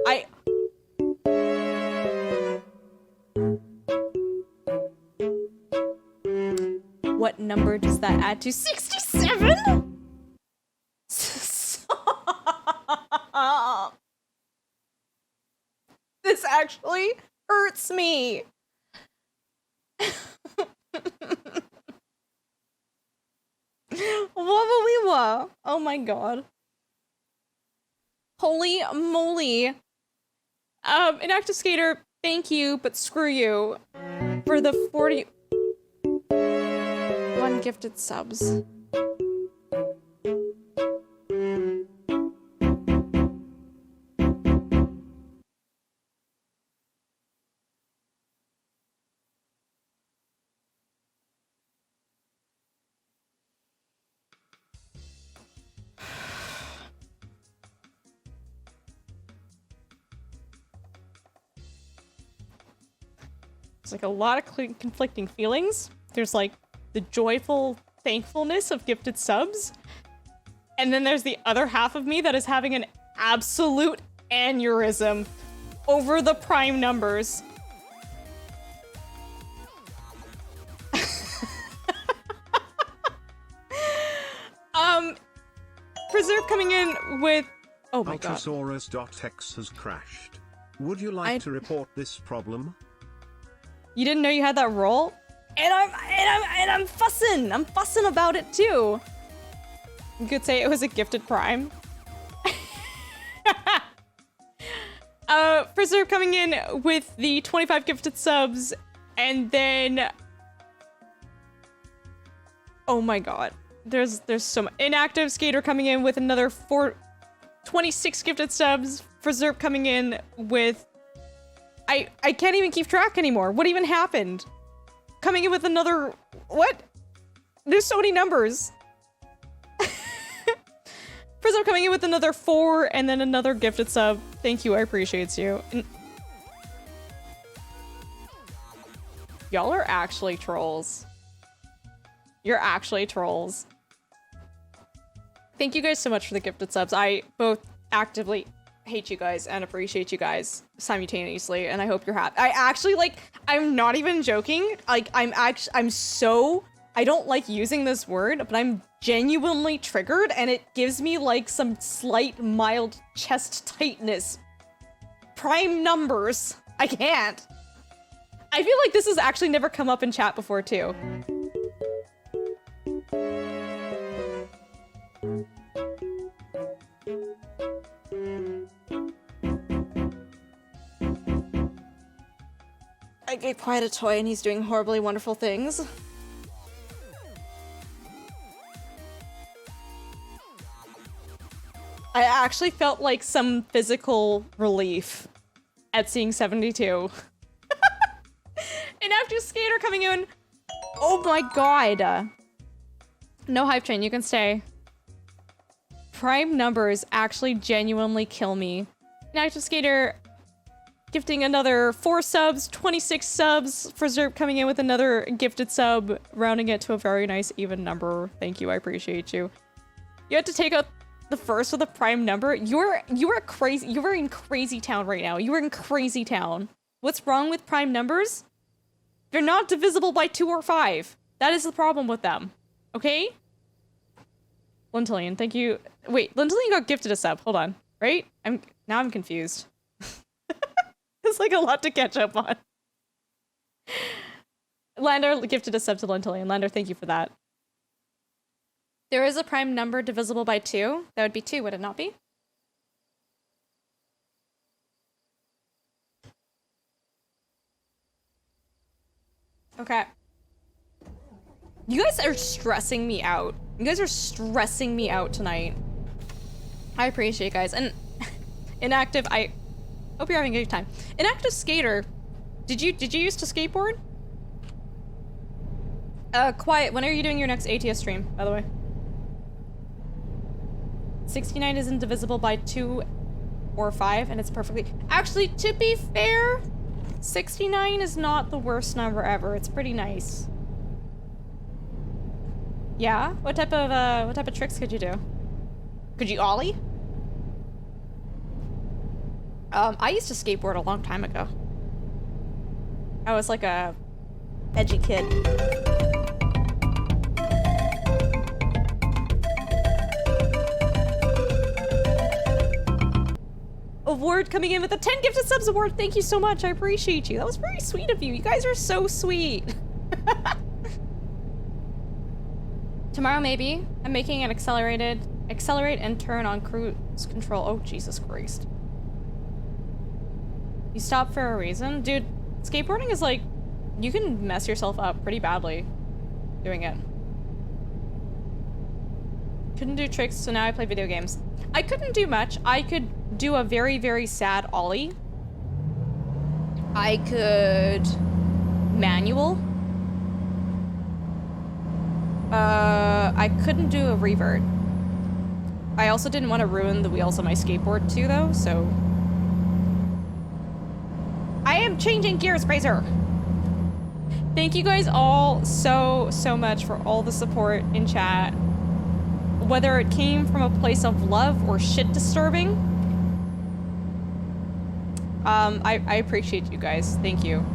what number does that add to? 67? Stop. This actually hurts me. Wubba-wee-wah. Oh my god. Holy moly. An active skater, thank you, but screw you. For the 41 gifted subs. There's like a lot of conflicting feelings. There's like the joyful thankfulness of gifted subs. And then there's the other half of me that is having an absolute aneurysm over the prime numbers. Preserve coming in with... Oh my god. Ultrasaurus.x has crashed. Would you like to report this problem? You didn't know you had that role? And I'm fussing! I'm fussing about it too! You could say it was a gifted prime. Preserve coming in with the 25 gifted subs, and then... Oh my god. There's so much. Inactive Skater coming in with another 26 gifted subs. Preserve coming in with... I can't even keep track anymore. What even happened? Coming in with another... What? There's so many numbers. Preserve coming in with another 4 and then another gifted sub. Thank you, I appreciate you. Y'all are actually trolls. You're actually trolls. Thank you guys so much for the gifted subs. I both actively hate you guys and appreciate you guys simultaneously, and I hope you're happy. I actually, like, I'm not even joking. Like, I'm so... I don't like using this word, but I'm genuinely triggered, and it gives me, like, some slight, mild chest tightness. Prime numbers. I can't. I feel like this has actually never come up in chat before, too. I gave Quiet a toy and he's doing horribly wonderful things. I actually felt like some physical relief at seeing 72. An active skater coming in. Oh my god. No hype train, you can stay. Prime numbers actually genuinely kill me. An active skater gifting another 4 subs, 26 subs. Preserve coming in with another gifted sub, rounding it to a very nice even number. Thank you, I appreciate you. You had to take out the first with a prime number. You are crazy. You are in crazy town right now. You are in crazy town. What's wrong with prime numbers? They're not divisible by 2 or 5. That is the problem with them. Okay? Lentillion, thank you. Wait, Lentillion got gifted a sub. Hold on. Right? Now I'm confused. It's like a lot to catch up on. Lander gifted a sub to Lentillion. Lander, thank you for that. There is a prime number divisible by 2. That would be 2, would it not be? Okay. You guys are stressing me out. You guys are stressing me out tonight. I appreciate it, guys. And Inactive, I hope you're having a good time. Inactive Skater, did you used to skateboard? Quiet, when are you doing your next ATS stream, by the way? 69 isn't divisible by 2 or 5, and it's perfectly... Actually, to be fair, 69 is not the worst number ever. It's pretty nice. Yeah? What type of tricks could you do? Could you ollie? I used to skateboard a long time ago. I was like a edgy kid. Award coming in with a 10 gifted subs award. Thank you so much. I appreciate you. That was very sweet of you. You guys are so sweet. Tomorrow, maybe. I'm making an accelerate and turn on cruise control. Oh, Jesus Christ. You stop for a reason? Dude, skateboarding is like, you can mess yourself up pretty badly doing it. Couldn't do tricks, so now I play video games. I couldn't do much. I could do a very, very sad ollie. I could manual. I couldn't do a revert. I also didn't want to ruin the wheels on my skateboard too, though, so... I am changing gears, Fraser! Thank you guys all so much for all the support in chat. Whether it came from a place of love or shit disturbing. I appreciate you guys. Thank you.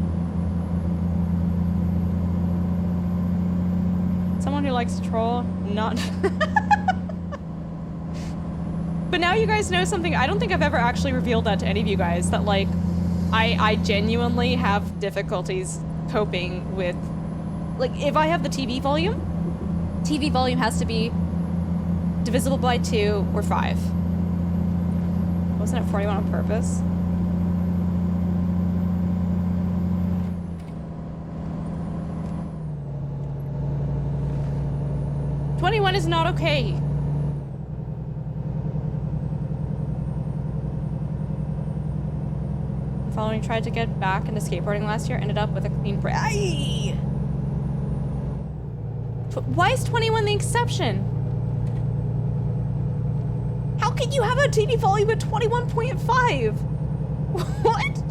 Someone who likes to troll, not... But now you guys know something. I don't think I've ever actually revealed that to any of you guys, that like, I genuinely have difficulties coping with, like, if I have the TV volume has to be divisible by 2 or 5. Wasn't it 41 on purpose? "21 is not okay." Following tried to get back into skateboarding last year, ended up with a clean break. Why is 21 the exception? How can you have a TV volume at 21.5? What?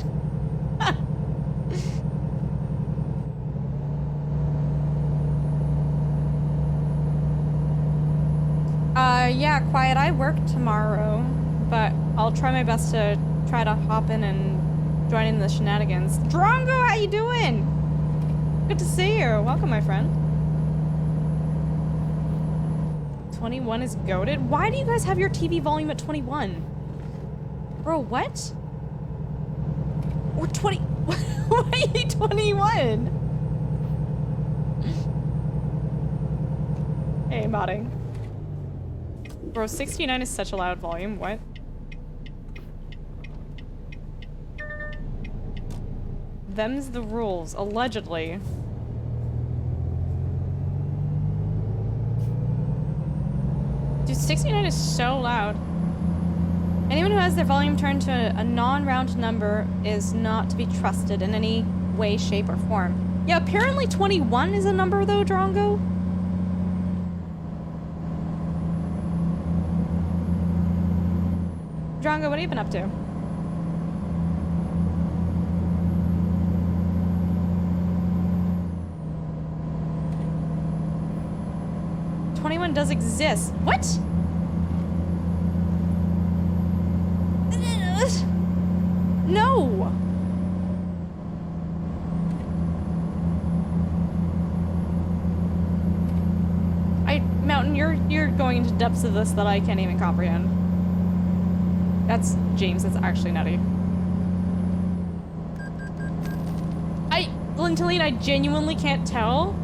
Yeah, Quiet, I work tomorrow, but I'll try my best to try to hop in and join in the shenanigans. Drongo, how you doing? Good to see you. Welcome, my friend. 21 is goated? Why do you guys have your TV volume at 21? Bro, what? Or 20... Why 21? Hey, modding. Bro, 69 is such a loud volume. What? Them's the rules, allegedly. Dude, 69 is so loud. Anyone who has their volume turned to a non-round number is not to be trusted in any way, shape, or form. Yeah, apparently 21 is a number, though, Drongo. Drongo, what have you been up to? Does exist. What? No. Mountain, you're going into depths of this that I can't even comprehend. That's James. That's actually nutty. Linteline, I genuinely can't tell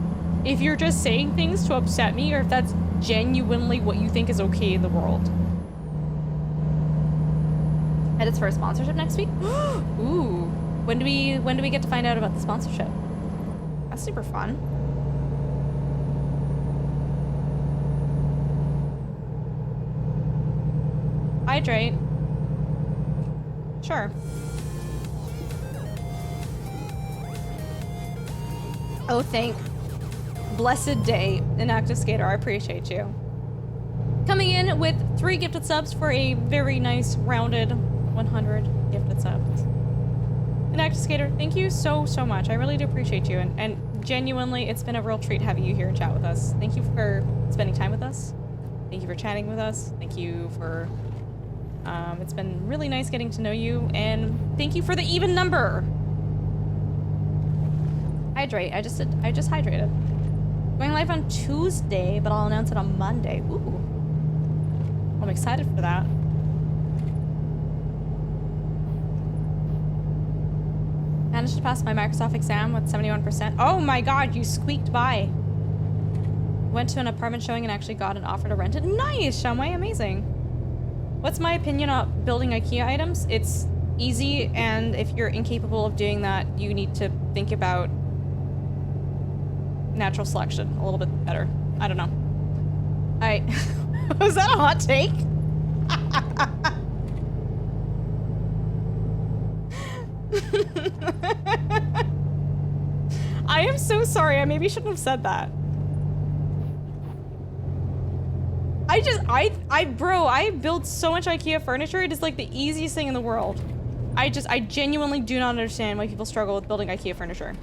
if you're just saying things to upset me or if that's genuinely what you think is okay in the world. Headed for a sponsorship next week? Ooh. When do we get to find out about the sponsorship? That's super fun. Hydrate. Sure. Oh, thank blessed day, Inactive Skater. I appreciate you. Coming in with 3 gifted subs for a very nice rounded 100 gifted subs. Inactive Skater, thank you so much. I really do appreciate you, and genuinely, it's been a real treat having you here and chat with us. Thank you for spending time with us. Thank you for chatting with us. Thank you for, it's been really nice getting to know you, and thank you for the even number. Hydrate. I just hydrated. Going live on Tuesday, but I'll announce it on Monday. Ooh. I'm excited for that. Managed to pass my Microsoft exam with 71%. Oh my god, you squeaked by. Went to an apartment showing and actually got an offer to rent it. Nice, Shamway, amazing. What's my opinion on building IKEA items? It's easy, and if you're incapable of doing that, you need to think about natural selection a little bit better. I don't know. Was that a hot take? I am so sorry. I maybe shouldn't have said that. Bro, I build so much IKEA furniture. It is like the easiest thing in the world. I genuinely do not understand why people struggle with building IKEA furniture.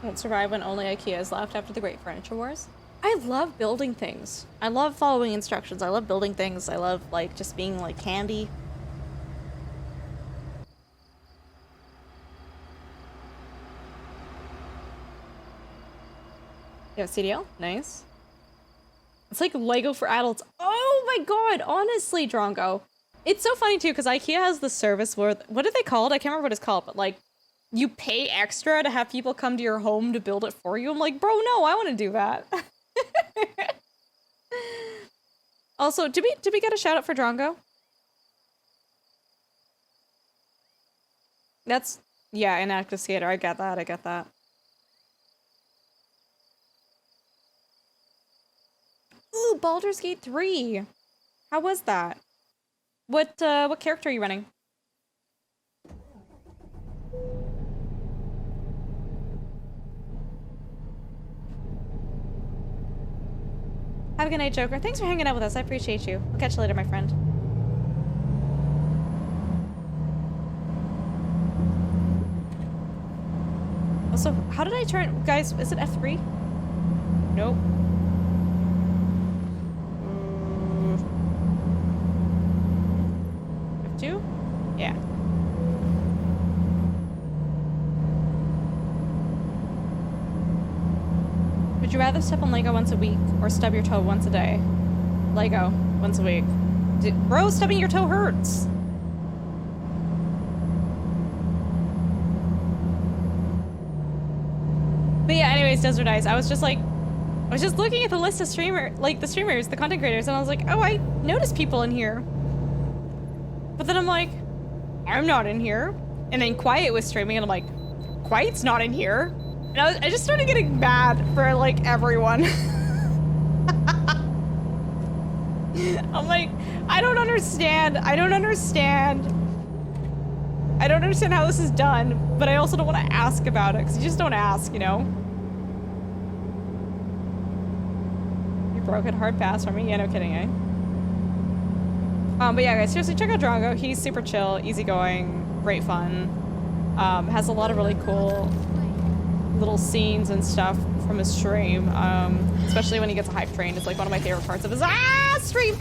Won't survive when only IKEA is left after the Great Furniture Wars. I love building things. I love following instructions. I love building things. I love, like, just being, like, handy. Yeah, CDL? Nice. It's like Lego for adults. Oh my god, honestly, Drongo. It's so funny, too, because IKEA has the service where... What are they called? I can't remember what it's called, but, like... You pay extra to have people come to your home to build it for you. I'm like, bro, no, I want to do that. Also, did we get a shout out for Drongo? That's, yeah, Inactive Skater. I get that. I get that. Ooh, Baldur's Gate 3. How was that? What character are you running? Have a good night, Joker. Thanks for hanging out with us. I appreciate you. I'll catch you later, my friend. Also, how did I turn... Guys, is it F3? Nope. F2? Yeah. Would you rather step on Lego once a week or stub your toe once a day? Lego, once a week. Bro, stubbing your toe hurts. But yeah, anyways, Desert Ice, I was just looking at the list of the content creators, and I was like, oh, I noticed people in here. But then I'm like, I'm not in here. And then Quiet was streaming, and I'm like, Quiet's not in here. And I just started getting mad for, like, everyone. I'm like, I don't understand how this is done, but I also don't want to ask about it, because you just don't ask, you know? You broke it, hard pass from me? Yeah, no kidding, eh? But yeah, guys, seriously, check out Drongo. He's super chill, easygoing, great fun. Has a lot of really cool little scenes and stuff from his stream, especially when he gets a hype train. It's like one of my favorite parts of his stream.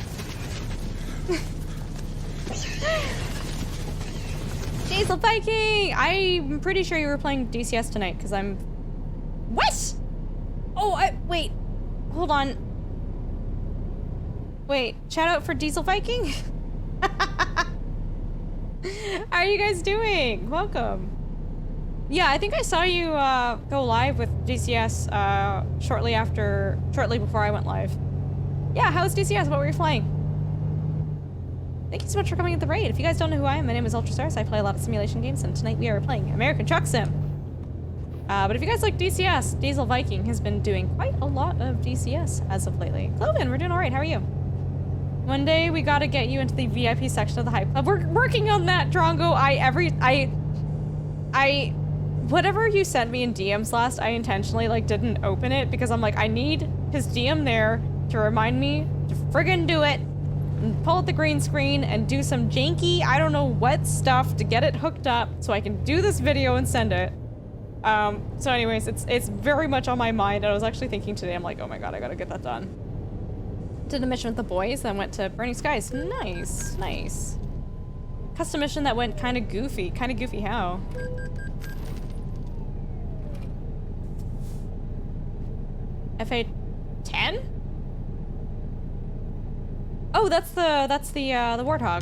Diesel Viking! I'm pretty sure you were playing DCS tonight, because I'm... What? Oh, wait. Hold on. Wait, shout out for Diesel Viking? How are you guys doing? Welcome. Yeah, I think I saw you go live with DCS shortly before I went live. Yeah, how's DCS? What were you playing? Thank you so much for coming at the raid. If you guys don't know who I am, my name is Ultrastars. I play a lot of simulation games, and tonight we are playing American Truck Sim. But if you guys like DCS, Diesel Viking has been doing quite a lot of DCS as of lately. Cloven, we're doing all right. How are you? One day we gotta get you into the VIP section of the Hype Club. We're working on that, Drongo. Whatever you sent me in DMs last, I intentionally like didn't open it because I'm like, I need his DM there to remind me to friggin' do it. And pull out the green screen and do some janky, I don't know what stuff to get it hooked up so I can do this video and send it. So anyways, it's very much on my mind. I was actually thinking today, I'm like, oh my god, I gotta get that done. Did a mission with the boys, then went to Burning Skies. Nice, nice. Custom mission that went kind of goofy. Kind of goofy how? FA-10? Oh, that's the Warthog.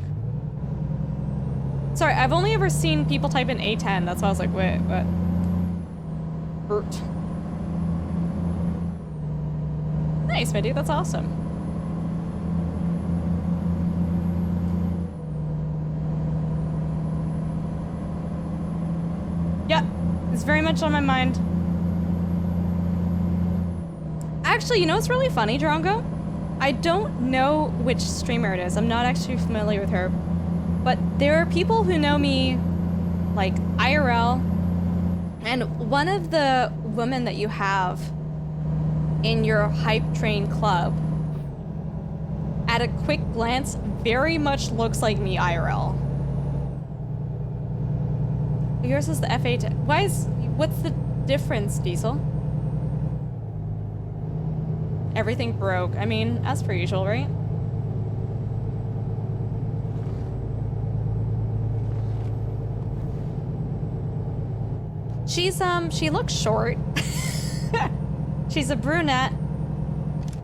Sorry, I've only ever seen people type in A10. That's why I was like, wait, what? Bert. Nice, my dude. That's awesome. Yeah, it's very much on my mind. Actually, you know what's really funny, Drongo? I don't know which streamer it is. I'm not actually familiar with her. But there are people who know me, like, IRL. And one of the women that you have in your Hype Train club, at a quick glance, very much looks like me IRL. Yours is the FA10. What's the difference, Diesel? Everything broke. I mean, as per usual, right? She looks short. She's a brunette.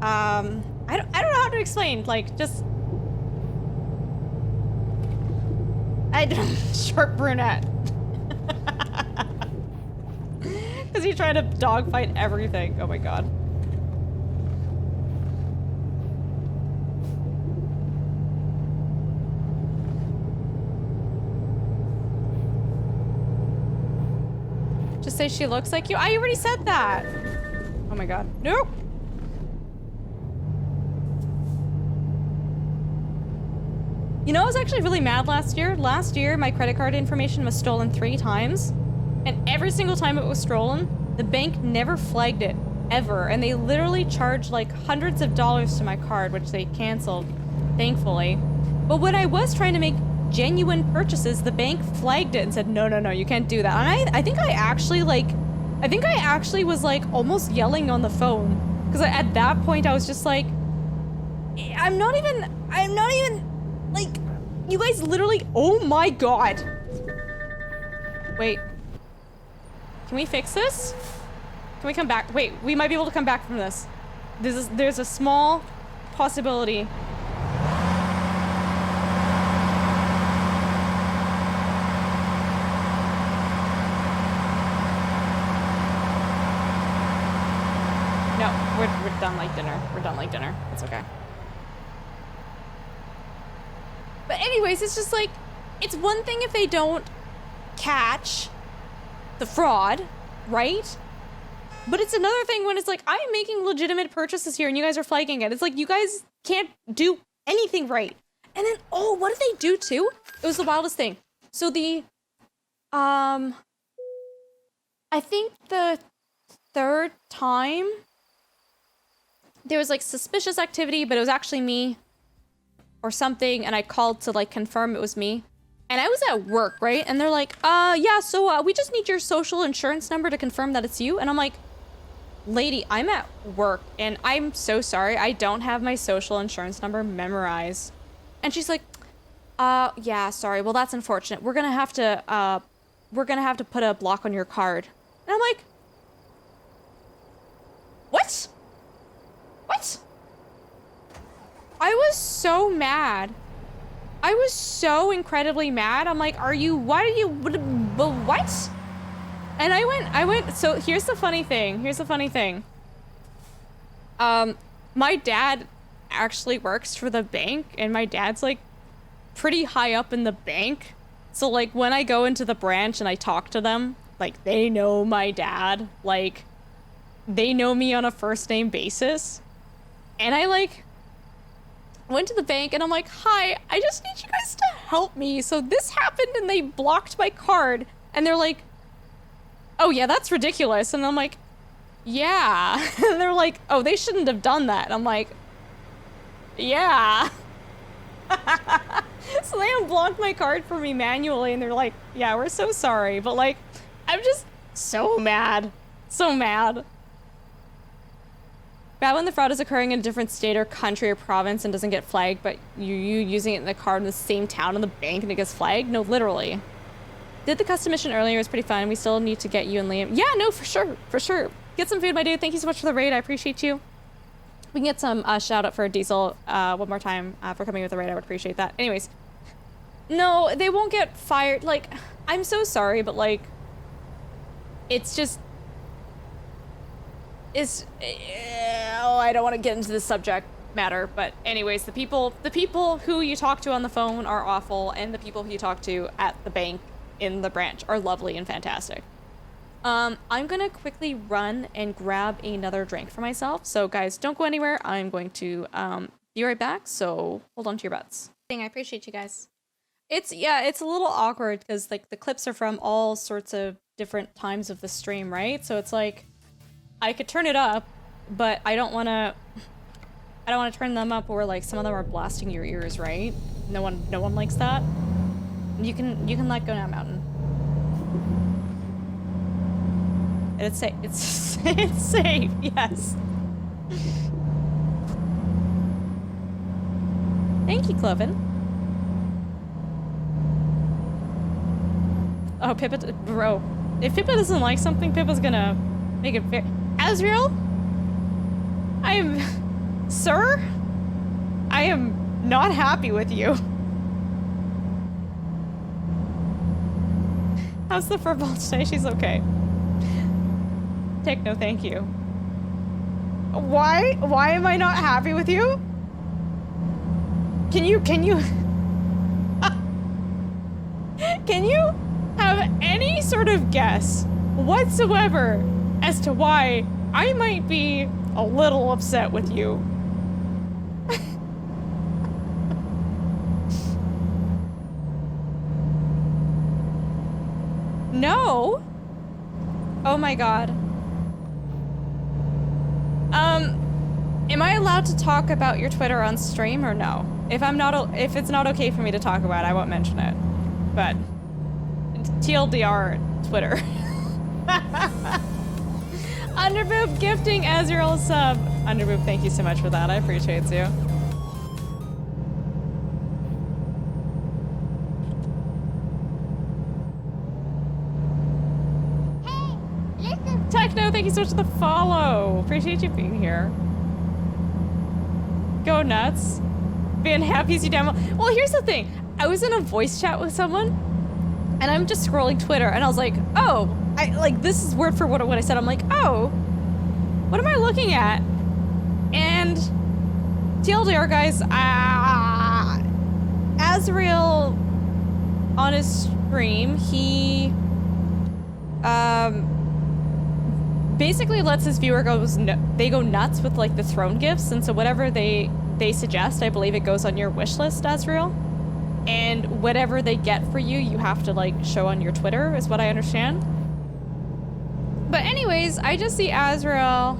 I don't know how to explain, like, just... short brunette. Because he tried to dogfight everything. Oh my god. Just say she looks like you. I already said that. Oh my god. Nope. You know, I was actually really mad last year. Last year, my credit card information was stolen 3 times. And every single time it was stolen, the bank never flagged it, ever. And they literally charged like hundreds of dollars to my card, which they canceled, thankfully. But when I was trying to make genuine purchases, the bank flagged it and said, no, you can't do that. And I think I actually was like almost yelling on the phone. Because at that point I was just like, I'm not even, like, you guys literally, oh my god. Wait. Can we fix this? Can we come back? Wait, we might be able to come back from this. There's a small possibility. No, we're done like dinner. We're done like dinner. It's okay. But anyways, it's just like, it's one thing if they don't catch the fraud, right? But it's another thing when it's like, I'm making legitimate purchases here and you guys are flagging it. It's like, you guys can't do anything right. And then, oh, what did they do too? It was the wildest thing. So the, I think the 3rd time, there was like suspicious activity, but it was actually me or something, and I called to like confirm it was me. And I was at work, right? And they're like, yeah, so we just need your social insurance number to confirm that it's you. And I'm like, lady, I'm at work and I'm so sorry. I don't have my social insurance number memorized. And she's like, yeah, sorry. Well, that's unfortunate. We're gonna have to put a block on your card. And I'm like, what? What? I was so mad. I was so incredibly mad. I'm like, what? And I went, so here's the funny thing. My dad actually works for the bank, and my dad's like pretty high up in the bank. So like when I go into the branch and I talk to them, like they know my dad, like they know me on a first name basis. And I like went to the bank and I'm like, hi, I just need you guys to help me. So this happened and they blocked my card. And they're like, oh yeah, that's ridiculous. And I'm like, yeah. And they're like, oh, they shouldn't have done that. And I'm like, yeah. So they unblocked my card for me manually and they're like, yeah, we're so sorry. But like, I'm just so mad. So mad. Bad when the fraud is occurring in a different state or country or province and doesn't get flagged, but you using it in the card in the same town in the bank and it gets flagged? No, literally. Did the custom mission earlier, it was pretty fun. We still need to get you and Liam. Yeah, no, for sure. Get some food, my dude. Thank you so much for the raid. I appreciate you. We can get some shout out for Diesel one more time for coming with the raid. I would appreciate that. Anyways. No, they won't get fired. Like, I'm so sorry, but like, it's just, I don't want to get into this subject matter, but anyways, the people who you talk to on the phone are awful, and the people who you talk to at the bank in the branch are lovely and fantastic. I'm gonna quickly run and grab another drink for myself. So guys, don't go anywhere. I'm going to be right back. So hold on to your butts. I appreciate you guys. It's a little awkward because like the clips are from all sorts of different times of the stream, right? So it's like I could turn it up, but I don't want to turn them up where like some of them are blasting your ears, right? No one likes that. You can let go now, Mountain. And it's safe. It's safe. Yes. Thank you, Cloven. Oh, Pippa, bro. If Pippa doesn't like something, Pippa's gonna make it fair. Azriel? Sir? I am not happy with you. How's the furball today? She's okay. Techno, thank you. Why am I not happy with you? Can you can you have any sort of guess whatsoever as to why I might be a little upset with you? No? Oh my god. Am I allowed to talk about your Twitter on stream or no? If it's not okay for me to talk about it, I won't mention it. But TLDR Twitter. Underboob gifting Azrael sub. Underboob, thank you so much for that. I appreciate you. Hey, listen. Techno, thank you so much for the follow. Appreciate you being here. Go nuts. Being happy as you damn well. Well, here's the thing. I was in a voice chat with someone, and I'm just scrolling Twitter, and I was like, oh, this is word for what I said. I'm like, oh, what am I looking at? And TLDR, guys, Azrael on his stream, he basically lets his viewer go nuts with like the throne gifts, and so whatever they suggest, I believe it goes on your wish list, Azrael. And whatever they get for you, you have to like show on your Twitter, is what I understand. But anyways, I just see Azrael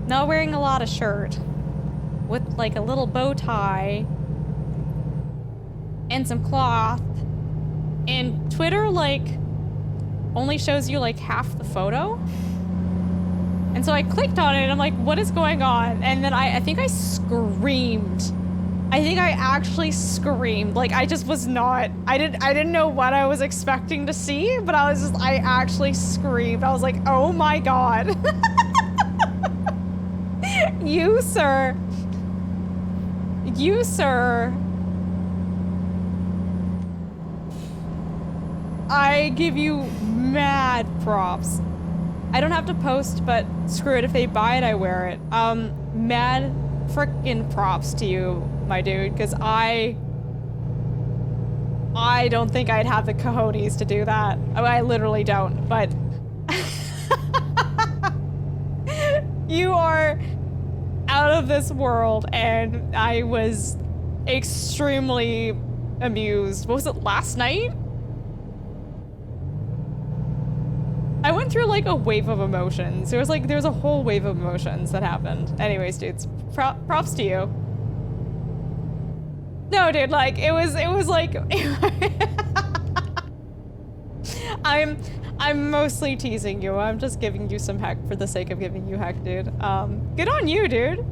not wearing a lot of shirt with like a little bow tie and some cloth, and Twitter like only shows you like half the photo. And so I clicked on it and I'm like, what is going on? And then I think I screamed. I think I actually screamed. Like I just was not, I didn't know what I was expecting to see, but I actually screamed. I was like, oh my God. You sir, I give you mad props. I don't have to post, but screw it, if they buy it, I wear it. Mad frickin' props to you, my dude, because I don't think I'd have the cojones to do that. I literally don't, but you are out of this world, and I was extremely amused. What was it, last night? I went through like a wave of emotions. There was a whole wave of emotions that happened. Anyways, dudes, props to you. No, dude, like, it was like, I'm mostly teasing you. I'm just giving you some heck for the sake of giving you heck, dude. Good on you, dude.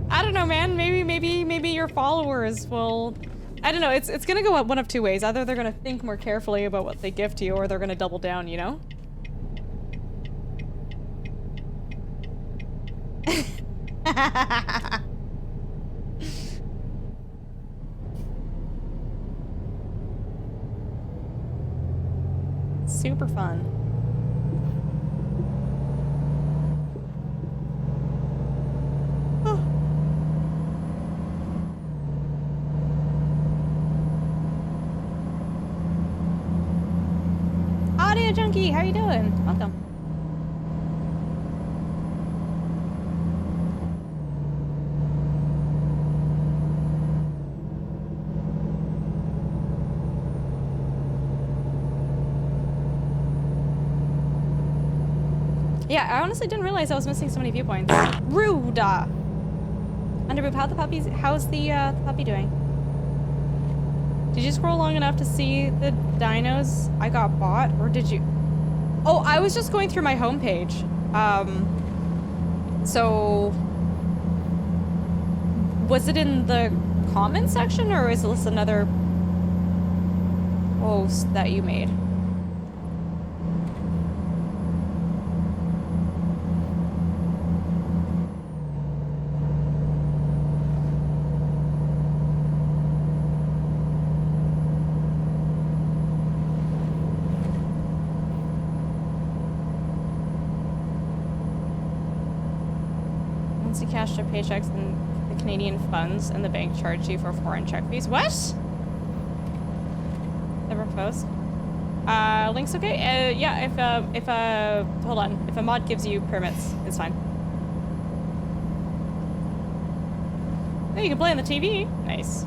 I don't know, man. Maybe your followers will, I don't know. It's gonna go one of two ways. Either they're gonna think more carefully about what they give to you, or they're gonna double down, you know? Super fun. Oh. Audio Junkie, how you doing? Welcome. Yeah, I honestly didn't realize I was missing so many viewpoints. Rude! Underboob, how's the puppy doing? Did you scroll long enough to see the dinos I got bought, or did you? Oh, I was just going through my homepage. So was it in the comment section, or is this another post that you made? Once you cash your paychecks and the Canadian funds and the bank charge you for foreign check fees. What? Never post. Link's okay? Yeah, if hold on. If a mod gives you permits, it's fine. Oh, you can play on the TV. Nice.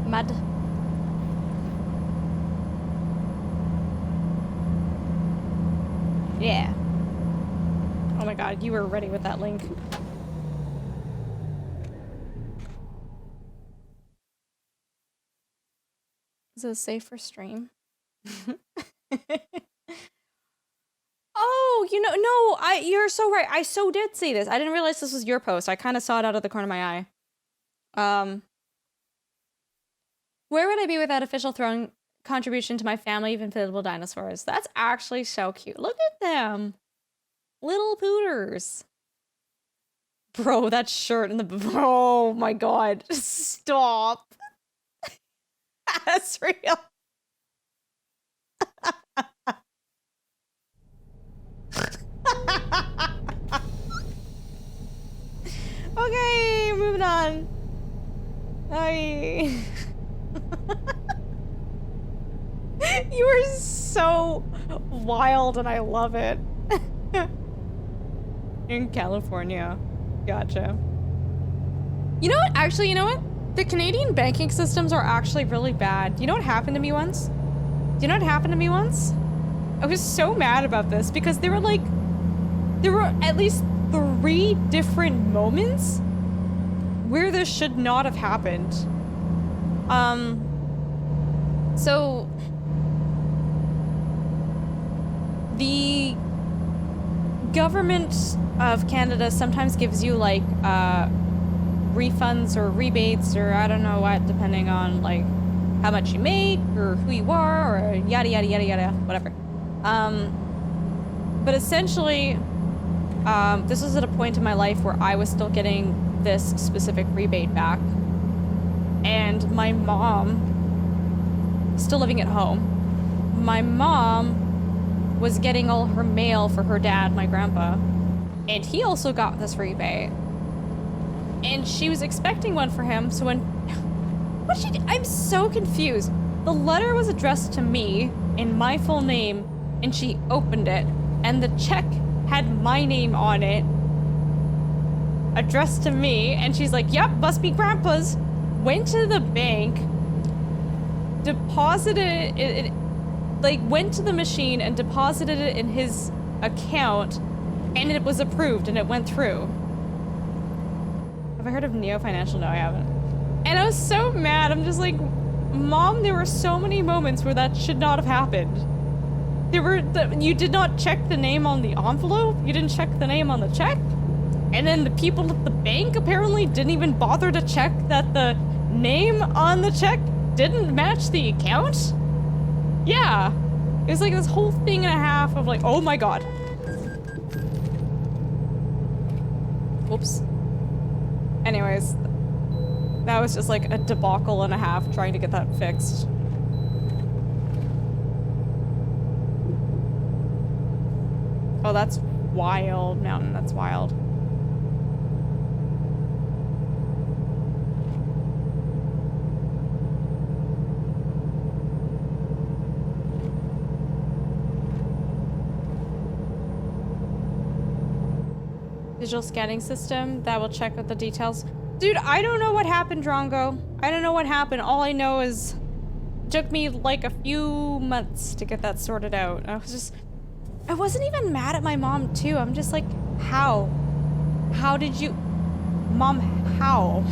Mud. Yeah. Oh my god, you were ready with that link. Is it safe for stream? Oh, you know, no, you're so right. I so did see this. I didn't realize this was your post. I kind of saw it out of the corner of my eye. Where would I be without official throwing contribution to my family of inflatable dinosaurs? That's actually so cute. Look at them. Little pooters. Bro, that shirt and the... Oh my god. Stop. That's real. Okay, moving on. Hi. You are so wild and I love it. In California. Gotcha. You know what? Actually, you know what? The Canadian banking systems are actually really bad. You know what happened to me once? Do you know what happened to me once? I was so mad about this because there were at least 3 different moments where this should not have happened. So the government of Canada sometimes gives you like refunds or rebates or I don't know what, depending on like how much you make or who you are or yada yada yada yada, whatever. But essentially, this was at a point in my life where I was still getting this specific rebate back. and my mom, still living at home, my mom was getting all her mail for her dad, my grandpa, and he also got this rebate. And she was expecting one for him, so when... What she did? I'm so confused. The letter was addressed to me in my full name, and she opened it, and the check had my name on it, addressed to me, and she's like, yep, must be Grandpa's. Went to the bank, deposited it, like, went to the machine and deposited it in his account, and it was approved, and it went through. Have I heard of Neo Financial? No, I haven't. And I was so mad. I'm just like, Mom, there were so many moments where that should not have happened. You did not check the name on the envelope. You didn't check the name on the check. And then the people at the bank apparently didn't even bother to check that the name on the check didn't match the account. Yeah. It was like this whole thing and a half of like, oh my god. Whoops. Anyways, that was just like a debacle and a half trying to get that fixed. Oh, that's wild, Mountain. That's wild. Digital scanning system that will check out the details. Dude, I don't know what happened, Drongo. I don't know what happened. All I know is it took me like a few months to get that sorted out. I wasn't even mad at my mom too. I'm just like, how? How did you... Mom, how?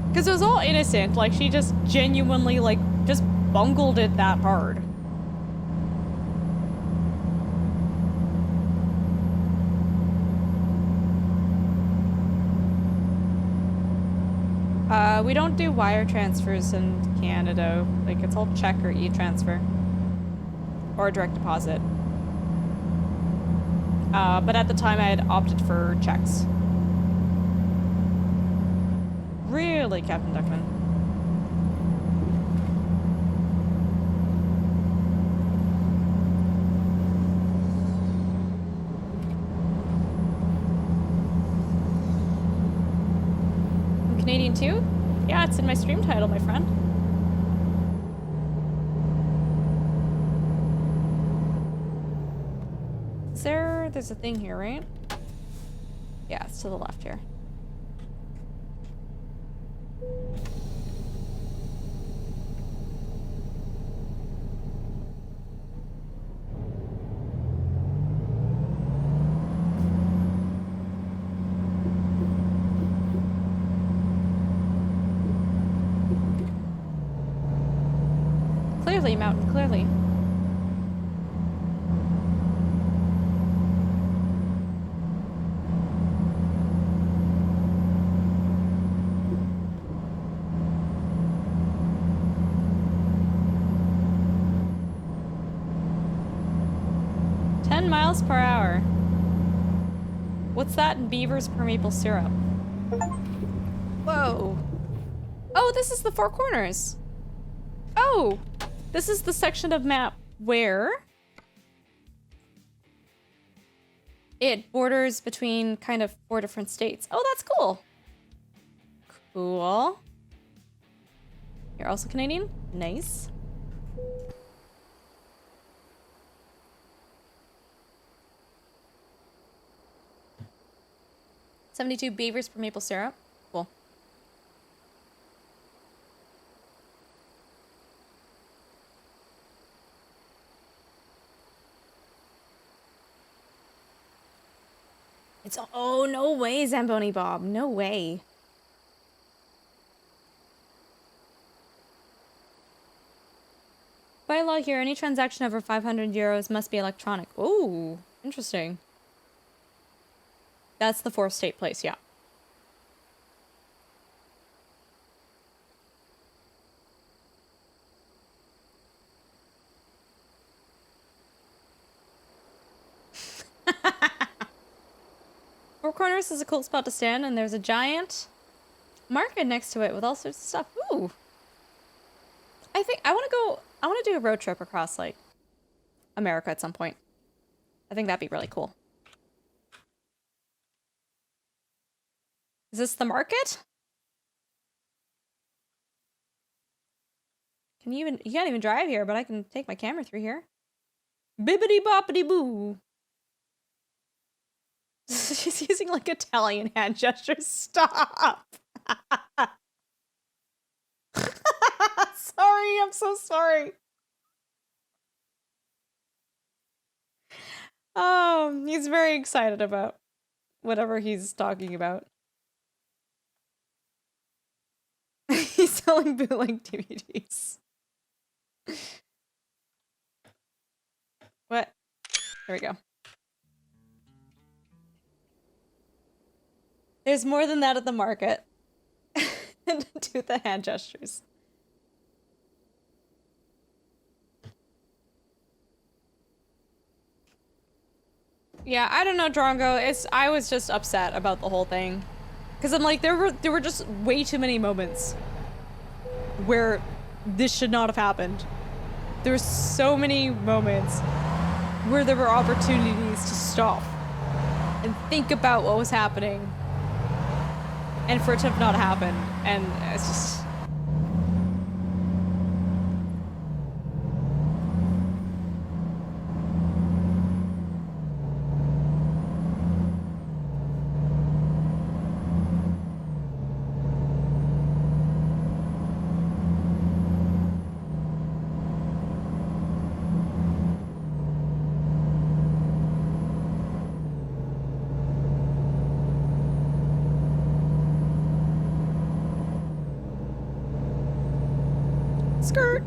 Because it was all innocent. Like, she just genuinely, like, just bungled it that hard. We don't do wire transfers in Canada. Like, it's all check or e-transfer. Or direct deposit. But at the time I had opted for checks. Really, Captain Duckman? I'm Canadian too? Yeah, it's in my stream title, my friend. There's a thing here, right? Yeah, it's to the left here. Clearly, Mountain, clearly. Miles per hour. What's that in beavers per maple syrup? Whoa. Oh, this is the Four Corners. Oh, this is the section of map where it borders between kind of 4 different states. Oh, that's cool. Cool. You're also Canadian? Nice. $72 beavers per maple syrup. Cool. It's oh no way, Zamboni Bob. No way. By law here, any transaction over 500 euros must be electronic. Ooh, interesting. That's the 4th state place, yeah. Four Corners is a cool spot to stand, and there's a giant market next to it with all sorts of stuff. Ooh. I think I want to do a road trip across, like, America at some point. I think that'd be really cool. Is this the market? You can't even drive here, but I can take my camera through here. Bibbidi boppity boo. She's using like Italian hand gestures. Stop. Sorry, I'm so sorry. He's very excited about whatever he's talking about. He's selling bootleg DVDs. What? There we go. There's more than that at the market. Do the hand gestures. Yeah, I don't know, Drongo. I was just upset about the whole thing. Cause I'm like, there were just way too many moments where this should not have happened. There were so many moments where there were opportunities to stop and think about what was happening, and for it to have not happened, and it's just. Skirt.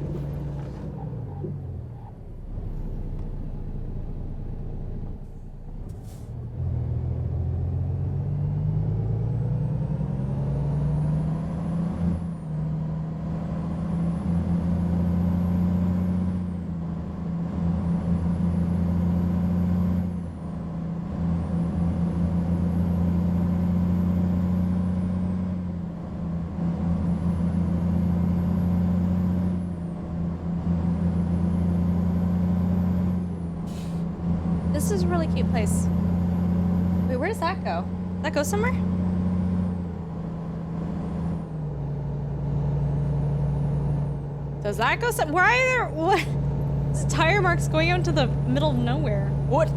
This is a really cute place. Wait, where does that go? Does that go somewhere? Does that go somewhere? Why are there— what? This tire marks going out into the middle of nowhere. What?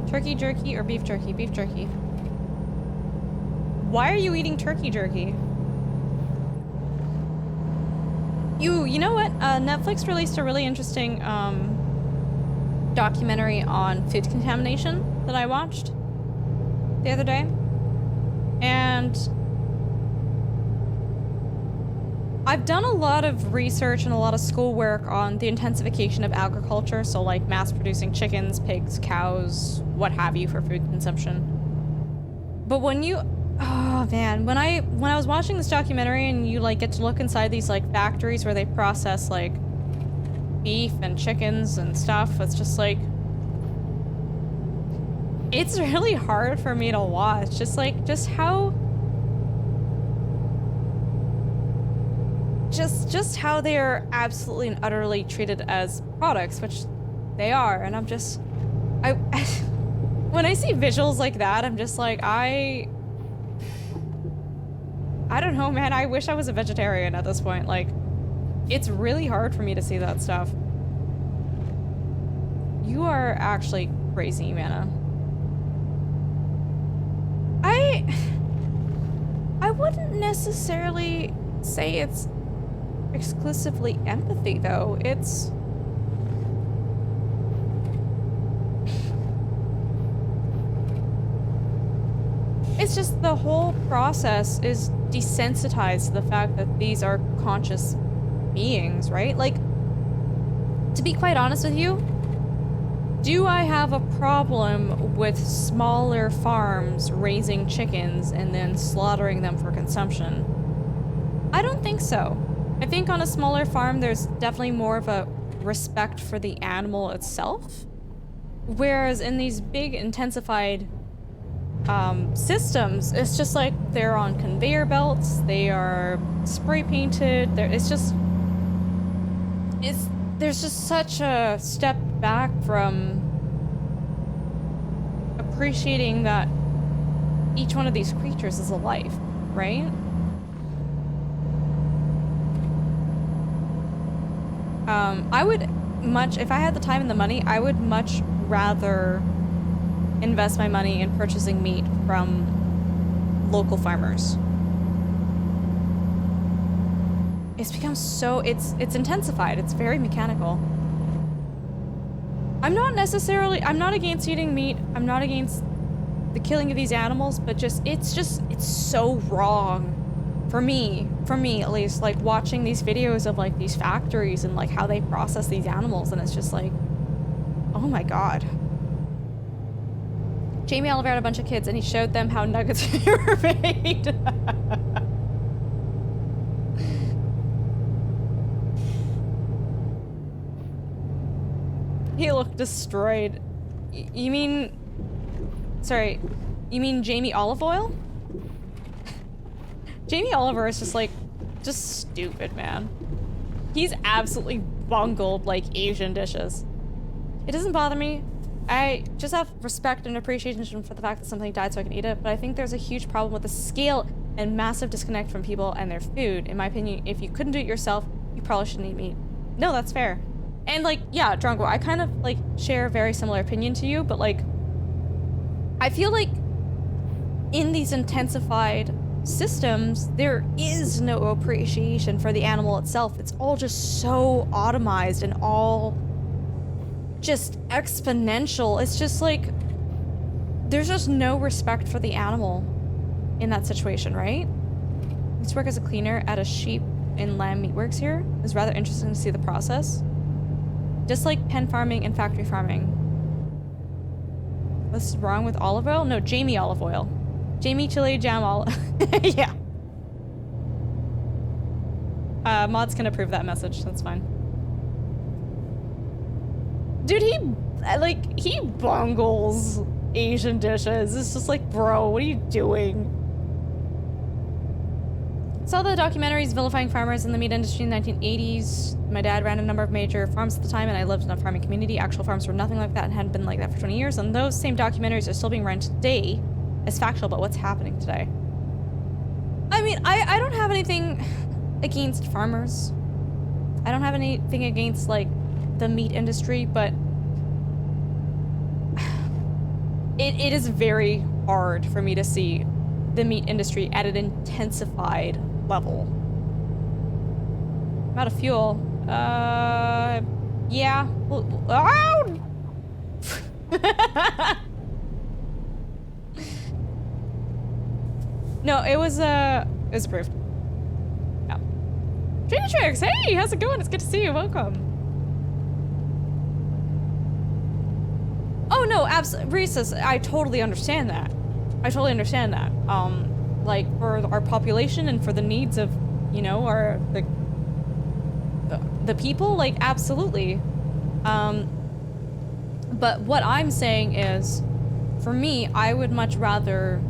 Turkey jerky or beef jerky? Beef jerky. Why are you eating turkey jerky? You know what? Netflix released a really interesting documentary on food contamination that I watched the other day. And I've done a lot of research and a lot of schoolwork on the intensification of agriculture, so like mass producing chickens, pigs, cows, what have you, for food consumption. But when you— oh man, when I was watching this documentary and you like get to look inside these like factories where they process like beef and chickens and stuff, it's just like, it's really hard for me to watch. Just how how they are absolutely and utterly treated as products, which they are, and I'm just— when I see visuals like that, I'm just like, I don't know, man. I wish I was a vegetarian at this point. Like, it's really hard for me to see that stuff. You are actually crazy, Mana. I wouldn't necessarily say it's exclusively empathy, though. It's just the whole process is desensitized to the fact that these are conscious beings, right? Like, to be quite honest with you, do I have a problem with smaller farms raising chickens and then slaughtering them for consumption? I don't think so. I think on a smaller farm, there's definitely more of a respect for the animal itself. Whereas in these big intensified systems. It's just like they're on conveyor belts, they are spray painted, there's just such a step back from appreciating that each one of these creatures is a life, right? I would if I had the time and the money, I would much rather invest my money in purchasing meat from local farmers. It's become so, it's intensified, it's very mechanical. I'm not against eating meat, I'm not against the killing of these animals, but it's so wrong. For me at least, like watching these videos of like these factories and like how they process these animals, and it's just like, oh my god. Jamie Oliver had a bunch of kids and he showed them how nuggets were made. He looked destroyed. You mean... Sorry, you mean Jamie Olive Oil? Jamie Oliver is just stupid, man. He's absolutely bungled, like, Asian dishes. It doesn't bother me. I just have respect and appreciation for the fact that something died so I can eat it, but I think there's a huge problem with the scale and massive disconnect from people and their food. In my opinion, if you couldn't do it yourself, you probably shouldn't eat meat. No, that's fair. And, like, yeah, Drongo, I kind of, like, share a very similar opinion to you, but, like, I feel like in these intensified systems, there is no appreciation for the animal itself. It's all just so automized and all just exponential. It's just like, there's just no respect for the animal in that situation, right? I used to work as a cleaner at a sheep and lamb meatworks here. It was rather interesting to see the process. Just like pen farming and factory farming. What's wrong with olive oil? No, Jamie Olive Oil. Jamie Chili Jam Olive. Yeah. Mods can approve that message. That's fine. Dude, he bungles Asian dishes. It's just like, bro, what are you doing? Saw the documentaries vilifying farmers in the meat industry in the 1980s. My dad ran a number of major farms at the time, and I lived in a farming community. Actual farms were nothing like that and hadn't been like that for 20 years, and those same documentaries are still being run today as factual about what's happening today. I mean, I don't have anything against farmers. I don't have anything against, like, the meat industry, but it is very hard for me to see the meat industry at an intensified level. I'm out of fuel. Yeah. Oh! No, it was approved. Yeah. Trix, hey, how's it going? It's good to see you. Welcome. Oh no, absolutely, Reese's. I totally understand that. I totally understand that. Like for our population and for the needs of, you know, the people, like absolutely. But what I'm saying is, for me, I would much rather,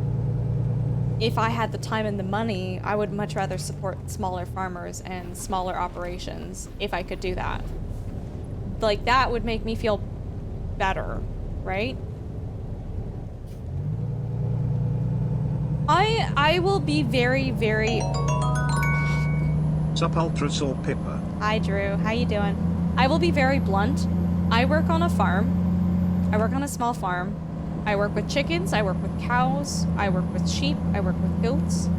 if I had the time and the money, I would much rather support smaller farmers and smaller operations if I could do that. Like that would make me feel better, right? I will be very, very... Sup Ultrasaur Pippa. Hi Drew, how you doing? I will be very blunt. I work on a farm. I work on a small farm. I work with chickens, I work with cows, I work with sheep, I work with goats.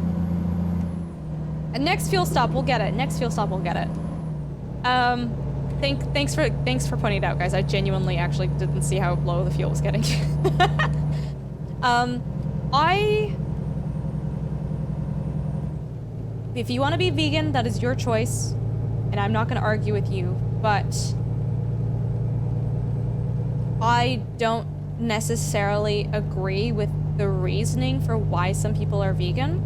And next fuel stop, we'll get it. Next fuel stop, we'll get it. Thanks for pointing it out, guys. I genuinely actually didn't see how low the fuel was getting. If you want to be vegan, that is your choice, and I'm not going to argue with you, but I don't necessarily agree with the reasoning for why some people are vegan.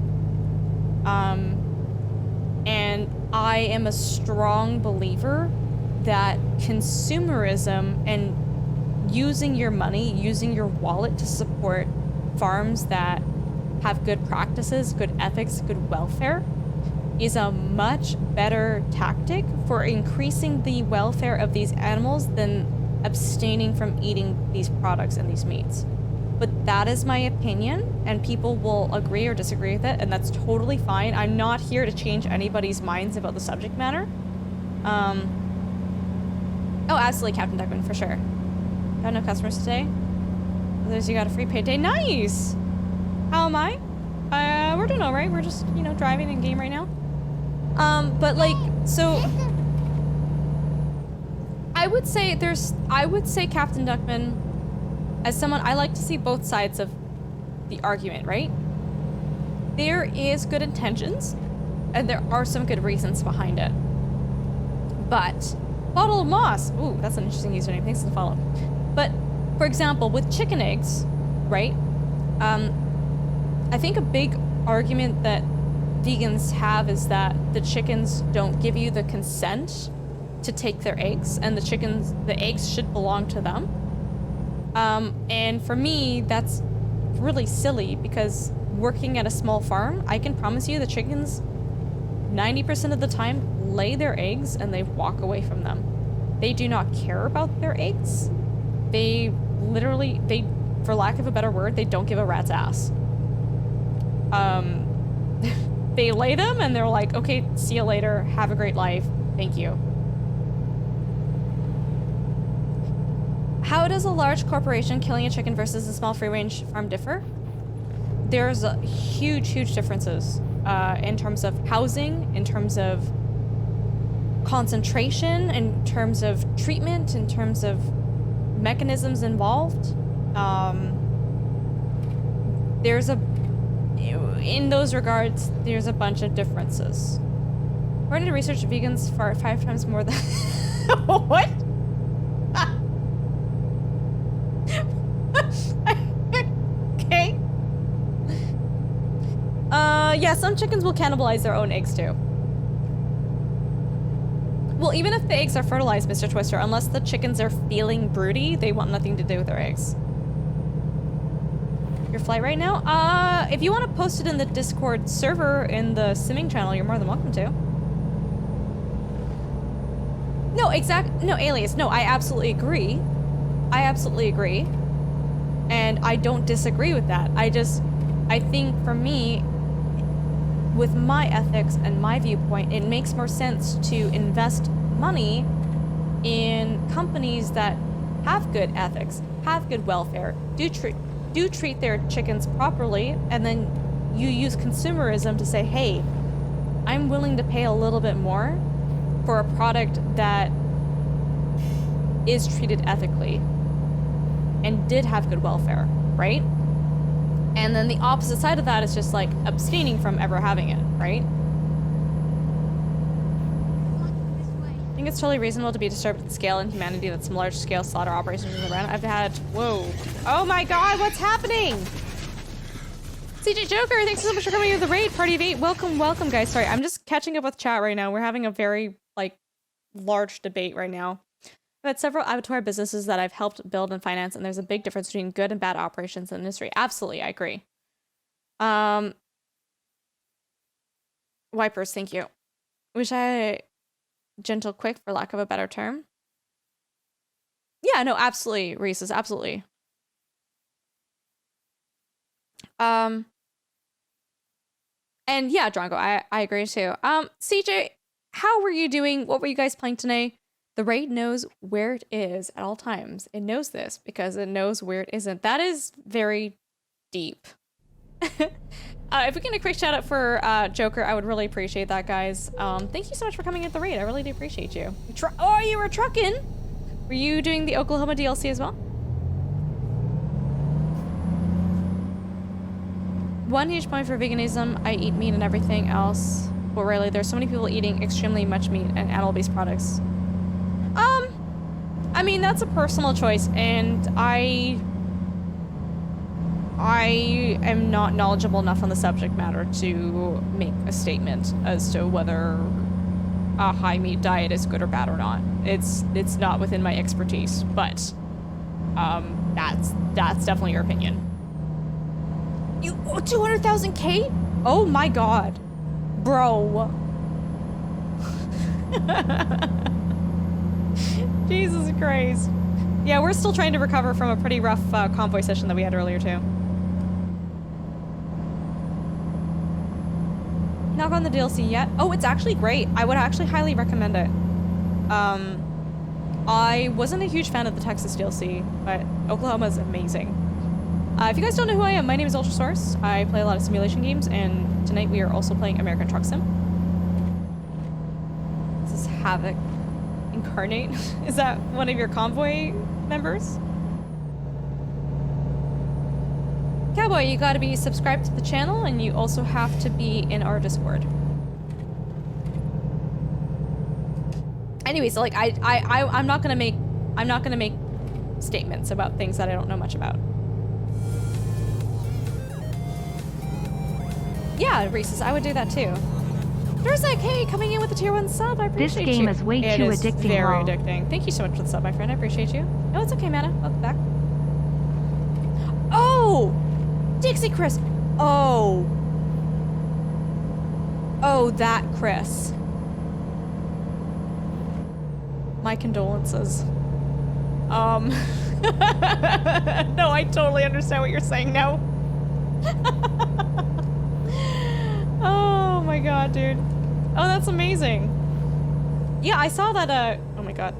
And I am a strong believer that consumerism and using your money, using your wallet to support farms that have good practices, good ethics, good welfare is a much better tactic for increasing the welfare of these animals than abstaining from eating these products and these meats. But that is my opinion, and people will agree or disagree with it, and that's totally fine. I'm not here to change anybody's minds about the subject matter. Oh, absolutely, Captain Duckman, for sure. Got no customers today. Others, you got a free paid day. Nice! How am I? We're doing alright. We're just, you know, driving in game right now. But like, so... I would say Captain Duckman, as someone, I like to see both sides of the argument, right? There is good intentions, and there are some good reasons behind it. But, Bottle of Moss, ooh, that's an interesting username, thanks for the follow. But, for example, with chicken eggs, right? I think a big argument that vegans have is that the chickens don't give you the consent to take their eggs, and the eggs should belong to them. And for me, that's really silly, because working at a small farm, I can promise you the chickens 90% of the time lay their eggs and they walk away from them. They do not care about their eggs. They literally, for lack of a better word, they don't give a rat's ass. They lay them and they're like, okay, see you later, have a great life, thank you. How does a large corporation killing a chicken versus a small free-range farm differ? There's huge differences in terms of housing, in terms of concentration, in terms of treatment, in terms of mechanisms involved. In those regards, there's a bunch of differences. According to research, vegans fart 5 times more than... What? Okay. Yeah, some chickens will cannibalize their own eggs too. Well, even if the eggs are fertilized, Mr. Twister, unless the chickens are feeling broody, they want nothing to do with their eggs. Your flight right now? If you want to post it in the Discord server in the simming channel, you're more than welcome to. No, no, Alias, no, I absolutely agree. I absolutely agree. And I don't disagree with that. I think for me, with my ethics and my viewpoint, it makes more sense to invest money in companies that have good ethics, have good welfare, do treat their chickens properly, and then you use consumerism to say, hey, I'm willing to pay a little bit more for a product that is treated ethically and did have good welfare, right? And then the opposite side of that is just like abstaining from ever having it, right? I think it's totally reasonable to be disturbed at the scale and humanity that some large-scale slaughter operations in the run. I've had, whoa. Oh my god, what's happening? CJ Joker, thanks so much for coming to the raid. Party of 8, welcome, guys. Sorry, I'm just catching up with chat right now. We're having a very, like, large debate right now. I've had several abattoir businesses that I've helped build and finance, and there's a big difference between good and bad operations in the industry. Absolutely, I agree. Wipers, thank you. Wish I... gentle quick, for lack of a better term. Yeah, no, absolutely, Reese's, absolutely. And yeah, Drongo, I agree too. CJ, how were you doing? What were you guys playing today? The raid knows where it is at all times. It knows this because it knows where it isn't. That is very deep. If we can get a quick shout out for Joker, I would really appreciate that, guys. Thank you so much for coming at the raid. I really do appreciate you. Oh, you were trucking? Were you doing the Oklahoma DLC as well? One huge point for veganism, I eat meat and everything else, but rarely. There's so many people eating extremely much meat and animal-based products. I mean, that's a personal choice, and I am not knowledgeable enough on the subject matter to make a statement as to whether a high meat diet is good or bad or not. It's not within my expertise, but that's definitely your opinion. You 200,000K? Oh my god. Bro. Jesus Christ. Yeah, we're still trying to recover from a pretty rough convoy session that we had earlier too. Not on the DLC yet. Oh, it's actually great. I would actually highly recommend it. I wasn't a huge fan of the Texas DLC, but Oklahoma is amazing. If you guys don't know who I am, my name is Ultrasource. I play a lot of simulation games, and tonight we are also playing American Truck Sim. This is Havoc Incarnate. Is that one of your convoy members? Cowboy, you gotta be subscribed to the channel, and you also have to be in our Discord. Anyway, so like I'm not gonna make statements about things that I don't know much about. Yeah, Reese's, I would do that too. There's like, hey, coming in with a tier 1 sub, I appreciate you. This game is way too addicting. It is very lol. addicting. Thank you so much for the sub, my friend. I appreciate you. No, it's okay, Mana. Welcome back. Oh! Dixie Chris! Oh. Oh, that Chris. My condolences. No, I totally understand what you're saying now. Oh my god, dude. Oh, that's amazing. Yeah, I saw that, oh my god.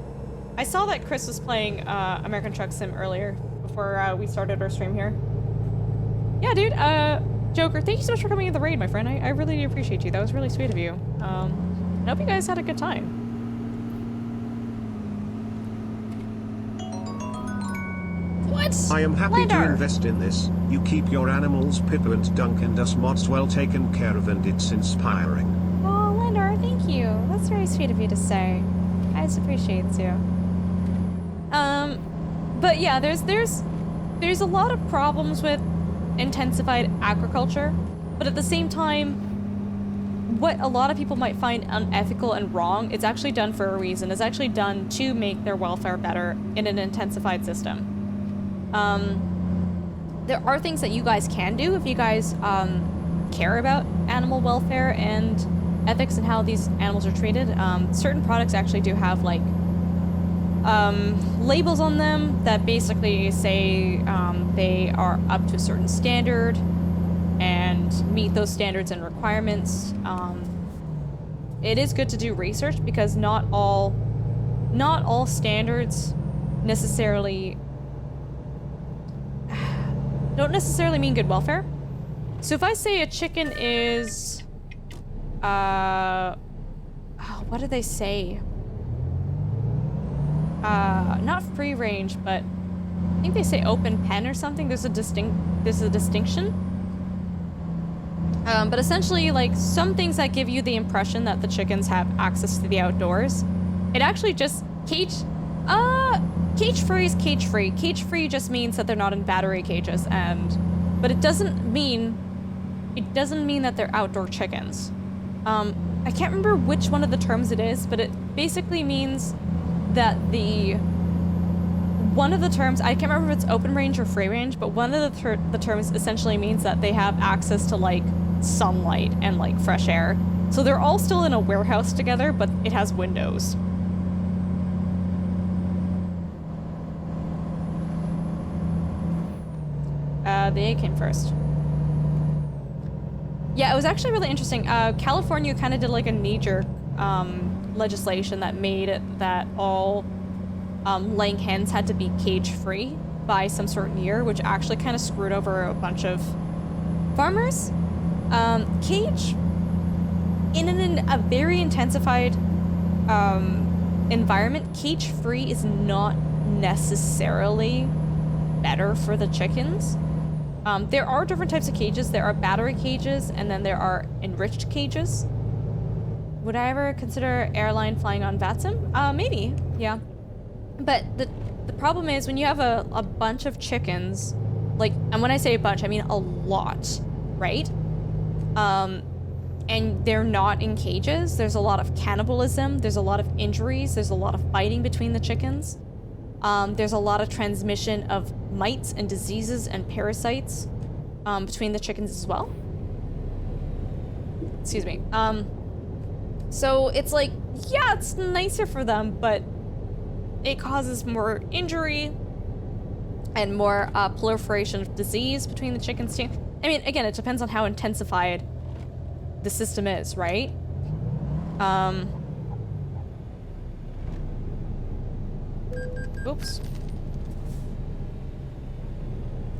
I saw that Chris was playing, American Truck Sim earlier, before, we started our stream here. Yeah, dude, Joker, thank you so much for coming in the raid, my friend. I really do appreciate you. That was really sweet of you. I hope you guys had a good time. What? I am happy to Lander. invest in this. You keep your animals, Pippa and Dunk, and us mods well taken care of, and it's inspiring. Oh, Landor, thank you. That's very sweet of you to say. I just appreciate you. But yeah, there's a lot of problems with intensified agriculture, but at the same time, what a lot of people might find unethical and wrong, it's actually done for a reason. It's actually done to make their welfare better in an intensified system. There are things that you guys can do if you guys care about animal welfare and ethics and how these animals are treated. Certain products actually do have like labels on them that basically say they are up to a certain standard and meet those standards and requirements. It is good to do research because not all standards necessarily don't necessarily mean good welfare. So if I say a chicken is what do they say? Not free range, but I think they say open pen or something. There's a distinction. But essentially, like, some things that give you the impression that the chickens have access to the outdoors, it actually just cage-free is cage-free. Cage-free just means that they're not in battery cages, but it doesn't mean that they're outdoor chickens. I can't remember which one of the terms it is, but it basically means that one of the terms, I can't remember if it's open range or free range, but one of the terms essentially means that they have access to, like, sunlight and, like, fresh air. So they're all still in a warehouse together, but it has windows. The egg came first. Yeah, it was actually really interesting. California kind of did, like, a knee-jerk legislation that made it that all laying hens had to be cage-free by some certain year, which actually kind of screwed over a bunch of farmers. Cage, in a very intensified environment, cage-free is not necessarily better for the chickens. There are different types of cages. There are battery cages, and then there are enriched cages. Would I ever consider airline flying on VATSIM? Maybe, yeah. But the problem is when you have a bunch of chickens, like, and when I say a bunch, I mean a lot, right? And they're not in cages. There's a lot of cannibalism. There's a lot of injuries. There's a lot of fighting between the chickens. There's a lot of transmission of mites and diseases and parasites. between the chickens as well. Excuse me. So it's like, yeah, it's nicer for them, but it causes more injury and more proliferation of disease between the chickens too. I mean, again, it depends on how intensified the system is, right? Oops.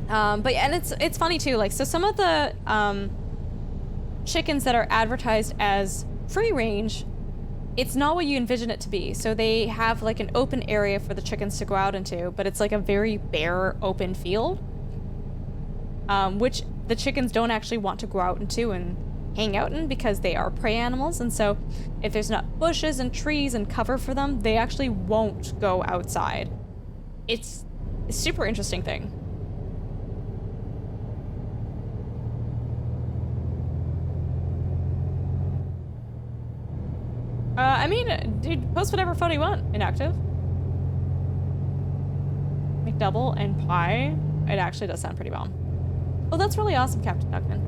But yeah, and it's funny too, like, so some of the chickens that are advertised as free range, it's not what you envision it to be. So they have like an open area for the chickens to go out into, but it's like a very bare open field, which the chickens don't actually want to go out into and hang out in because they are prey animals. And so if there's not bushes and trees and cover for them, they actually won't go outside. It's a super interesting thing. I mean, dude, post whatever photo you want. Inactive. McDouble and pie. It actually does sound pretty bomb. Oh, that's really awesome, Captain Duckman.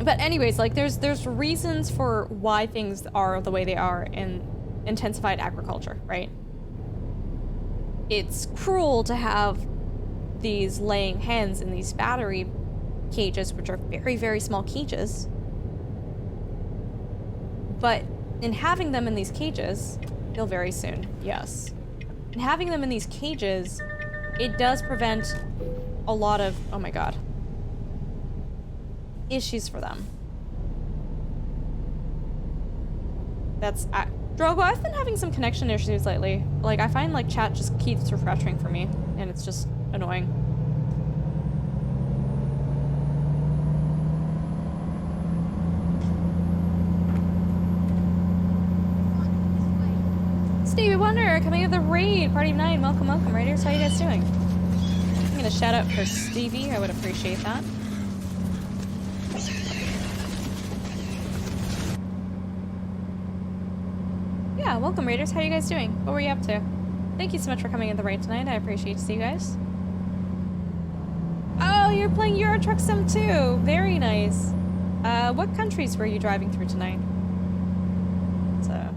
But anyways, like, there's reasons for why things are the way they are in intensified agriculture, right? It's cruel to have these laying hens in these battery cages, which are very, very small cages. But in having them in these cages, they'll very soon, yes. In having them in these cages, it does prevent a lot of, oh my god, issues for them. That's, Drogo, I've been having some connection issues lately. Like, I find, like, chat just keeps refreshing for me, and it's just annoying. Stevie Wonder coming with the raid, Party of 9. Welcome, welcome, Raiders. How you guys doing? I'm gonna shout out for Stevie. I would appreciate that. Yeah, welcome, Raiders. How you guys doing? What were you up to? Thank you so much for coming in the raid tonight. I appreciate to see you guys. Oh, you're playing Euro Truck Sim too. Very nice. What countries were you driving through tonight? It's a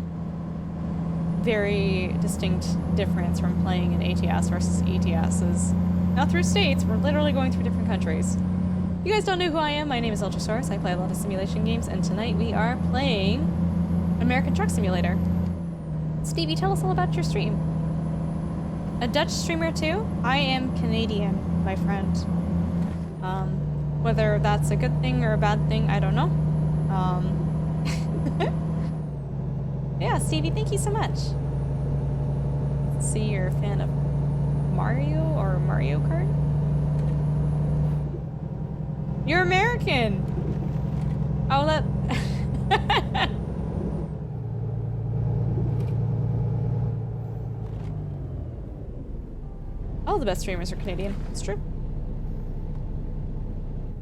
very distinct difference from playing in ATS versus ETS. Is not through states, we're literally going through different countries. You guys don't know who I am. My name is Ultrasaurus. I play a lot of simulation games, and tonight we are playing American Truck Simulator. Stevie, tell us all about your stream. A Dutch streamer too? I am Canadian, my friend. Whether that's a good thing or a bad thing, I don't know. Yeah, Stevie, thank you so much. Let's see, you're a fan of Mario or Mario Kart? You're American! Oh, that... All the best streamers are Canadian. It's true.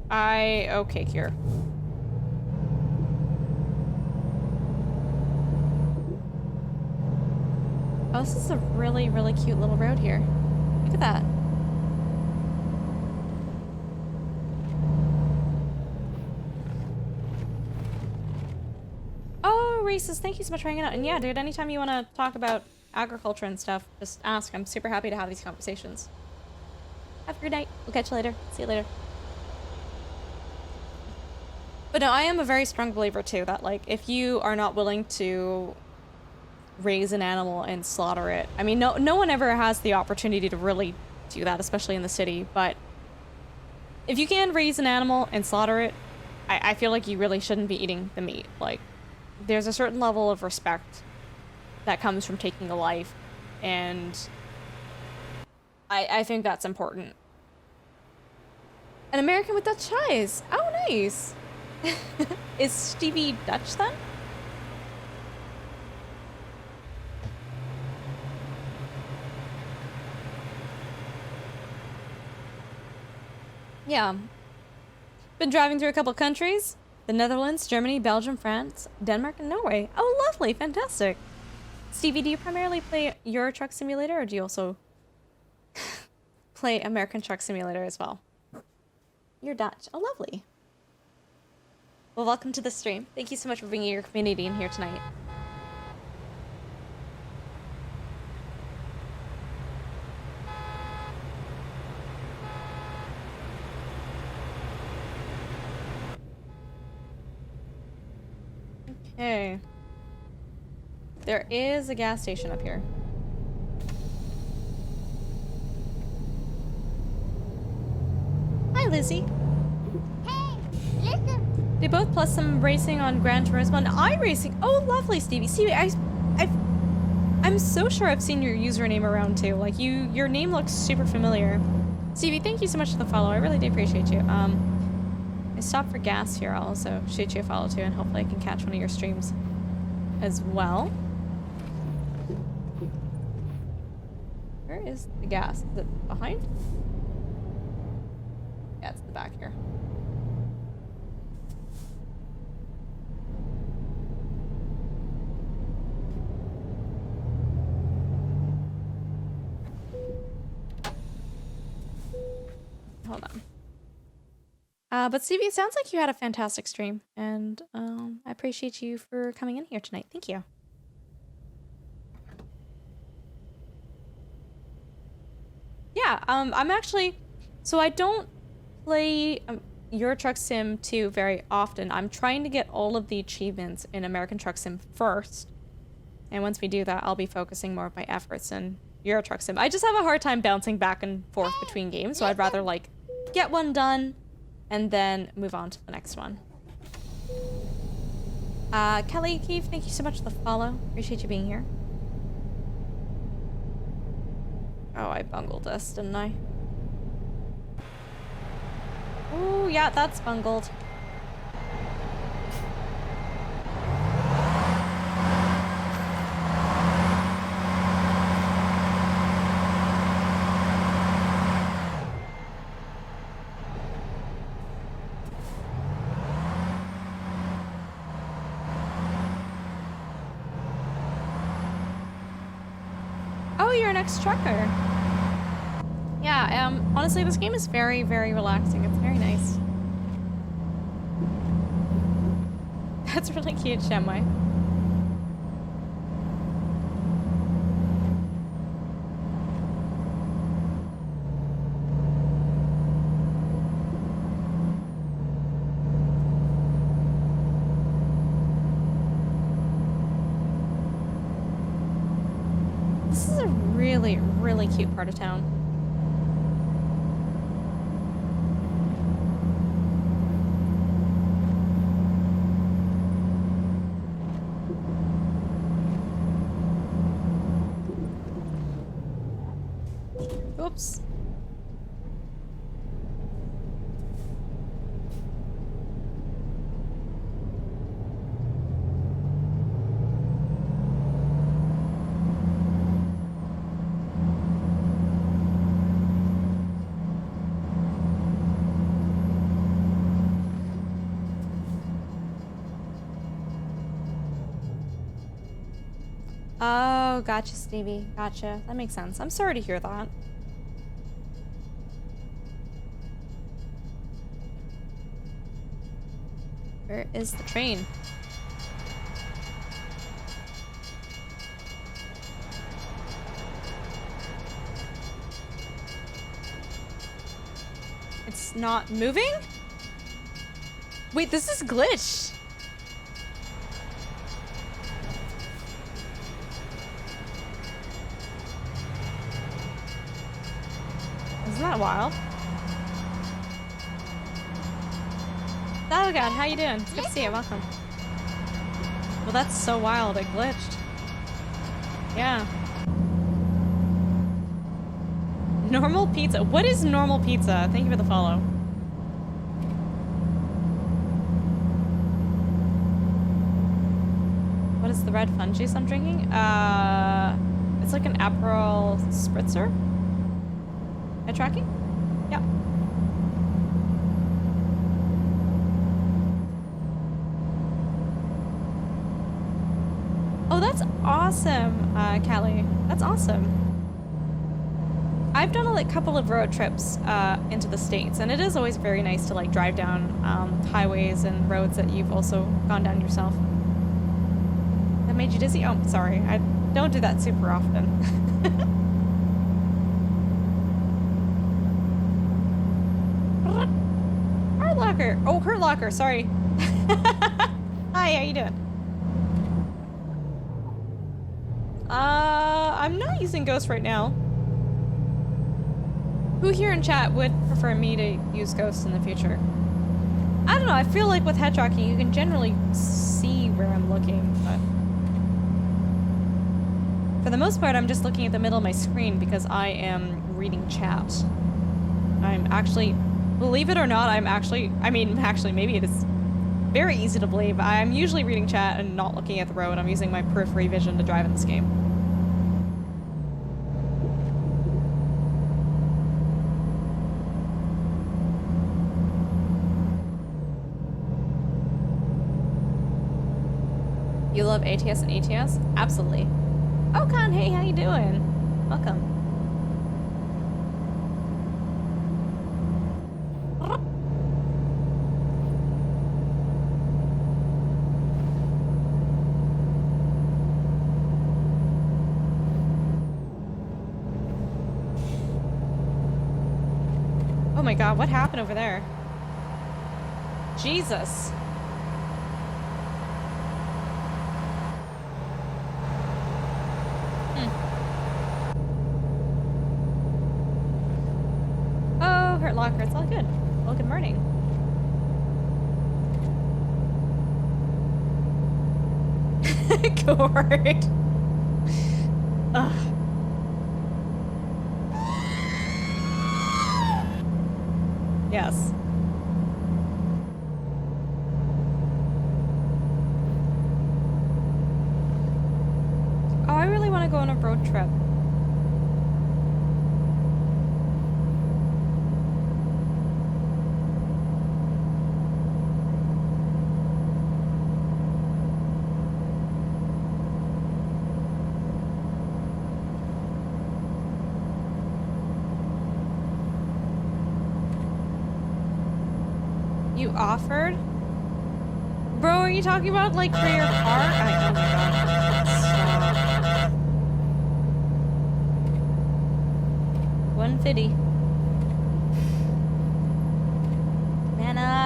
Okay, Kier. Oh, this is a really, really cute little road here. Look at that. Oh, Reese's, thank you so much for hanging out. And yeah, dude, anytime you want to talk about agriculture and stuff, just ask. I'm super happy to have these conversations. Have a good night. We'll catch you later. See you later. But no, I am a very strong believer too that, like, if you are not willing to raise an animal and slaughter it, I mean, no one ever has the opportunity to really do that, especially in the city, but if you can raise an animal and slaughter it, I feel like you really shouldn't be eating the meat. Like, there's a certain level of respect that comes from taking a life, and I think that's important. An American with Dutch ties. Oh, nice. Is Stevie Dutch then? Yeah. Been driving through a couple countries. The Netherlands, Germany, Belgium, France, Denmark, and Norway. Oh, lovely. Fantastic. Stevie, do you primarily play Euro Truck Simulator, or do you also play American Truck Simulator as well. You're Dutch. Oh, lovely. Well, welcome to the stream. Thank you so much for bringing your community in here tonight. Okay. There is a gas station up here. Hi, Lizzie. Hey, listen. They both plus some racing on Gran Turismo and iRacing. Oh, lovely, Stevie. Stevie, I'm so sure I've seen your username around too. Like your name looks super familiar. Stevie, thank you so much for the follow. I really do appreciate you. I stopped for gas here. I'll also shoot you a follow too, and hopefully I can catch one of your streams as well. Where is the gas? Is it behind? Yeah, it's in the back here. Hold on. But Stevie, it sounds like you had a fantastic stream, and I appreciate you for coming in here tonight. Thank you. Yeah, I'm actually... So I don't play Euro Truck Sim 2 very often. I'm trying to get all of the achievements in American Truck Sim first. And once we do that, I'll be focusing more of my efforts in Euro Truck Sim. I just have a hard time bouncing back and forth between games, so I'd rather, like, get one done and then move on to the next one. Kelly Keefe, thank you so much for the follow. Appreciate you being here. Oh, I bungled this, didn't I? Ooh, yeah, that's bungled. Oh, you're an ex-trucker. Yeah, honestly, this game is very, very relaxing. It's very nice. That's really cute, Shenmue. This is a really, really cute part of town. Oops. Oh, gotcha, Stevie. Gotcha. That makes sense. I'm sorry to hear that. Where is the train? It's not moving? Wait, this is glitched. Isn't that wild? Oh god, how you doing? It's good to see you, welcome. Well, that's so wild, it glitched. Yeah. Normal pizza. What is normal pizza? Thank you for the follow. What is the red fun juice I'm drinking? It's like an Aperol spritzer. Am I tracking? Yeah. Oh, that's awesome, Callie. That's awesome. I've done a couple of road trips into the States, and it is always very nice to like drive down highways and roads that you've also gone down yourself. That made you dizzy? Oh, sorry. I don't do that super often. Hurt Locker. Oh, Hurt Locker. Sorry. Hi, how you doing? I'm not using Ghost right now. Who here in chat would prefer me to use Ghost in the future? I don't know, I feel like with head tracking you can generally see where I'm looking, but... For the most part, I'm just looking at the middle of my screen because I am reading chat. I'm actually... Believe it or not, actually, maybe it is very easy to believe. I'm usually reading chat and not looking at the road. I'm using my periphery vision to drive in this game. You love ATS and ETS? Absolutely. Oh, Con, hey, how you doing? Welcome. Oh my god, what happened over there? Jesus. Oh, Hurt Locker, it's all good. Well, good morning. Gord. Ugh. Yes. Oh, I really want to go on a road trip. You offered? Bro, are you talking about like for your car? Oh my god. Stop. 150. Nana.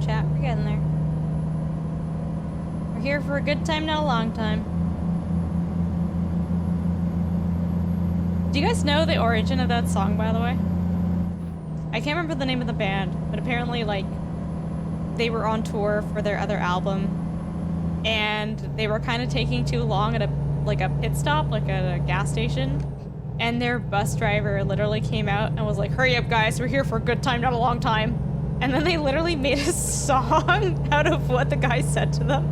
Chat, we're getting there. We're here for a good time, not a long time. Do you guys know the origin of that song, by the way? I can't remember the name of the band, but apparently, like, they were on tour for their other album, and they were kind of taking too long at a pit stop, like at a gas station, and their bus driver literally came out and was like, "Hurry up, guys, we're here for a good time, not a long time." And then they literally made a song out of what the guy said to them.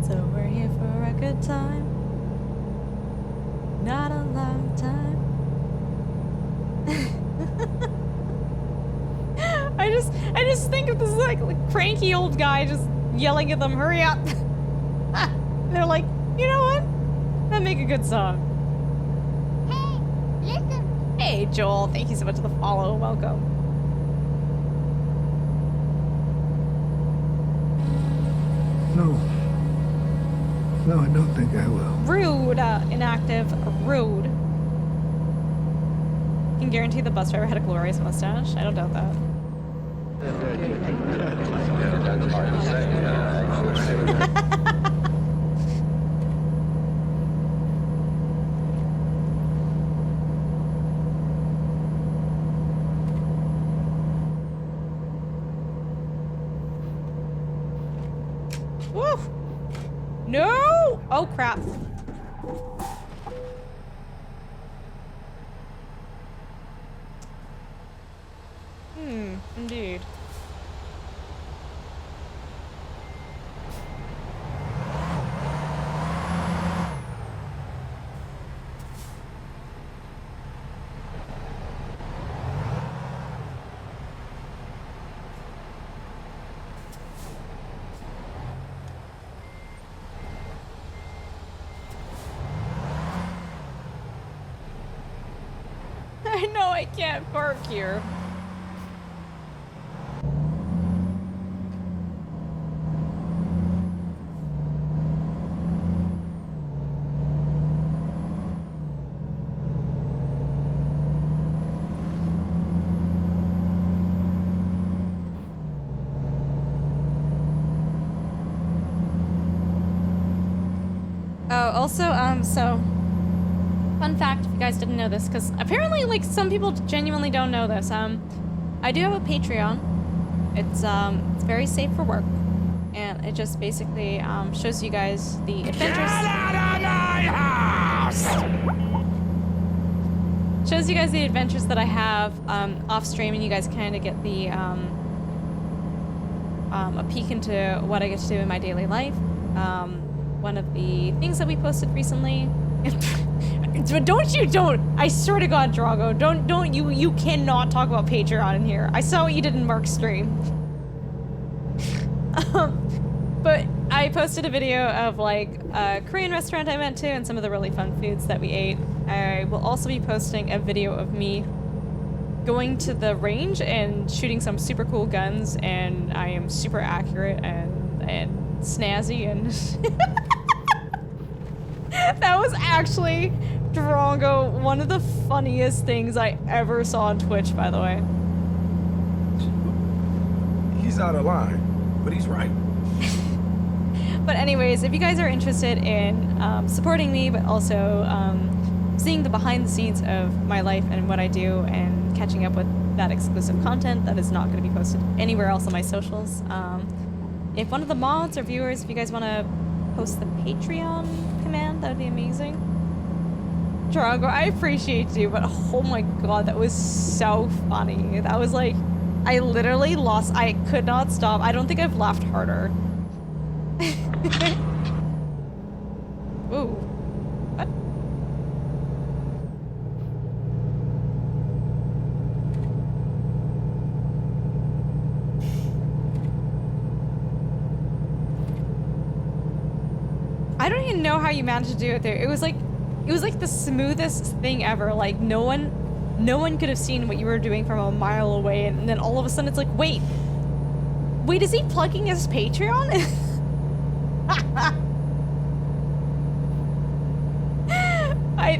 So we're here for a good time, not a long time. I just think of this like cranky old guy just yelling at them, "Hurry up!" They're like, you know what? That'd make a good song. Hey, listen. Hey, Joel, thank you so much for the follow. Welcome. No, I don't think I will. Rude, inactive, rude. Can guarantee the bus driver had a glorious mustache. I don't doubt that. Woo! No! Oh crap. Indeed. I know I can't park here. Oh, also, so fun fact, if you guys didn't know this, because apparently, like, some people genuinely don't know this. I do have a Patreon. It's very safe for work, and it just basically shows you guys the adventures. Shows you guys the adventures that I have off stream, and you guys kind of get the a peek into what I get to do in my daily life. One of the things that we posted recently. I swear to God, Drago, you cannot talk about Patreon in here. I saw what you did in Mark's stream. But I posted a video of like a Korean restaurant I went to and some of the really fun foods that we ate. I will also be posting a video of me going to the range and shooting some super cool guns, and I am super accurate and snazzy and that was actually, Drongo, one of the funniest things I ever saw on Twitch, by the way. He's out of line, but he's right. But anyways, if you guys are interested in supporting me, but also seeing the behind the scenes of my life and what I do and catching up with that exclusive content that is not going to be posted anywhere else on my socials, if one of the mods or viewers, if you guys want to post the Patreon command, that would be amazing. Drago, I appreciate you, but oh my God, that was so funny. That was like, I literally lost, I could not stop. I don't think I've laughed harder. Ooh. What? I don't even know how you managed to do it there. It was like the smoothest thing ever. Like no one could have seen what you were doing from a mile away, and then all of a sudden it's like, wait, is he plugging his Patreon?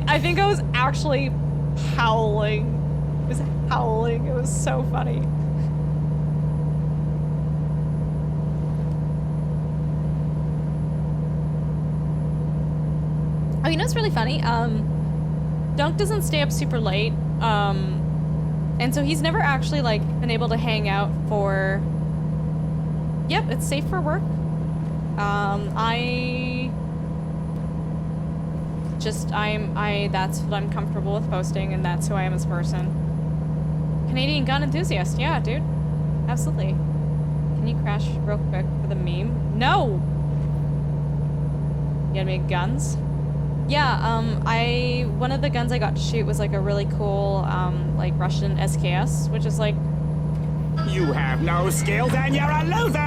I think I was actually howling. I was howling. It was so funny. Oh, you know what's really funny? Dunk doesn't stay up super late, and so he's never actually, like, been able to hang out for... Yep, it's safe for work. That's what I'm comfortable with posting, and that's who I am as a person. Canadian gun enthusiast, yeah, dude. Absolutely. Can you crash real quick for the meme? No! You gotta make guns? Yeah, one of the guns I got to shoot was like a really cool, like Russian SKS, which is like... You have no skill, then you're a loser!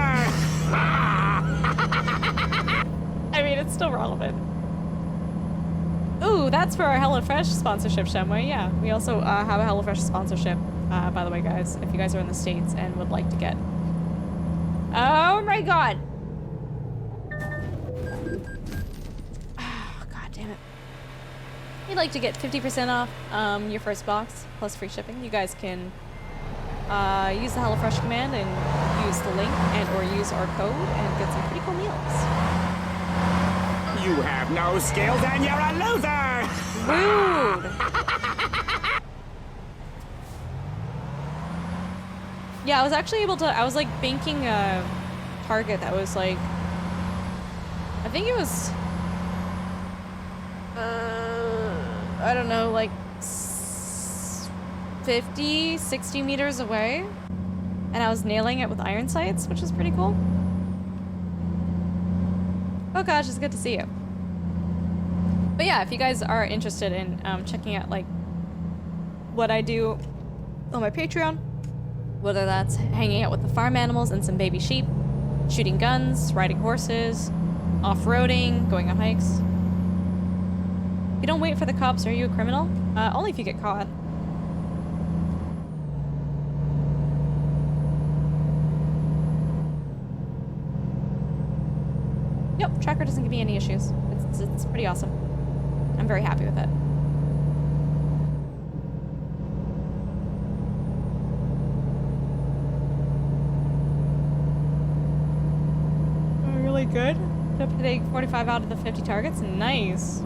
I mean, it's still relevant. Ooh, that's for our HelloFresh sponsorship, Shenway. Yeah, we also have a HelloFresh sponsorship, by the way, guys, if you guys are in the States and would like to get... Oh my God! Oh, God damn it. If you'd like to get 50% off your first box, plus free shipping, you guys can use the HelloFresh command and use the link and or use our code and get some pretty cool meals. You have no skill, then you're a loser! Rude! Yeah, I was actually able to, I was like banking a target that was like, I think it was, I don't know, like 50, 60 meters away. And I was nailing it with iron sights, which is pretty cool. Oh gosh, it's good to see you. But yeah, if you guys are interested in checking out like what I do on my Patreon, whether that's hanging out with the farm animals and some baby sheep, shooting guns, riding horses, off-roading, going on hikes. If you don't wait for the cops, are you a criminal? Only if you get caught. Yep, Tracker doesn't give me any issues. It's pretty awesome. I'm very happy with it. Really good. Up to take 45 out of the 50 targets. Nice.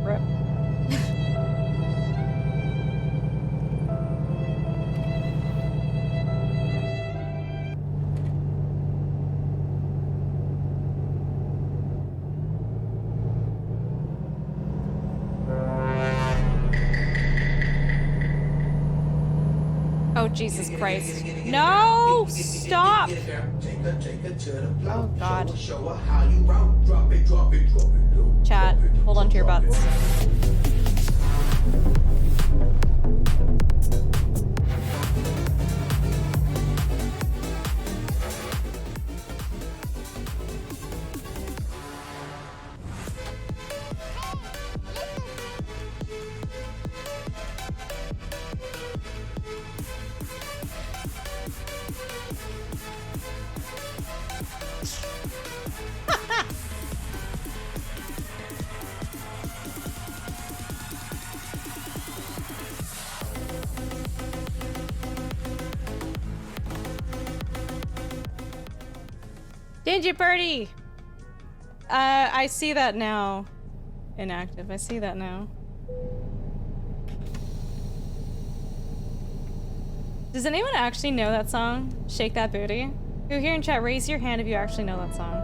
Rip. Oh, Jesus Christ. No! Stop! Oh, God. Chat, hold on to your butts. Dingy Birdie! I see that now. Inactive. I see that now. Does anyone actually know that song? Shake That Booty? Who here in chat, raise your hand if you actually know that song.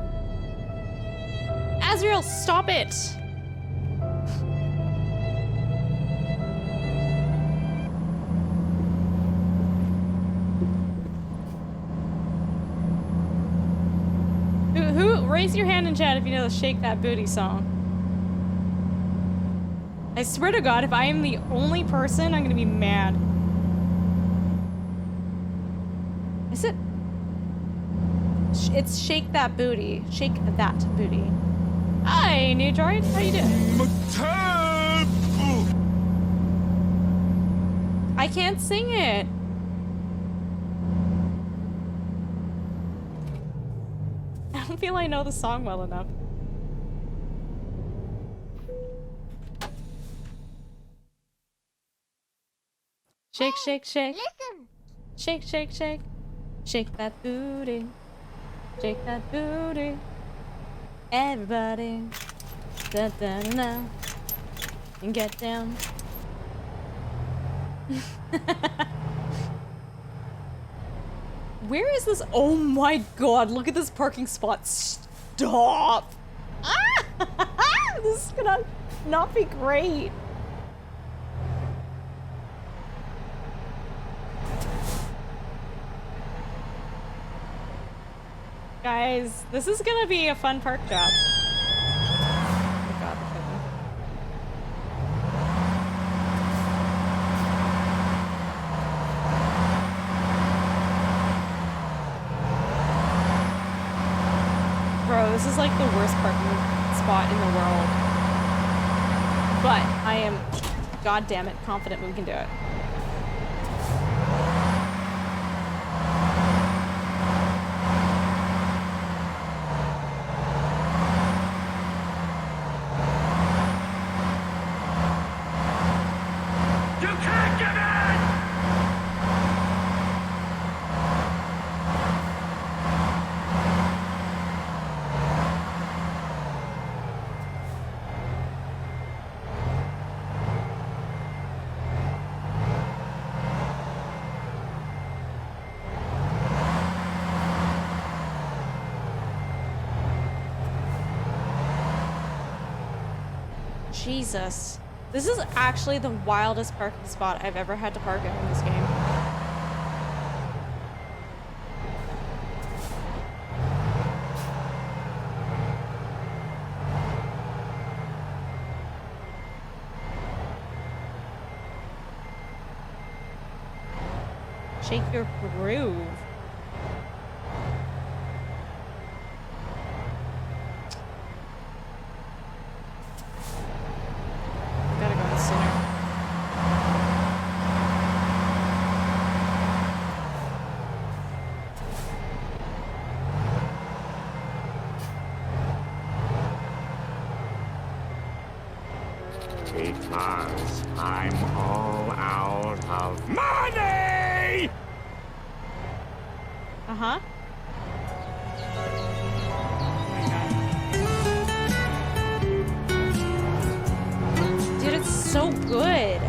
Azrael, stop it! Raise your hand in chat if you know the Shake That Booty song. I swear to God, if I am the only person, I'm gonna be mad. Is it? It's Shake That Booty. Shake That Booty. Hi, new droid. How you doing? I can't sing it. I don't feel I know the song well enough. Shake, shake, shake. Listen. Shake, shake, shake. Shake that booty. Shake that booty. Everybody. Da da da. And get down. Where is this? Oh my God, look at this parking spot. Stop. Ah! This is gonna not be great. Guys, this is gonna be a fun park job. Oh my God, bro, this is like the worst parking spot in the world. But I am, God damn it, confident we can do it. Jesus. This is actually the wildest parking spot I've ever had to park in this game. Shake your groove. I gotta go in sooner. Because I'm all out of money! Uh-huh. Dude, it's so good.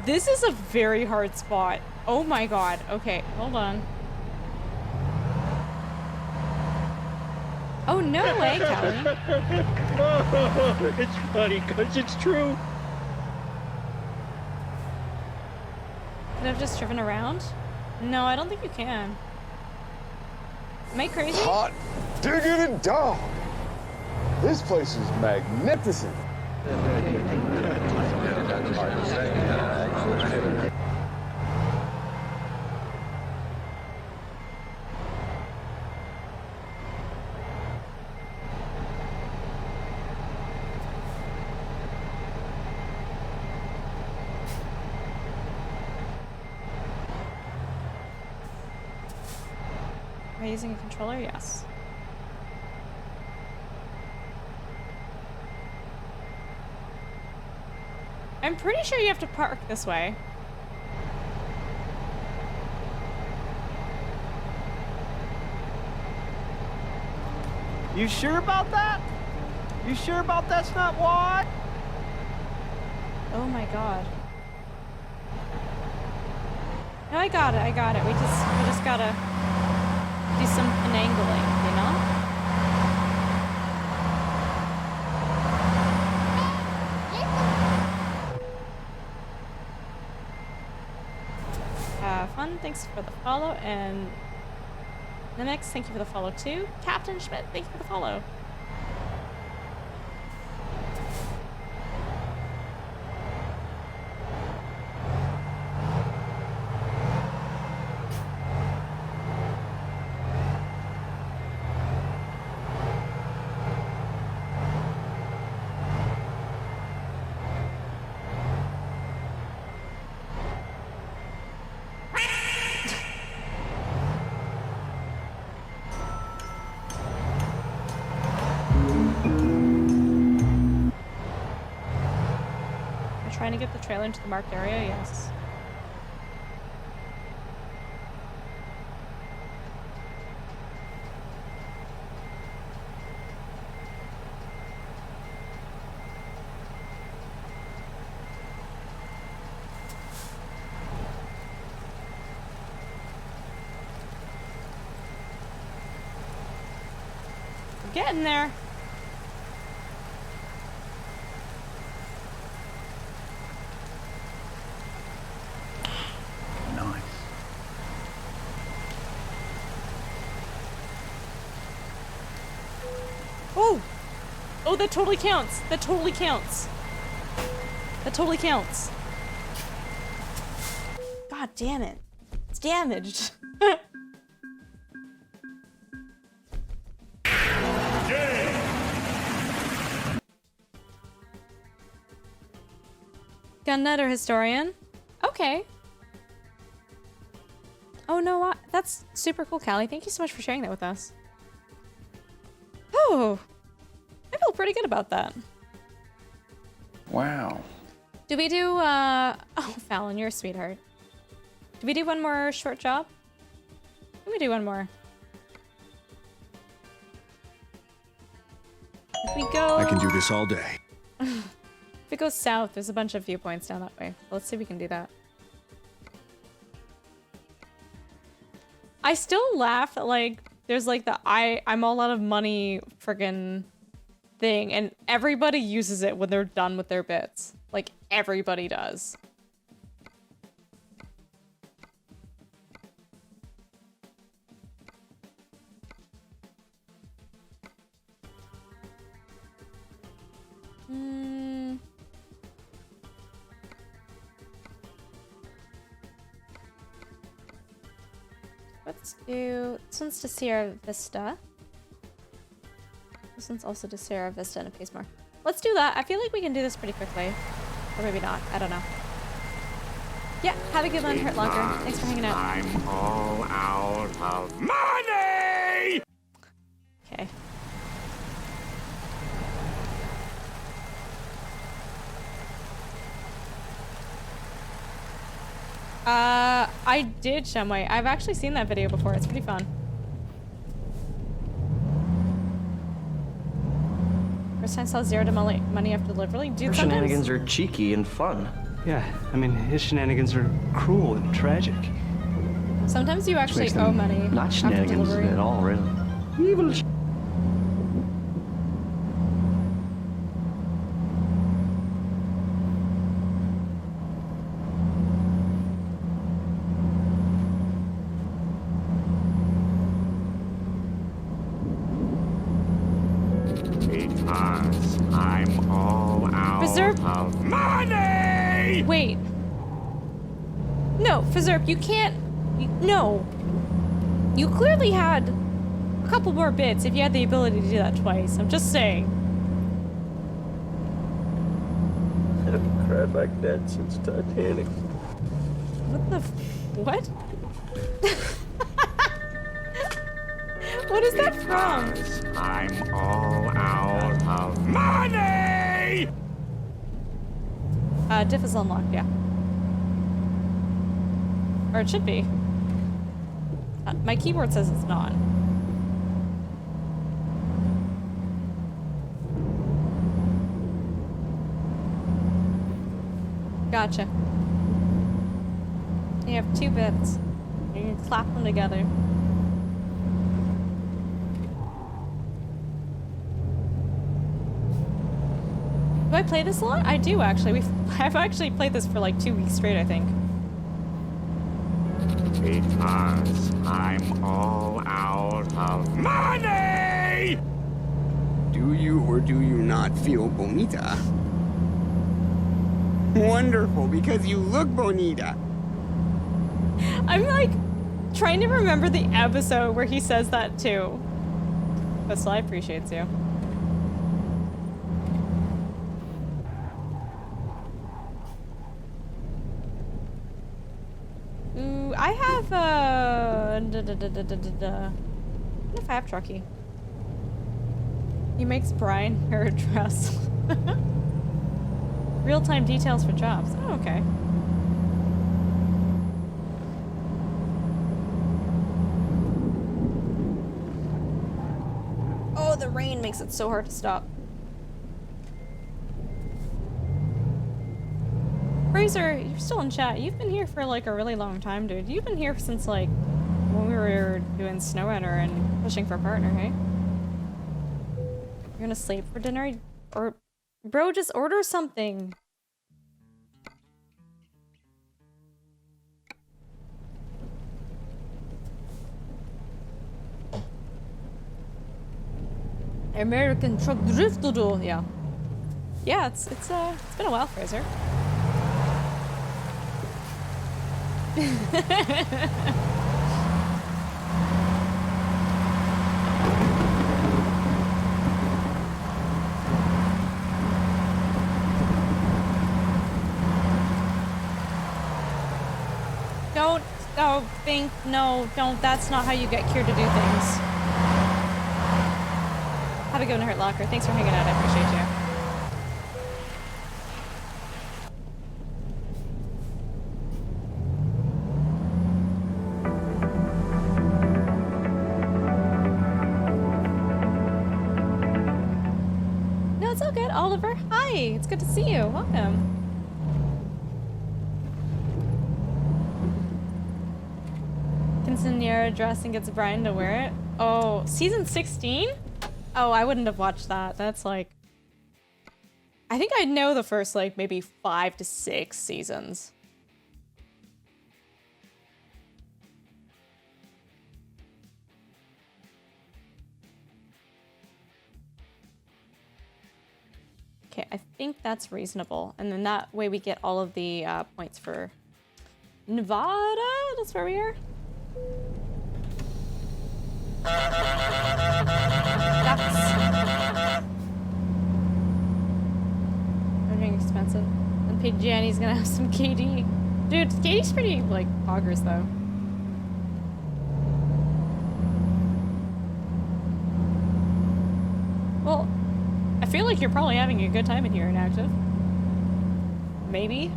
This is a very hard spot. Oh my god. Okay, hold on. Oh, no way, Callie. It's funny because it's true. Could I have just driven around? No, I don't think you can. Am I crazy? Hot diggity dog. This place is magnificent. Am I using a controller? Yes. I'm pretty sure you have to park this way. You sure about that? You sure about that's not why? Oh my god. No, I got it. I got it. We just gotta do some finagling, you know? Fun, thanks for the follow, and Nemix, thank you for the follow too. Captain Schmidt, thank you for the follow. Trying to get the trailer into the marked area, yes. We're getting there. Oh! Oh, that totally counts. That totally counts. That totally counts. God damn it. It's damaged. Gunnetter historian. Okay. Oh no, that's super cool, Callie. Thank you so much for sharing that with us. Oh, I feel pretty good about that. Wow. Do we do, oh, Fallon, you're a sweetheart. Do we do one more short job? Let me do one more. If we go... I can do this all day. If we go south, there's a bunch of viewpoints down that way. Let's see if we can do that. I still laugh at, like, there's like the I'm all out of money friggin' thing, and everybody uses it when they're done with their bits. Like, everybody does. Let's do... This one's to Sierra Vista. This one's also to Sierra Vista and it pays more. Let's do that. I feel like we can do this pretty quickly. Or maybe not. I don't know. Yeah, have a good one, Hurt Locker. Thanks for hanging out. I'm all out of money! Okay. I did, Shenwei. I've actually seen that video before. It's pretty fun. First time saw zero to money after delivery. Dude, Her shenanigans are cheeky and fun. Yeah, I mean, his shenanigans are cruel and tragic. Sometimes you actually owe money Not after shenanigans delivery. at all, really. Evil. 'Cause I'm all out Berserk. of money! Wait. No, Fizerp, you can't... no. You clearly had a couple more bits if you had the ability to do that twice. I'm just saying. I haven't cried like that since Titanic. What the what? What is that from? Because I'm all out of money! Diff is unlocked, yeah. Or it should be. My keyboard says it's not. Gotcha. You have 2 bits. You can clap them together. Do I play this a lot? I do, actually. I've actually played this for like 2 weeks straight, I think. Because I'm all out of money! Do you or do you not feel bonita? Wonderful, because you look bonita. I'm like trying to remember the episode where he says that too. But still, I appreciate you. Ooh, I have I don't know if I have Truckee. He makes Brian her dress. Real-time details for jobs. Oh, okay. Oh, the rain makes it so hard to stop. Fraser, you're still in chat. You've been here for like a really long time, dude. You've been here since like when we were doing SnowRunner and pushing for a partner, hey? You're gonna sleep for dinner? Or bro, just order something. American truck drift doodle, yeah. Yeah, it's been a while, Fraser. Don't, that's not how you get cured to do things. Have a good one, Hurt Locker. Thanks for hanging out, I appreciate you. No, it's all good. Oliver, hi. It's good to see you. Welcome. Quinceañera dress and gets Brian to wear it. Oh, season 16? Oh, I wouldn't have watched that. That's like... I think I know the first, like, maybe 5 to 6 seasons. Okay, I think that's reasonable. And then that way we get all of the points for Nevada. That's where we are. Ducks. Everything expensive. And Pig Jenny's gonna have some KD. Dude, KD's pretty, like, poggers, though. Well, I feel like you're probably having a good time in here, Inactive. Maybe?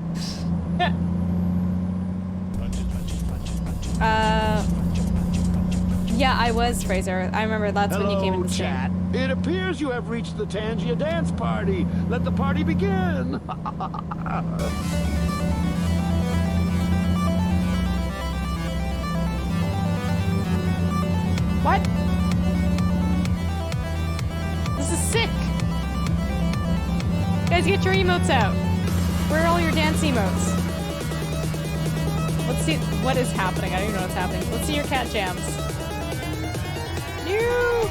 Yeah, I was, Fraser. I remember that's when you came in the chat. It appears you have reached the Tangia dance party. Let the party begin. What? This is sick. Guys, get your emotes out. Where are all your dance emotes? Let's see what is happening. I don't even know what's happening. Let's see your cat jams. You.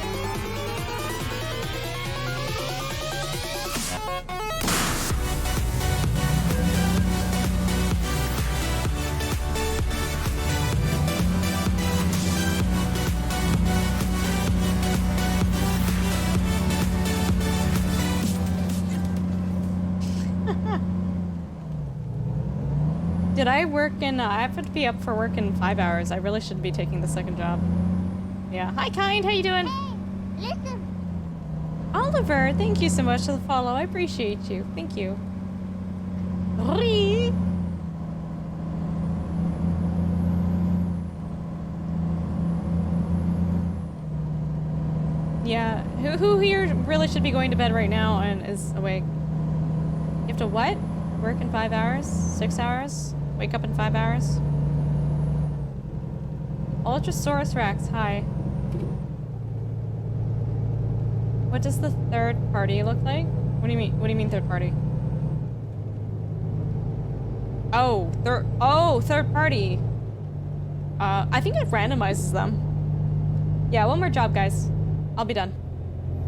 Did I work in, I have to be up for work in 5 hours. I really shouldn't be taking the second job. Yeah. Hi, Kind. How you doing? Hey, listen. Oliver, thank you so much for the follow. I appreciate you. Thank you. Ree. Yeah. Who here really should be going to bed right now and is awake? You have to what? Work in 5 hours? 6 hours? Wake up in 5 hours? Ultrasaurus Rex, hi. What does the third party look like? What do you mean? What do you mean third party? Oh, third party. I think it randomizes them. Yeah, one more job, guys. I'll be done.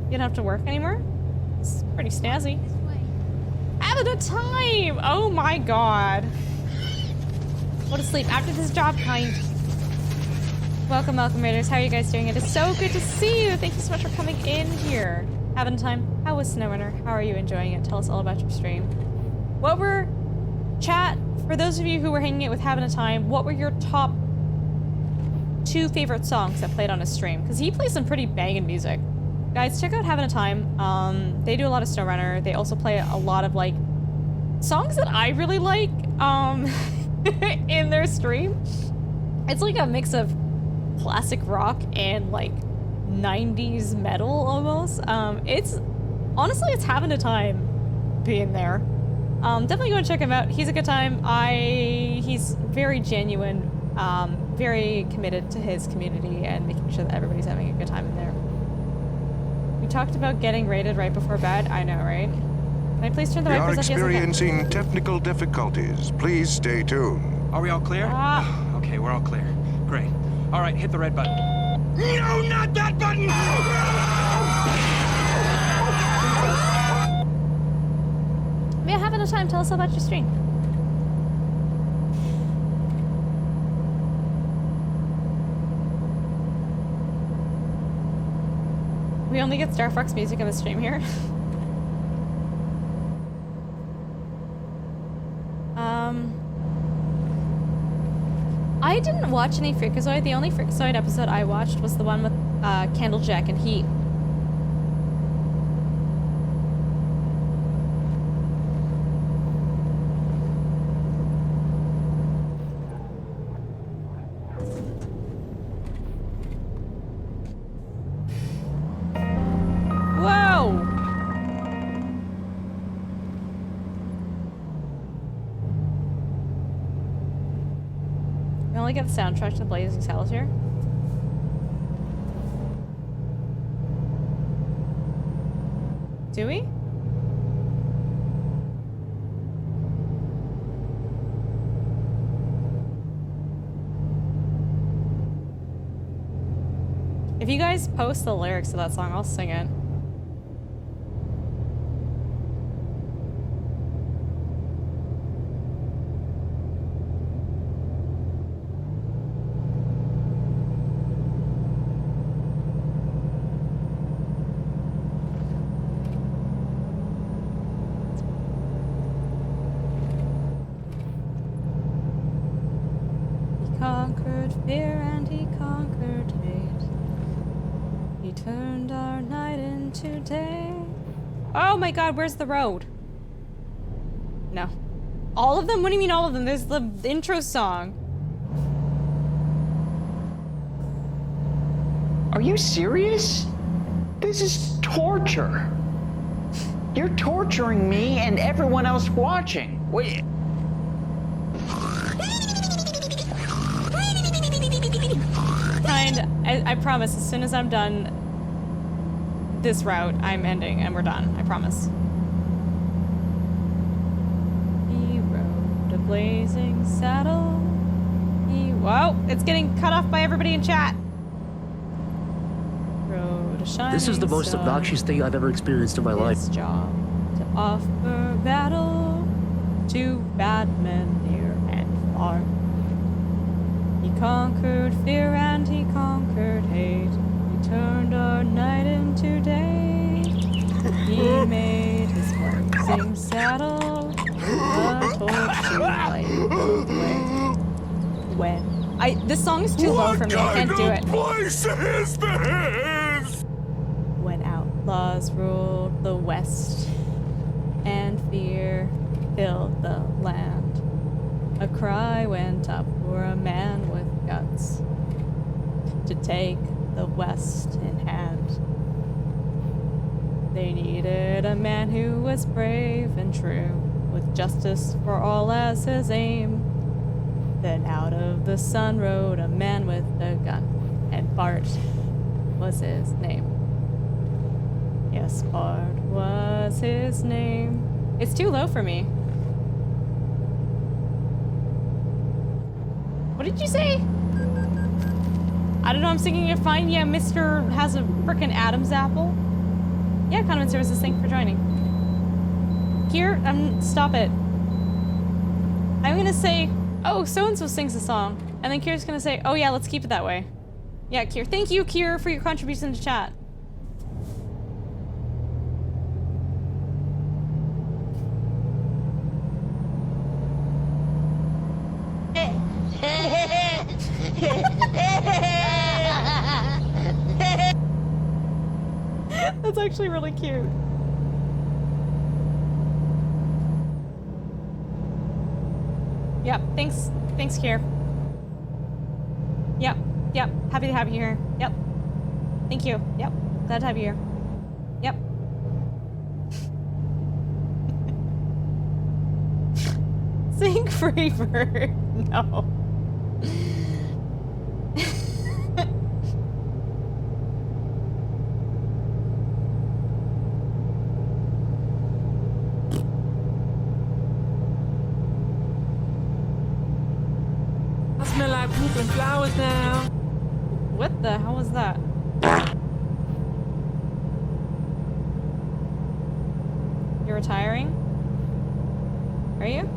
You don't have to work anymore? It's pretty snazzy. Having a time! Oh my god. Go to sleep after this job, Kind. Welcome, Malcolm Raiders. How are you guys doing? It is so good to see you. Thank you so much for coming in here. Having time. How was Snowrunner? How are you enjoying it? Tell us all about your stream. What were... Chat, for those of you who were hanging out with Having a Time, what were your top 2 favorite songs that played on his stream? Because he plays some pretty banging music. Guys, check out Having a Time. They do a lot of Snowrunner. They also play a lot of, like, songs that I really like, in their stream. It's like a mix of classic rock and, like, 90s metal, almost. Honestly, it's having a time being there. Definitely go and check him out. He's a good time. He's very genuine, very committed to his community and making sure that everybody's having a good time in there. We talked about getting raided right before bed. I know, right? Can I please turn the wipers off? We are experiencing technical difficulties. Please stay tuned. Are we all clear? Okay, we're all clear. Great. All right, hit the red button. No, not that button! Yeah, having a time. Tell us about your stream. We only get Star Fox music on the stream here. I didn't watch any Freakazoid. The only Freakazoid episode I watched was the one with Candlejack and Heat. Whoa! We only get the soundtrack to Blazing Saddles here. Do we? If you guys post the lyrics to that song, I'll sing it. He conquered fear and he conquered hate. He turned our night into day. Oh my god, where's the road? No. All of them? What do you mean all of them? There's the intro song. Are you serious? This is torture. You're torturing me and everyone else watching. Wait. I promise, as soon as I'm done this route, I'm ending and we're done. I promise. He rode a blazing saddle. Whoa, it's getting cut off by everybody in chat. Rode a shining This is the most sun. obnoxious thing I've ever experienced in my life. His job to offer battle to bad men near and far. He conquered fear and he conquered hate. He turned our night into day. He made his blazing saddle a torch to light the way. When this song is too low for me. I can't do it. Place is this? When outlaws ruled the West and fear filled the land, a cry went up for a man with guts to take the West in hand. They needed a man who was brave and true, with justice for all as his aim. Then out of the sun rode a man with a gun, and Bart was his name. Yes, Bart was his name. It's too low for me. What did you say? I don't know, I'm singing it fine. Yeah, Mr. has a frickin' Adam's apple. Yeah, Condiment Services, thank you for joining. Here, stop it. I'm gonna say, oh, so-and-so sings a song. And then Kier's gonna say, oh yeah, let's keep it that way. Yeah, Kier. Thank you, Kier, for your contribution to chat. That's actually really cute. Yep, thanks, Kier. Yep, happy to have you here. Yep, thank you. Yep, glad to have you here. Yep. Sing Freebird. No. I smell like poop and flowers now. What the hell was that? You're retiring? Are you?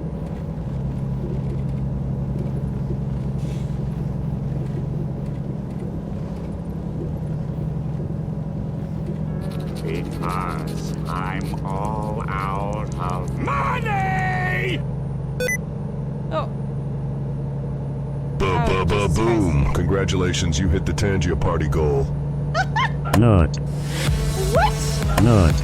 Because I'm all out of money! Oh. Boom. Congratulations, you hit the Tangia party goal. Nut. What? Nut.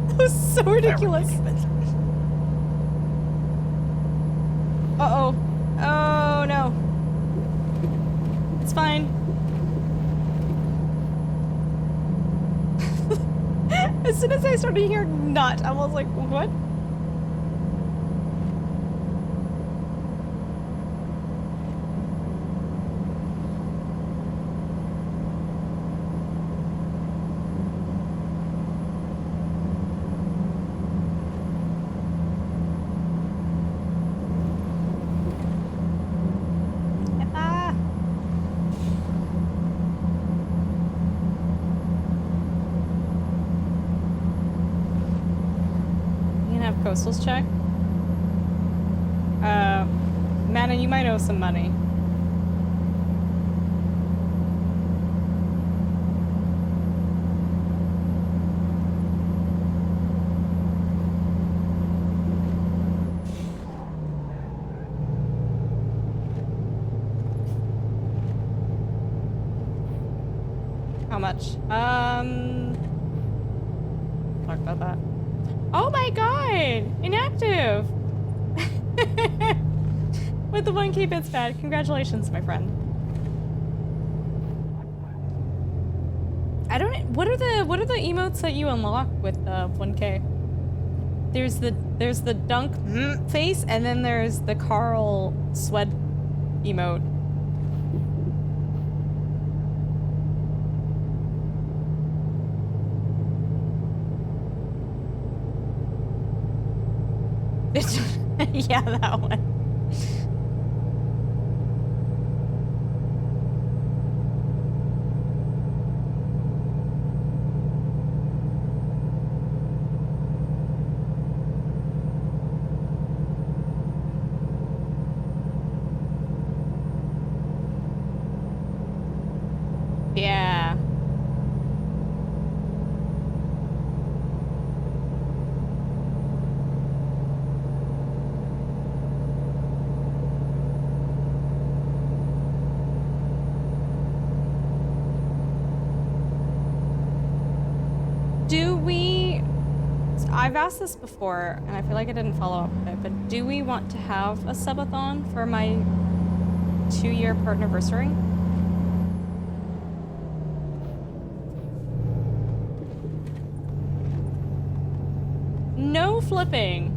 That was so ridiculous. It's fine. As soon as I started hearing nut, I was like, what? Coastal's check? Mana, you might owe some money. How much? Talk about that. Oh my god! Inactive! With the 1K bits bad. Congratulations, my friend. I don't. What are the emotes that you unlock with 1K? There's the dunk face, and then there's the Carl sweat emote. Yeah, that one. Yeah. I've asked this before, and I feel like I didn't follow up with it, but do we want to have a subathon for my 2-year partnerversary? No flipping.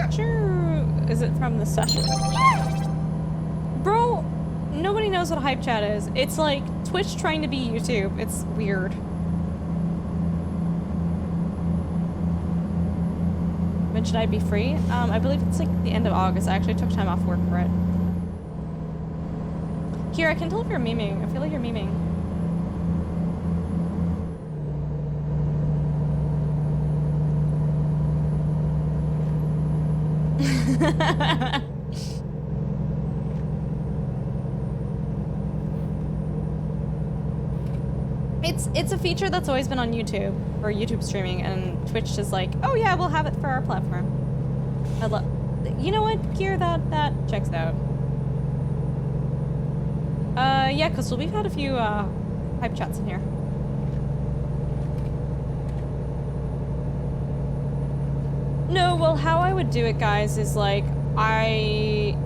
Picture? Is it from the session? Bro, nobody knows what hype chat is. It's like Twitch trying to be YouTube. It's weird. When should I be free? I believe it's like the end of August. I actually took time off work for it. Here, I can tell if you're memeing. I feel like you're memeing. It's a feature that's always been on YouTube, or YouTube streaming, and Twitch is like, oh yeah, we'll have it for our platform. You know what, Kier, that checks out. Yeah, Coastal, we've had a few hype chats in here. No, well, how I would do it, guys, is like, I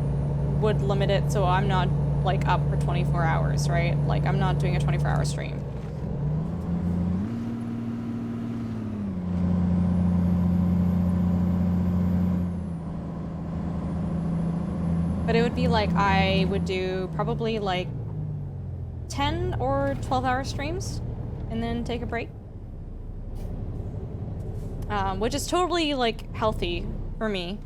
would limit it so I'm not like up for 24 hours, right? Like, I'm not doing a 24-hour stream. But it would be like, I would do probably like 10 or 12-hour streams and then take a break. Which is totally like healthy for me.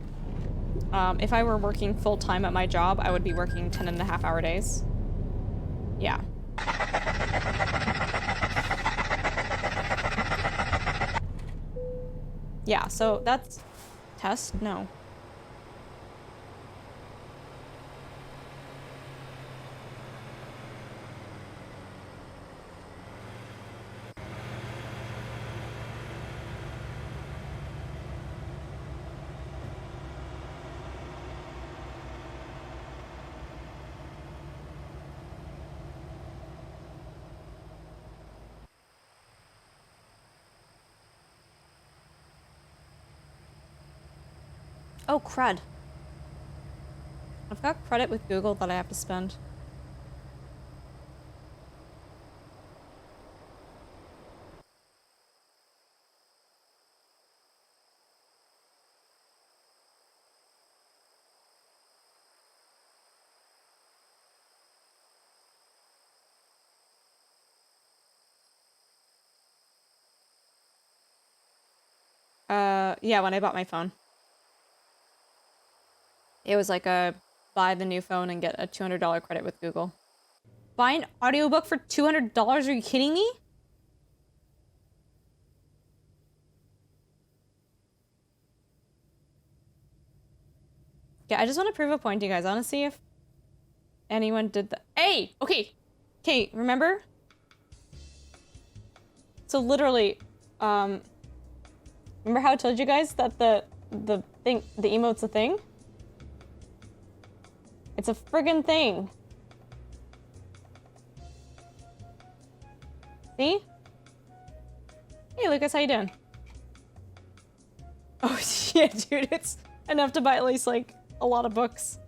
If I were working full-time at my job, I would be working 10.5-hour days. Yeah. Yeah, so that's... Test? No. Oh, crud. I've got credit with Google that I have to spend. Yeah, when I bought my phone. It was like a buy the new phone and get a $200 credit with Google. Buy an audiobook for $200? Are you kidding me? Yeah, I just want to prove a point to you guys. I want to see if anyone did that. Hey! Okay! Okay, remember? So literally, remember how I told you guys that the emote's a thing? It's a friggin' thing. See? Hey, Lucas, how you doing? Oh, yeah, dude, it's enough to buy at least, like, a lot of books.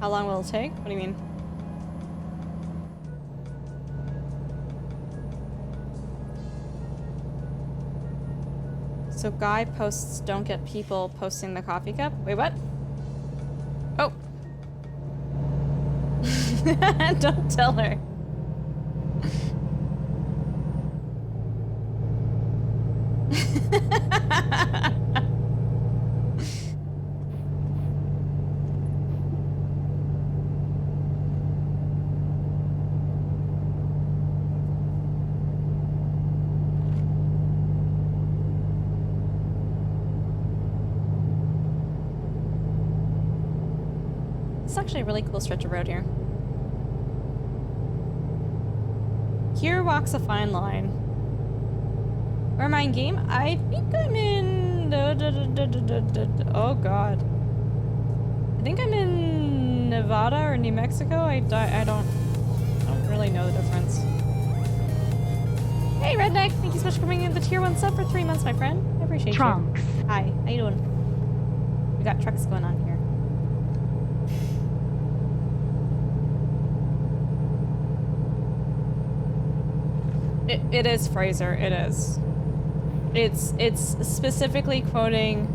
How long will it take? What do you mean? So guy posts don't get people posting the coffee cup? Wait, what? Oh. Don't tell her. It's actually a really cool stretch of road here. Here walks a fine line. Where am I in game? I think I'm in... Oh god. I think I'm in Nevada or New Mexico. I don't really know the difference. Hey Redneck, thank you so much for bringing in the tier 1 sub for 3 months, my friend. I appreciate Trunks. you. Hi, how you doing? We got trucks going on here. It is Fraser, it is. It's specifically quoting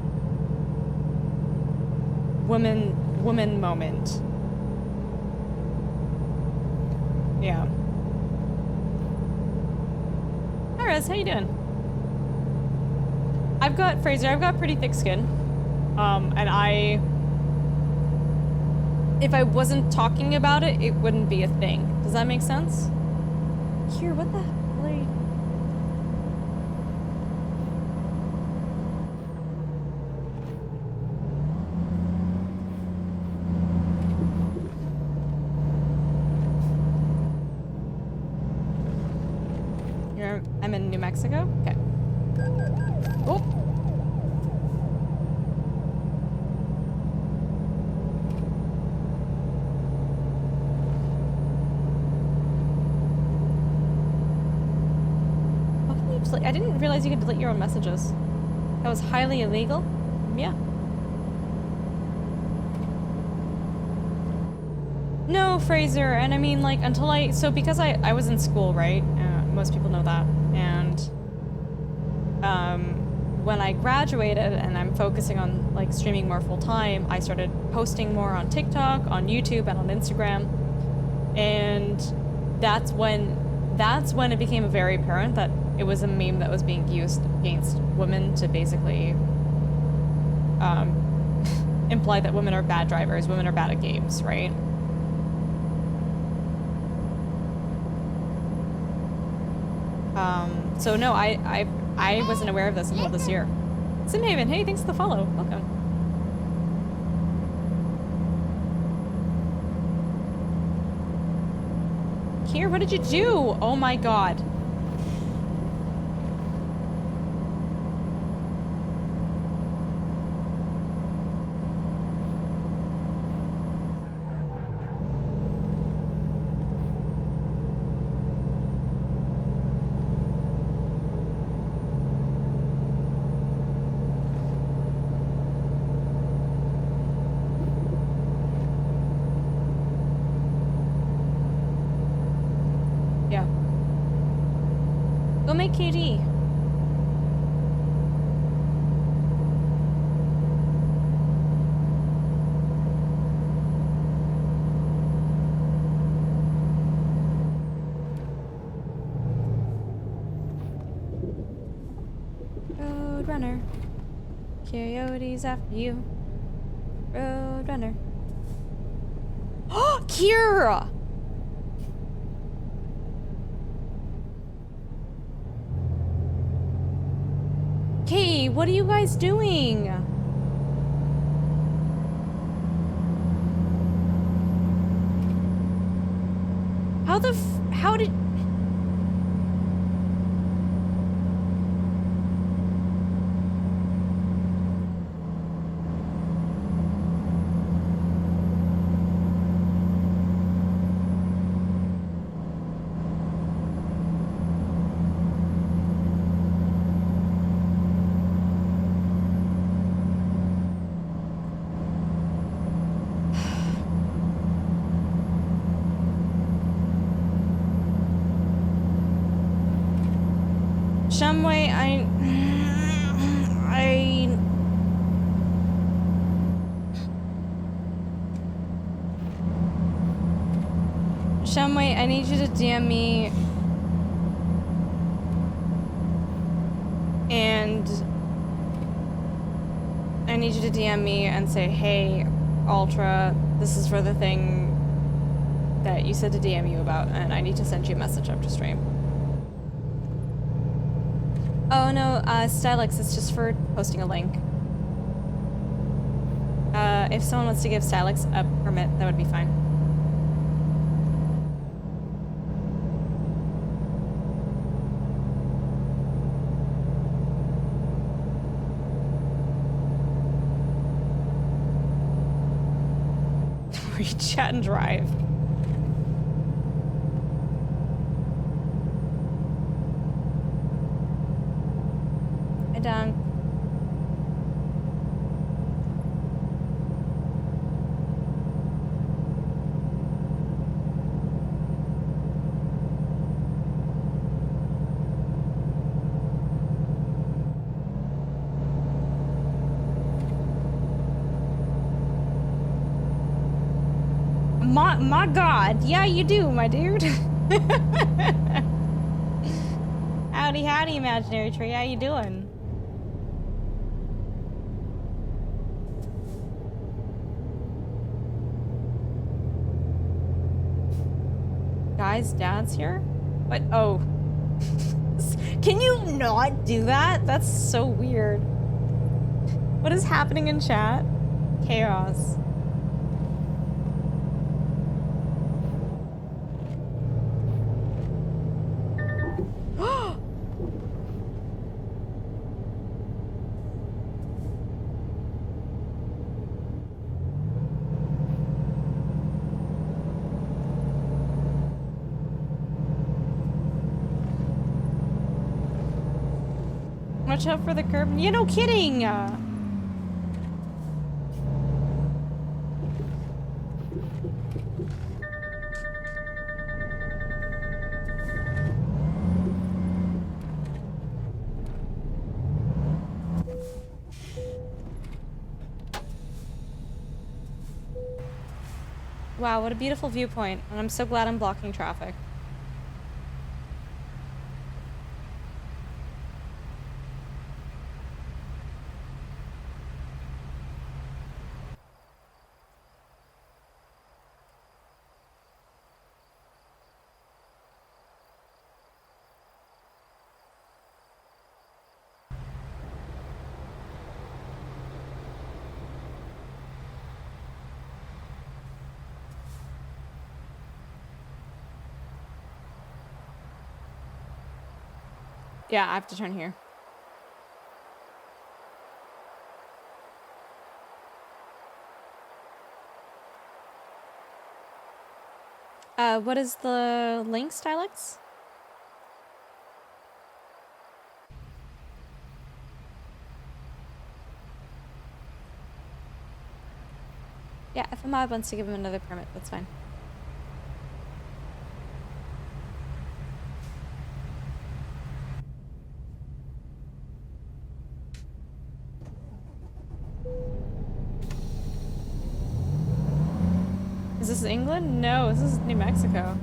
woman moment. Yeah. Hi Rez, how you doing? I've got pretty thick skin. And if I wasn't talking about it, it wouldn't be a thing. Does that make sense? Here, what the hell are you... I'm in New Mexico? Okay. Oh! I didn't realize you could delete your own messages. That was highly illegal? Yeah. No, Fraser, and I mean, like, until so because I was in school, right? Most people know that. And, when I graduated and I'm focusing on, like, streaming more full-time, I started posting more on TikTok, on YouTube, and on Instagram. And that's when it became very apparent that it was a meme that was being used against women to basically imply that women are bad drivers, women are bad at games, right? So no, I wasn't aware of this until this year. Simhaven, hey, thanks for the follow. Welcome. Kier, what did you do? Oh my god. Go make KD. Roadrunner. Coyotes after you. Roadrunner. Oh, Kira! Okay, what are you guys doing? How did... Shumway, Shumway, I need you to DM me and I need you to DM me and say, hey, Ultra, this is for the thing that you said to DM you about, and I need to send you a message after stream. Oh no, Stylix, it's just for posting a link. If someone wants to give Stylix a permit, that would be fine. Read chat and drive. Hi, Dunk. My god, yeah you do, my dude. Howdy, howdy, imaginary tree, how you doing? Guys, Dad's here? What? Oh. Can you not do that? That's so weird. What is happening in chat? Chaos. Watch out for the curb. Yeah, no kidding! Wow, what a beautiful viewpoint. And I'm so glad I'm blocking traffic. Yeah, I have to turn here. What is the link, Stylix? Yeah, if a mob wants to give him another permit, that's fine. Is this England? No, this is New Mexico.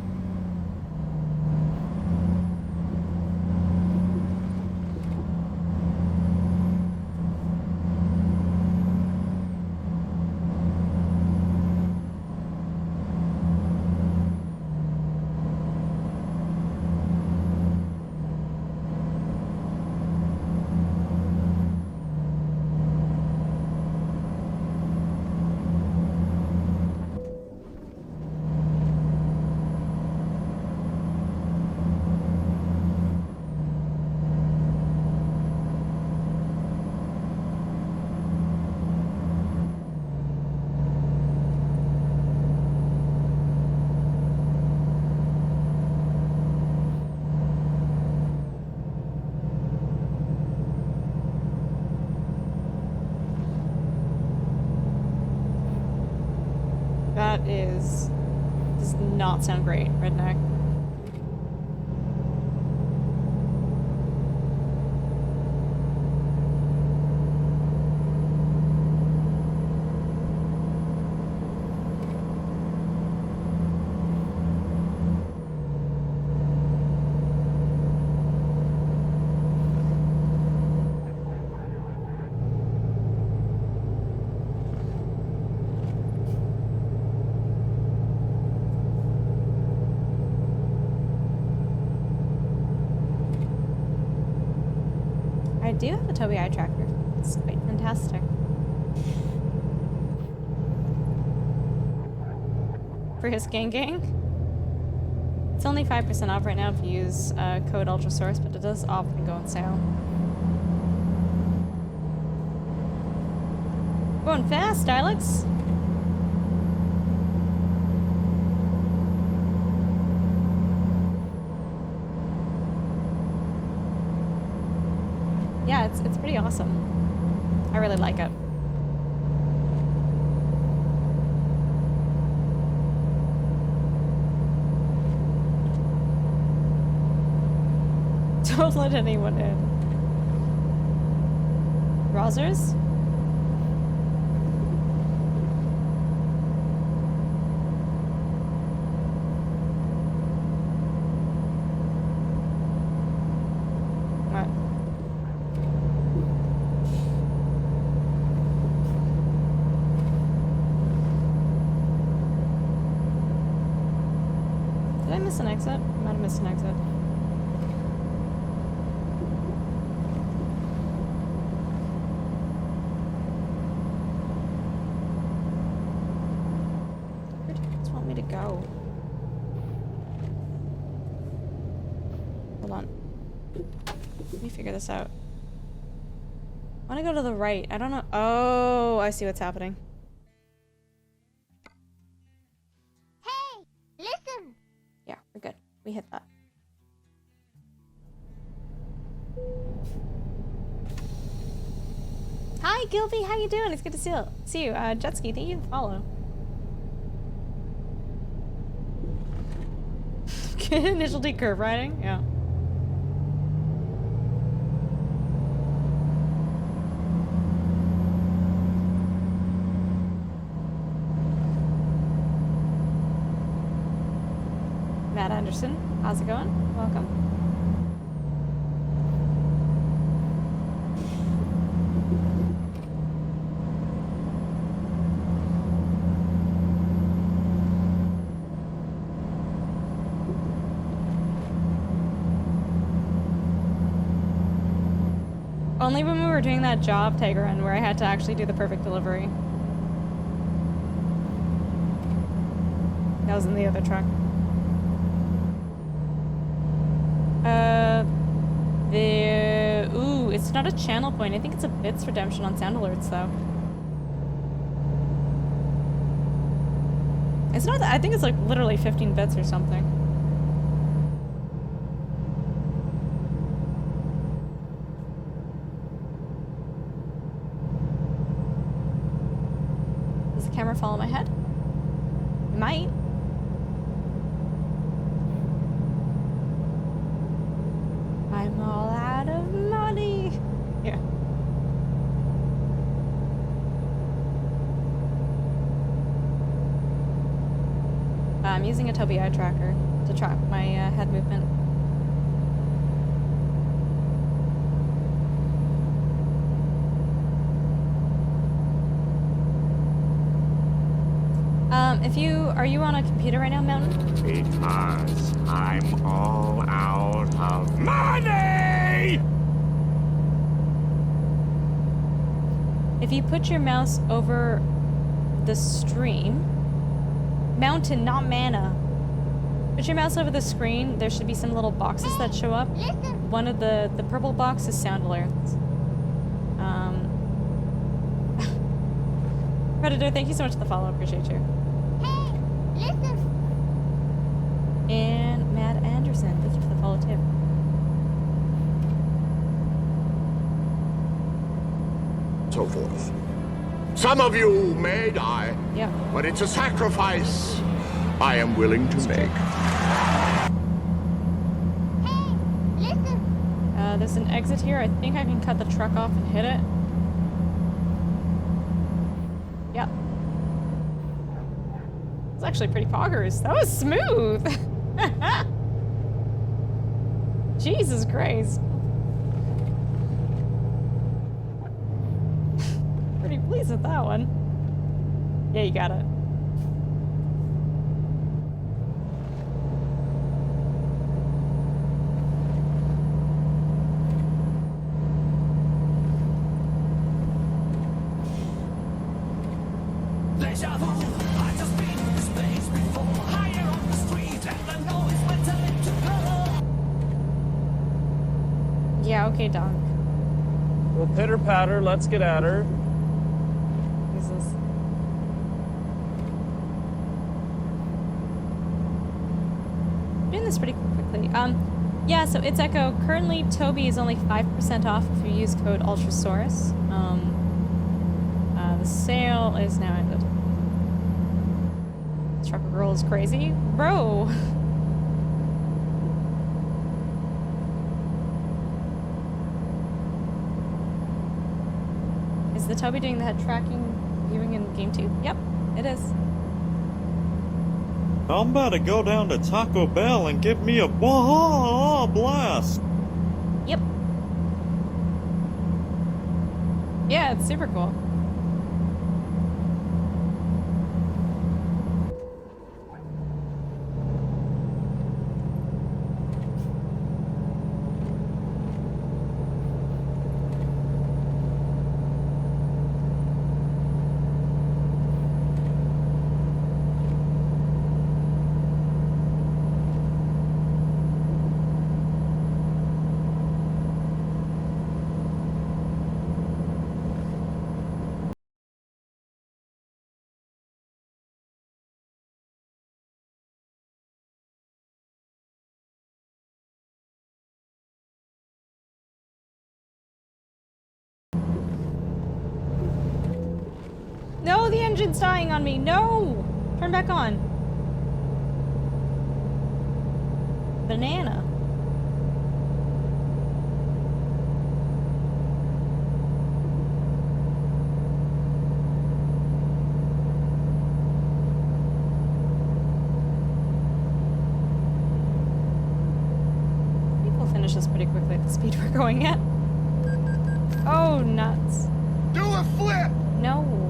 That does not sound great, redneck. I do have a Tobii eye tracker. It's quite fantastic. For his gang. It's only 5% off right now if you use code UltraSource, but it does often go on sale. Going fast, Stylix. Yeah, it's pretty awesome. I really like it. Don't let anyone in. Rozzers? What? Did I miss an exit? I might have missed an exit. Where do you guys want me to go? Hold on. Let me figure this out. I want to go to the right. I don't know. Oh, I see what's happening. Hey, listen. Yeah, we're good. We hit that. Hi, Gilby. How you doing? It's good to see you. Jetski, thank you for the follow. Initial D curve riding? Yeah. Matt Anderson, how's it going? Welcome. Only when we were doing that job tag run where I had to actually do the perfect delivery. That was in the other truck. Ooh, it's not a channel point. I think it's a bits redemption on sound alerts, though. It's not that, I think it's like literally 15 bits or something. Does the camera follow my head? It might. I'm all out of money. Yeah. I'm using a Tobii eye tracker to track my head movement. Are you on a computer right now, Mountain? Because I'm all out of money! If you put your mouse over the stream, Mountain, not mana. Put your mouse over the screen, there should be some little boxes that show up. One of the purple box is sound alerts. Predator, thank you so much for the follow, appreciate you. And Matt Anderson, thank you for the follow too. So forth. Some of you may die, yeah, but it's a sacrifice I am willing to make. There's an exit here. I think I can cut the truck off and hit it. Yep. It's actually pretty poggers. That was smooth. Jesus Christ. Pretty pleased with that one. Yeah, you got it. Yeah, okay, dog. Well, pitter patter, let's get at her. Jesus. Doing this pretty quickly. Yeah, so it's Echo. Currently, Tobii is only 5% off if you use code Ultrasaurus. The sale is now ended. Trucker Girl is crazy. Bro! Is the Tobii doing the head tracking viewing in game 2? Yep, it is. I'm about to go down to Taco Bell and give me a blast. Yep. Yeah, it's super cool. No, the engine's dying on me. No! Turn back on. Banana. I think we'll finish this pretty quickly at the speed we're going at. Oh, nuts. Do a flip! No.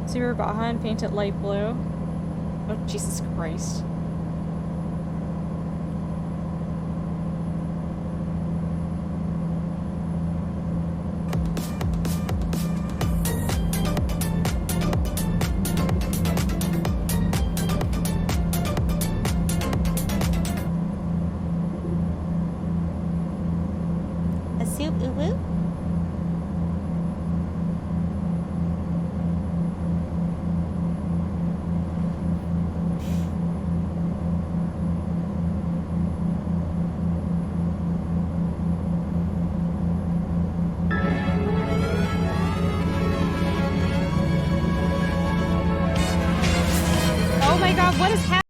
Zero behind, paint it light blue. Oh, Jesus Christ. Soup uwu. Oh my god, what is happening?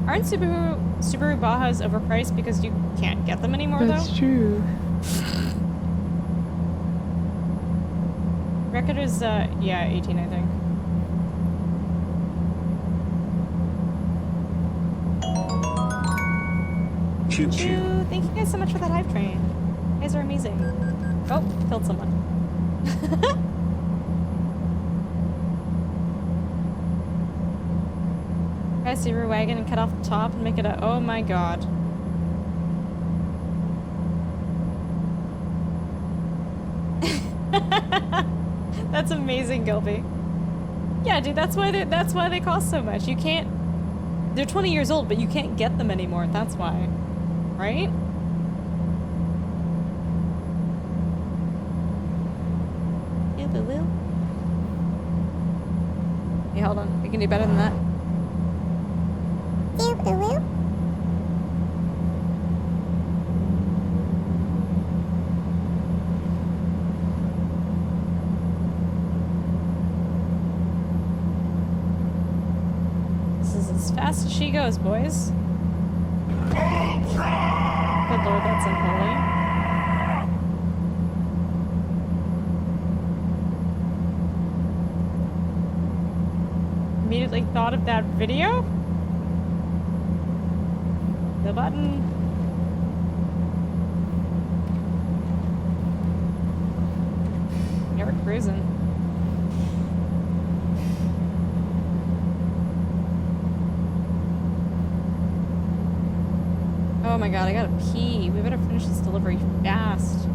Aren't Subaru Bajas overpriced because you can't get them anymore, though? That's true. Record is, yeah, 18, I think. Choo choo. Thank you guys so much for that hype train. You guys are amazing. Oh, killed someone. Try a Subaru wagon and cut off the top and make it a. Oh my god. That's amazing, Gilby. Yeah, dude, that's why they cost so much. You can't. They're 20 years old, but you can't get them anymore. That's why, right? Hey, hold on. We can do better than that. This is as fast as she goes, boys. Good lord, that's unholy. Immediately thought of that video? The button. Yeah, we're cruising. Oh my god, I gotta pee. We better finish this delivery fast.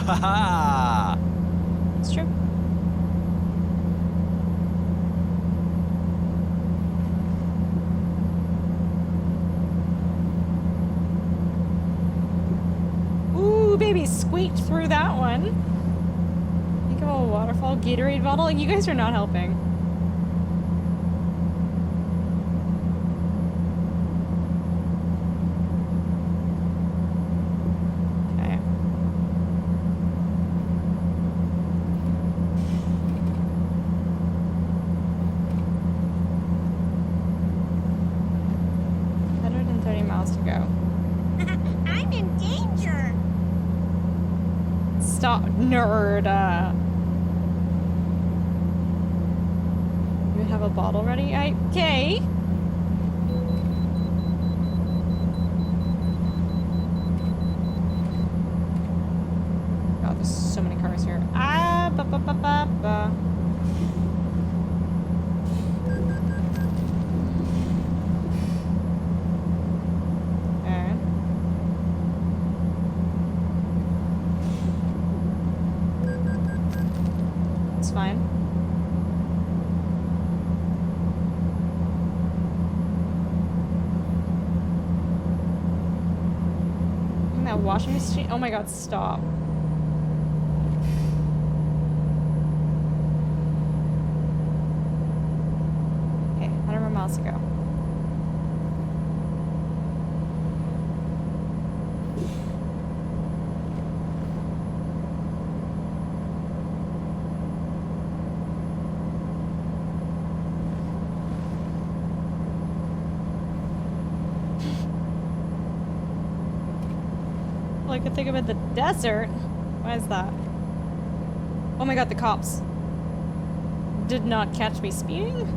Haha! It's true. Ooh, baby, squeaked through that one. Think of a waterfall Gatorade bottle. You guys are not helping. Okay. Miles to go. I'm in danger. Stop, nerd. You have a bottle ready? Okay. God, there's so many cars here. Ah, ba ba ba ba ba. Fine. That washing machine. Oh my god, stop. Okay, 100 more miles to go. All I could think of at the desert. Why is that? Oh my god, the cops did not catch me speeding?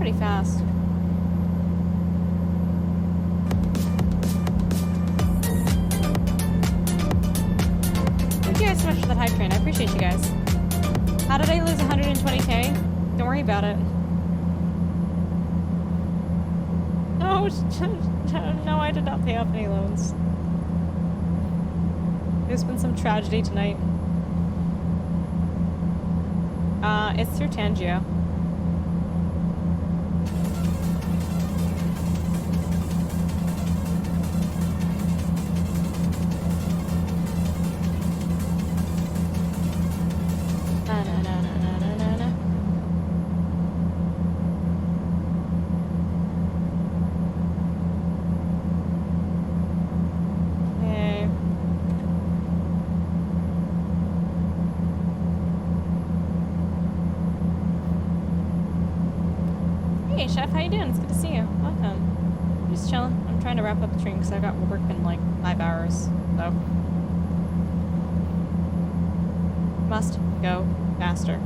pretty fast. Thank you guys so much for that hype train. I appreciate you guys. How did I lose 120k? Don't worry about it. No, no, I did not pay off any loans. There's been some tragedy tonight. It's through Tangia. Hey Chef, how you doing? It's good to see you. Welcome. I'm just chilling. I'm trying to wrap up the stream because I've got work in like 5 hours, so must go faster.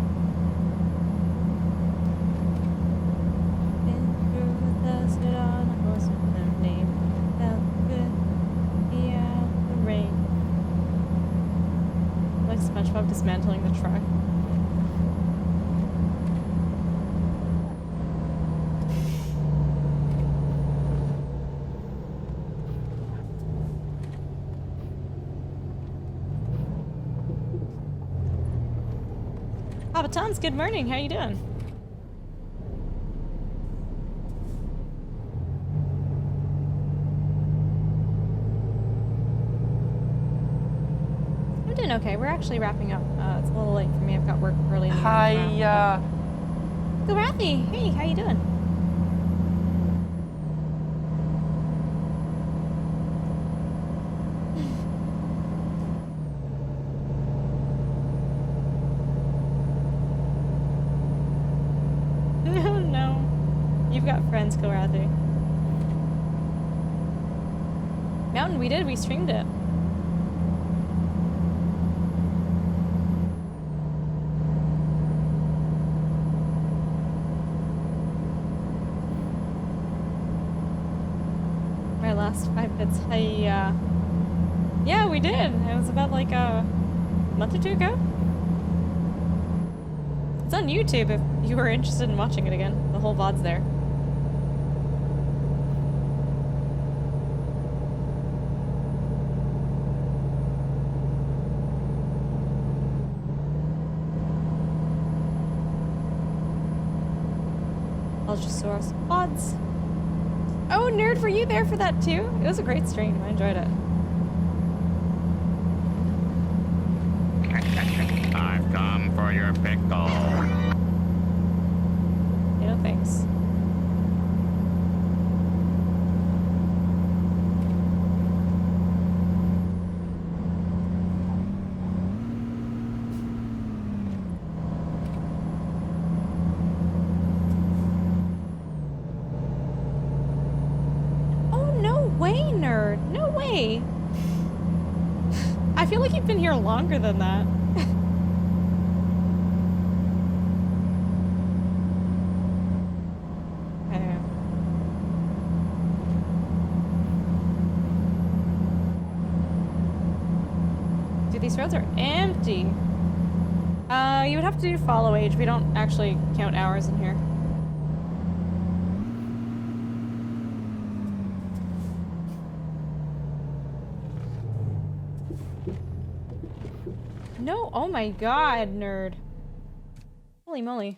Like SpongeBob dismantling the truck. Papa Tom's, good morning. How you doing? I'm doing okay. We're actually wrapping up. It's a little late for me. I've got work early in the morning. Hi, Go Rathy. Hey, how you doing? You've got friends, Korathi. Mountain, we did. We streamed it. My last 5 bits. Yeah, we did. It was about like a month or 2 ago. It's on YouTube if you were interested in watching it again. The whole VOD's there. Ultrasaurus VODs. Oh, Nerd, were you there for that too? It was a great stream. I enjoyed it. I've come for your pickle. Yeah, no thanks. I feel like you've been here longer than that. Dude, these roads are empty. You would have to do follow age. We don't actually count hours in here. No, oh my god, Nerd. Holy moly.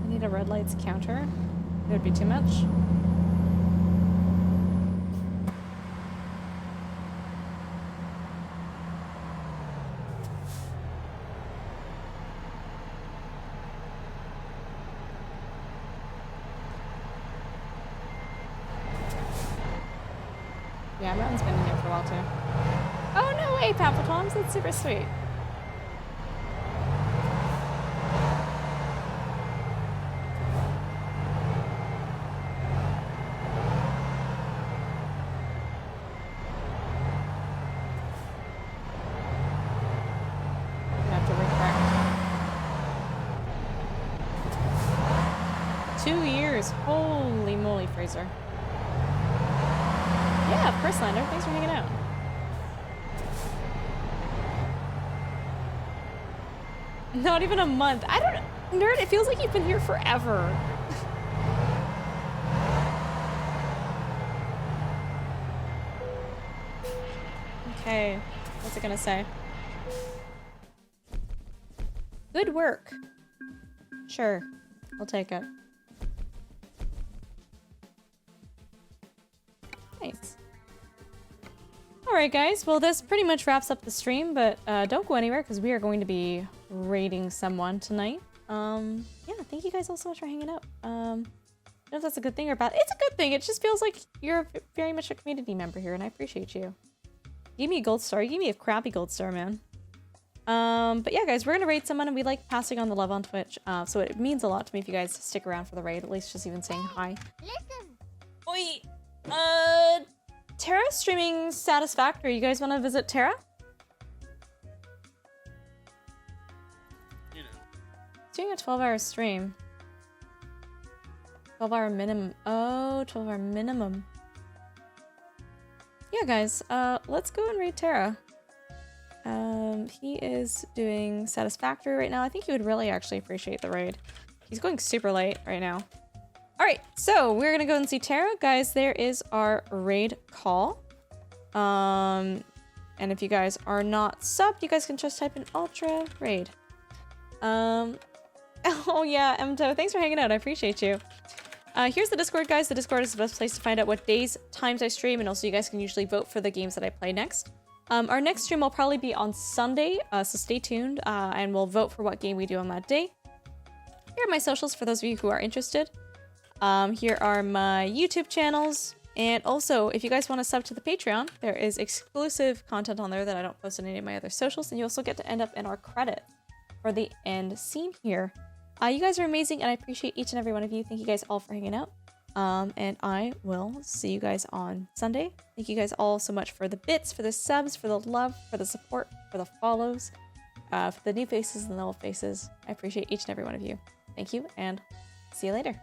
I need a red lights counter. It would be too much. Yeah, Mountain's been in here for a while too. Oh no way, Papa Toms, that's super sweet. 2 years. Holy moly, Fraser. Yeah, of course, Lander. Thanks for hanging out. Not even a month. I don't know. Nerd, it feels like you've been here forever. Okay. What's it gonna say? Good work. Sure. I'll take it. Nice. Alright guys, well this pretty much wraps up the stream, but don't go anywhere because we are going to be raiding someone tonight. Yeah, thank you guys all so much for hanging out. I don't know if that's a good thing or bad. It's a good thing. It just feels like you're very much a community member here and I appreciate you. Give me a gold star. You gave me a crappy gold star, man. But yeah, guys, we're gonna raid someone and we like passing on the love on Twitch. So it means a lot to me if you guys stick around for the raid, at least just even saying hi. Listen. Oi, Terra's streaming Satisfactory. You guys want to visit Terra? You know. It's doing a 12-hour stream. 12-hour minimum. Oh, 12-hour minimum. Yeah, guys, let's go and raid Terra. He is doing Satisfactory right now. I think he would really actually appreciate the raid. He's going super late right now. All right, so we're gonna go and see Terra. Guys, there is our raid call. And if you guys are not subbed, you guys can just type in Ultra Raid. Oh yeah, Emto, thanks for hanging out. I appreciate you. Here's the Discord, guys. The Discord is the best place to find out what days, times I stream, and also you guys can usually vote for the games that I play next. Our next stream will probably be on Sunday, so stay tuned, and we'll vote for what game we do on that day. Here are my socials for those of you who are interested. Here are my YouTube channels, and also, if you guys want to sub to the Patreon, there is exclusive content on there that I don't post on any of my other socials, and you also get to end up in our credits for the end scene here. You guys are amazing, and I appreciate each and every one of you. Thank you guys all for hanging out. And I will see you guys on Sunday. Thank you guys all so much for the bits, for the subs, for the love, for the support, for the follows, for the new faces and the old faces. I appreciate each and every one of you. Thank you, and see you later.